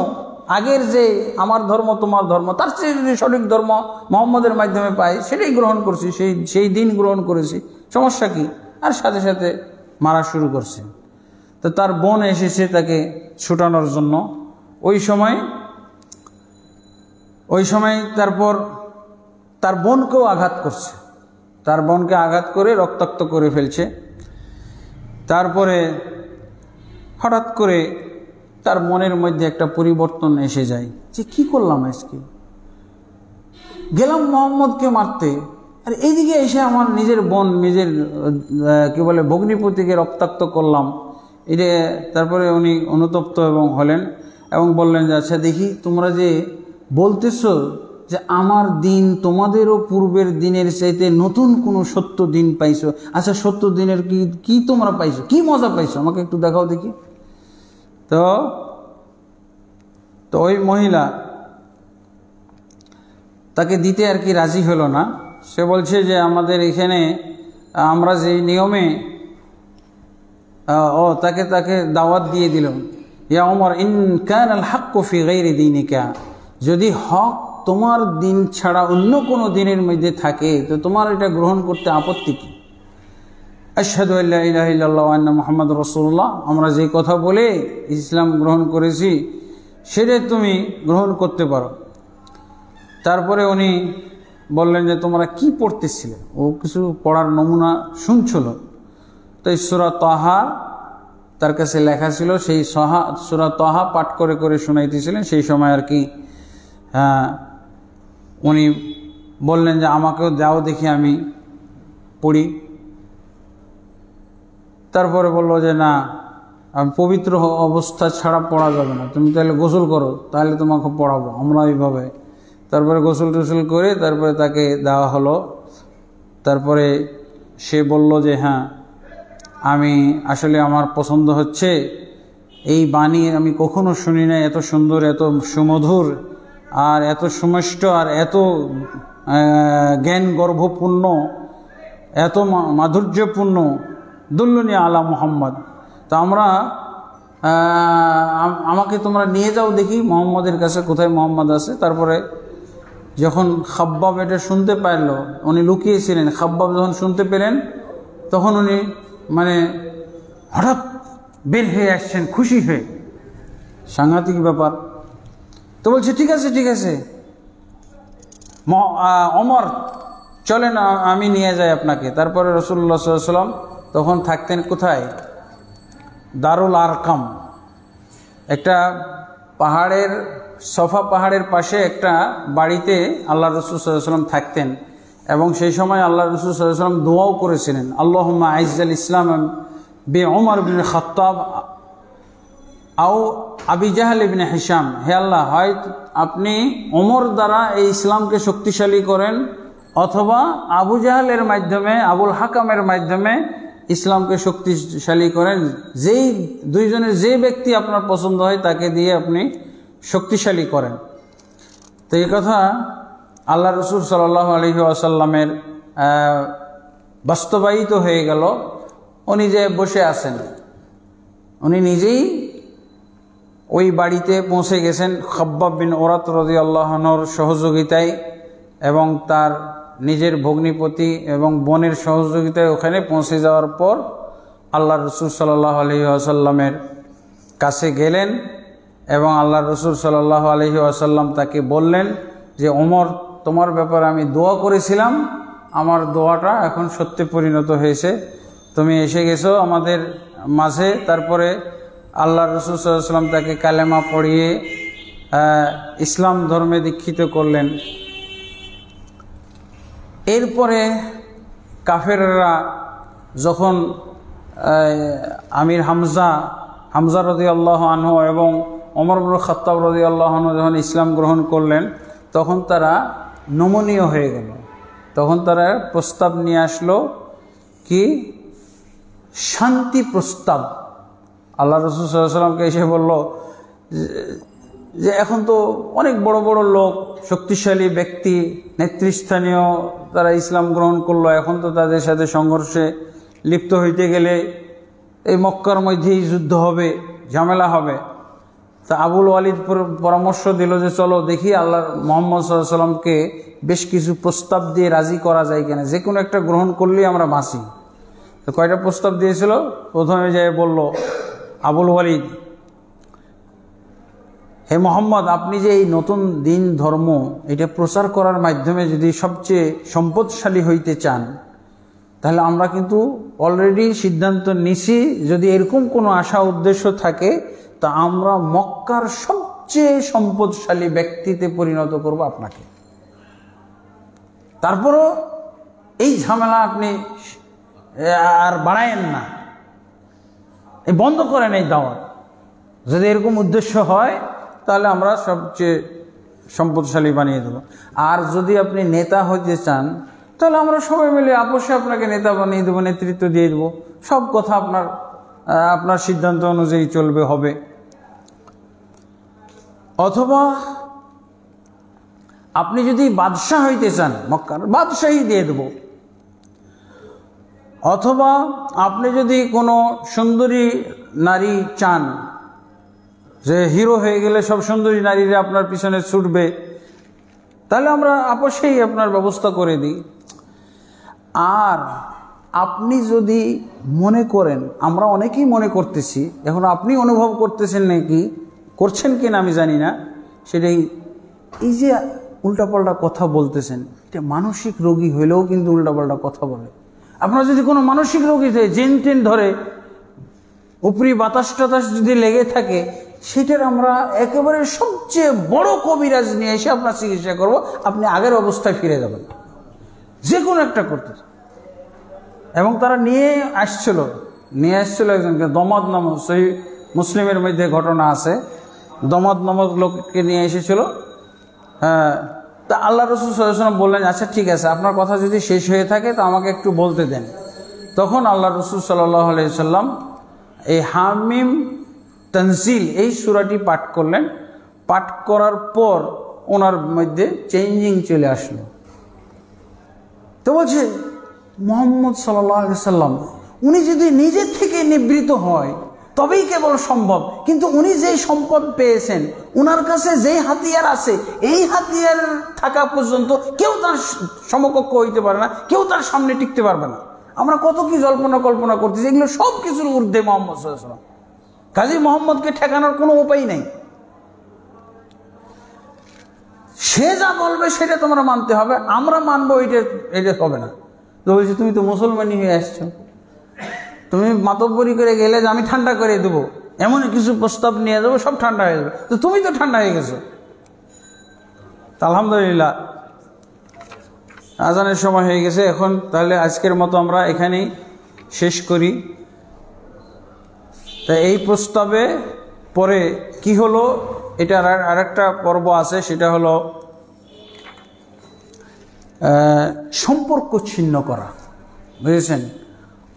আগের যে আমার ধর্ম তোমার ধর্ম, তার চেয়ে যদি সঠিক ধর্ম মুহাম্মদের মাধ্যমে পাই সেটাই গ্রহণ করছি, সেই দিন গ্রহণ করেছি, সমস্যা কি? আর সাথে সাথে মারা শুরু করছে। তো তার বোন এসেছে তাকে ছুটানোর জন্য। ওই সময় তারপর তার বোনকেও আঘাত করছে, তার বোনকে আঘাত করে রক্তাক্ত করে ফেলছে। তারপরে হঠাৎ করে তার মনের মধ্যে একটা পরিবর্তন এসে যায় যে কি করলাম আজকে, গেলাম মোহাম্মদকে মারতে, আর এইদিকে এসে আমার নিজের বোন, নিজের কি বলে ভগ্নিপতিকে রক্তাক্ত করলাম। এটা তারপরে উনি অনুতপ্ত এবং হলেন এবং বললেন যে আচ্ছা দেখি তোমরা যে বলতেছো যে আমার দিন তোমাদেরও পূর্বের দিনের চাইতে নতুন কোনো সত্য দিন পাইছো? আচ্ছা, সত্য দিনের কি তোমরা পাইছো, কি মজা পাইছো, আমাকে একটু দেখাও দেখি। তো ওই মহিলা তাকে দিতে আর কি রাজি হলো না। সে বলছে যে আমাদের এখানে আমরা যে নিয়মে তাকে দাওয়াত দিয়ে দিল, ইয়া ওমর ইন কান আল হাক্কু ফি গায়রি দীনিকা, যদি হক তোমার দিন ছাড়া অন্য কোনো দিনের মধ্যে থাকে তো তোমার এটা গ্রহণ করতে আপত্তি কি? আশহাদু আল্লা ইলাহা ইল্লাল্লাহ ওয়া আন্না মুহাম্মাদুর রাসূলুল্লাহ, আমরা যে কথা বলে ইসলাম গ্রহণ করেছি সেটা তুমি গ্রহণ করতে পারো। তারপরে উনি বললেন যে তোমরা কি পড়তেছিলে? ও কিছু পড়ার নমুনা শুনছিল। তো এই সূরা তাহা তার কাছে লেখা ছিল, সেই সূরা তাহা পাঠ করে করে শোনাইতেছিলেন। সেই সময় আর কি উনি বললেন যে আমাকেও দাও দেখি আমি পড়ি। তারপরে বললো যে না, আমি পবিত্র অবস্থা ছাড়া পড়া যাবে না, তুমি তাহলে গোসল করো, তাহলে তোমাকে পড়াবো আমরা এইভাবে। তারপরে গোসল টোসল করে তারপরে তাকে দেওয়া হলো। তারপরে সে বলল যে হ্যাঁ, আমি আসলে আমার পছন্দ হচ্ছে, এই বাণী আমি কখনো শুনি না, এত সুন্দর, এত সুমধুর, আর এত সুমিষ্ট, আর এত জ্ঞান গর্ভপূর্ণ, এত মাধুর্যপূর্ণ। দুল্লুনি আলা মুহাম্মদ, তো আমাকে তোমরা নিয়ে যাও দেখি মোহাম্মদের কাছে, কোথায় মোহাম্মদ আছে। তারপরে যখন খাব্বাব এটা শুনতে পারল, উনি লুকিয়েছিলেন, খাব্বাব যখন শুনতে পেলেন তখন উনি মানে হঠাৎ বের হয়ে আসছেন খুশি হয়ে, সাংঘাতিক ব্যাপার। তো বলছে ঠিক আছে ঠিক আছে ওমর চলেন আমি নিয়ে যাই আপনাকে। তারপরে রাসূলুল্লাহ সাল্লাল্লাহু আলাইহি ওয়াসাল্লাম তখন থাকতেন কোথায়? দারুল আরকাম, একটা পাহাড়ের, সফা পাহাড়ের পাশে একটা বাড়িতে আল্লাহ রাসূল সাল্লাল্লাহু আলাইহি ওয়াসাল্লাম থাকতেন। এবং সেই সময় আল্লাহ রাসূল সাল্লাল্লাহু আলাইহি ওয়াসাল্লাম দোয়াও করেছিলেন, আল্লাহুম্মা আইজ্জাল ইসলাম বি উমর বিন খাত্তাব আও আবি জাহল ইবনে হিশাম, হে আল্লাহ, হয় আপনি ওমর দ্বারা এই ইসলামকে শক্তিশালী করেন, অথবা আবু জাহলের মাধ্যমে, আবুল হাকামের মাধ্যমে ইসলামকে শক্তিশালী করেন। যেই দুইজনের যে ব্যক্তি আপনার পছন্দ হয় তাকে দিয়ে আপনি শক্তিশালী করেন। তো এই কথা আল্লাহ রাসূল সাল্লাল্লাহু আলাইহি ওয়াসাল্লামের বাস্তবায়িত হয়ে গেল। উনি যে বসে আছেন, উনি নিজেই ওই বাড়িতে পৌঁছে গেছেন খাব্বাব বিন ওরাত রাদিয়াল্লাহু আনহুর সহযোগিতায় এবং তার নিজের ভগ্নিপতি এবং বোনের সহযোগিতায় ওখানে পৌঁছে যাওয়ার পর আল্লাহ রাসূল সাল্লাল্লাহু আলাইহি ওয়াসাল্লামের কাছে গেলেন এবং আল্লাহ রাসূল সাল্লাল্লাহু আলাইহি ওয়াসাল্লাম তাকে বললেন যে ওমর, তোমার ব্যাপারে আমি দোয়া করেছিলাম, আমার দোয়াটা এখন সত্যে পরিণত হয়েছে, তুমি এসে গেছো আমাদের মাঝে। তারপরে আল্লাহ রাসূল সাল্লাল্লাহু আলাইহি ওয়াসাল্লাম তাকে কালেমা পড়িয়ে ইসলাম ধর্মে দীক্ষিত করলেন। এরপরে কাফেররা যখন আমির হামজা রাদিয়াল্লাহু আনহু এবং ওমর ইবনে খাত্তাব রাদিয়াল্লাহু আনহু যখন ইসলাম গ্রহণ করলেন, তখন তারা নমনীয় হয়ে গেল। তখন তারা প্রস্তাব নিয়ে আসলো কি? শান্তি প্রস্তাব। আল্লাহ রাসূল সাল্লাল্লাহু আলাইহি ওয়াসাল্লামকে এসে বলল যে এখন তো অনেক বড় বড় লোক, শক্তিশালী ব্যক্তি, নেতৃস্থানীয়, তারা ইসলাম গ্রহণ করলো, এখন তো তাদের সাথে সংঘর্ষে লিপ্ত হইতে গেলে এই মক্কার মধ্যেই যুদ্ধ হবে, ঝামেলা হবে। তা আবুল ওয়ালিদ পরামর্শ দিল যে চলো দেখি আল্লাহ মুহাম্মদ সাল্লাল্লাহু আলাইহি ওয়াসাল্লামকে বেশ কিছু প্রস্তাব দিয়ে রাজি করা যায় কিনা, যে কোনো একটা গ্রহণ করলেই আমরা বাঁচি। তো কয়টা প্রস্তাব দিয়েছিল? প্রথমে যায় বলল আবুল ওয়ালিদ, হে মোহাম্মদ, আপনি যে এই নতুন দিন ধর্ম এটা প্রচার করার মাধ্যমে যদি সবচেয়ে সম্পদশালী হইতে চান, তাহলে আমরা কিন্তু অলরেডি সিদ্ধান্ত নিছি, যদি এরকম কোনো আশা উদ্দেশ্য থাকে তা আমরা মক্কার সবচেয়ে সম্পদশালী ব্যক্তিতে পরিণত করব আপনাকে। তারপরও এই ঝামেলা আপনি আর বাড়ায়েন না, এই বন্ধ করেন এই দাওয়াত। যদি এরকম উদ্দেশ্য হয় তাহলে আমরা সবচেয়ে সম্পদশালী বানিয়ে দেব। আর যদি আপনি নেতা হইতে চান তাহলে আমরা সবাই মিলে আপোষে আপনাকে নেতা বানিয়ে দেবো, নেতৃত্ব দিয়ে দেবো, সব কথা আপনার সিদ্ধান্ত অনুযায়ী চলবে হবে। অথবা আপনি যদি বাদশাহ হইতে চান, মক্কার বাদশাহী দিয়ে দেব। অথবা আপনি যদি কোনো সুন্দরী নারী চান, যে হিরো হয়ে গেলে সব সুন্দরী নারীরা আপনার পিছনে ছুটবে, তাহলে আমরা আপোষেই আপনার ব্যবস্থা করে দিই। আর আপনি যদি মনে করেন, আমরা অনেকেই মনে করতেছি, এখন আপনি অনুভব করতেছেন নাকি, করছেন কিনা আমি জানি না, সেটাই এই যে উল্টাপাল্টা কথা বলতেছেন, এটা মানসিক রোগী হইলেও কিন্তু উল্টাপাল্টা কথা বলে। আপনার যদি কোনো মানসিক রোগী থাকে, জেন টেন ধরে, উপরি বাতাস টাতাস যদি লেগে থাকে, সেটার আমরা একেবারে সবচেয়ে বড় কবিরাজ নিয়ে এসে আপনার চিকিৎসা করব, আপনি আগের অবস্থায় ফিরে যাবেন, যে কোনো একটা করতে। এবং তারা নিয়ে আসছিল একজনকে, দমাদ নামক, সেই মুসলিমের মধ্যে ঘটনা আছে, দমাদ নামক লোককে নিয়ে এসেছিল। তা আল্লাহ রাসূল সাল্লাল্লাহু আলাইহি ওয়াসাল্লাম বললেন, আচ্ছা ঠিক আছে, আপনার কথা যদি শেষ হয়ে থাকে তো আমাকে একটু বলতে দেন। তখন আল্লাহ রাসূল সাল্লাল্লাহু আলাইহি ওয়াসাল্লাম এই হামিম তানজিল এই সূরাটি পাঠ করলেন। পাঠ করার পর ওনার মধ্যে চেঞ্জিং চলে আসলো। তো বলছে মুহাম্মদ সাল্লাল্লাহু আলাইহি ওয়াসাল্লাম উনি যদি নিজের থেকে নিবৃত হয় তবেই কেবল সম্ভব, কিন্তু উনি যেই সম্পদ পেয়েছেন, উনার কাছে যেই হাতিয়ার আছে, এই হাতিয়ার থাকা পর্যন্ত কেউ তার সমকক্ষ হইতে পারে না, কেউ তার সামনে টিকতে পারবে না। আমরা কত কি কল্পনা করতেছি, এগুলো সব কিছুর ঊর্ধ্বে মুহাম্মদ সাল্লাল্লাহু আলাইহি ওয়াসাল্লাম। কাজী মুহাম্মদকে ঠেকানোর কোনো উপায় নেই, সে যা বলবে সেটা তোমরা মানতে হবে, আমরা মানবো এটা হবে না। তো বলছি, তুমি তো মুসলমানই হয়ে আসছো, তুমি মাতব্বরি করে গেলে যে আমি ঠান্ডা করে দেবো, এমন কিছু প্রস্তাব নিয়ে যাবো, সব ঠান্ডা হয়ে যাবে, তো তুমি তো ঠান্ডা হয়ে গেছো। আলহামদুলিল্লাহ, আজানের সময় হয়ে গেছে এখন, তাহলে আজকের মতো আমরা এখানেই শেষ করি। তা এই প্রস্তাবে পরে কি হলো, এটার আরেকটা পর্ব আছে, সেটা হলো সম্পর্ক ছিন্ন করা, বুঝেছেন?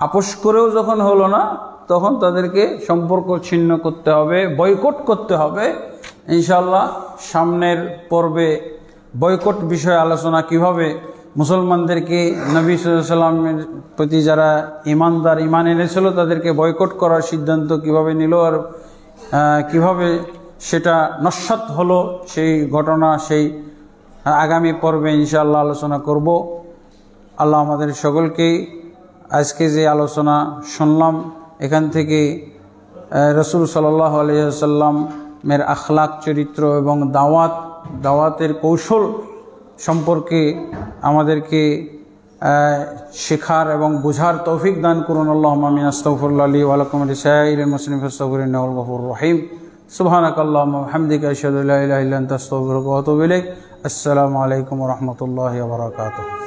আপোষ করেও যখন হলো না, তখন তাদেরকে সম্পর্ক ছিন্ন করতে হবে, বয়কট করতে হবে। ইনশাআল্লাহ সামনের পর্বে বয়কট বিষয়ে আলোচনা, কিভাবে মুসলমানদেরকে নবী সাল্লাল্লাহু আলাইহি ওয়াসাল্লামের প্রতি যারা ইমানদার, ইমান এনেছিল, তাদেরকে বয়কট করার সিদ্ধান্ত কিভাবে নিল, আর কিভাবে সেটা নস্যাৎ হলো, সেই ঘটনা সেই আগামী পর্বে ইনশাআল্লাহ আলোচনা করব। আল্লাহ আমাদের সকলকেই আজকে যে আলোচনা শুনলাম, এখান থেকে রাসূল সাল্লাল্লাহু আলাইহি ওয়াসাল্লামের আখলাক, চরিত্র এবং দাওয়াতের কৌশল সম্পর্কে আমাদেরকে শেখার এবং বোঝার তৌফিক দান করুন। আল্লাহুম্মা আমিন। আস্তাগফিরুল্লাহ লি ওয়া লাকুম ওয়া লিসাইরিল মুসলিমিন ফাস্তাগফিরুহু ইন্নাহু হুয়াল গফুরুর রহিম। সুবহানাকাল্লাহুম্মা ওয়া বিহামদিকা আশহাদু আল্লা ইলাহা ইল্লা আনতা আস্তাগফিরুকা ওয়া আতুবু ইলাইক। আসসালামু আলাইকুম ওয়া রাহমাতুল্লাহি ওয়া বারাকাতুহু।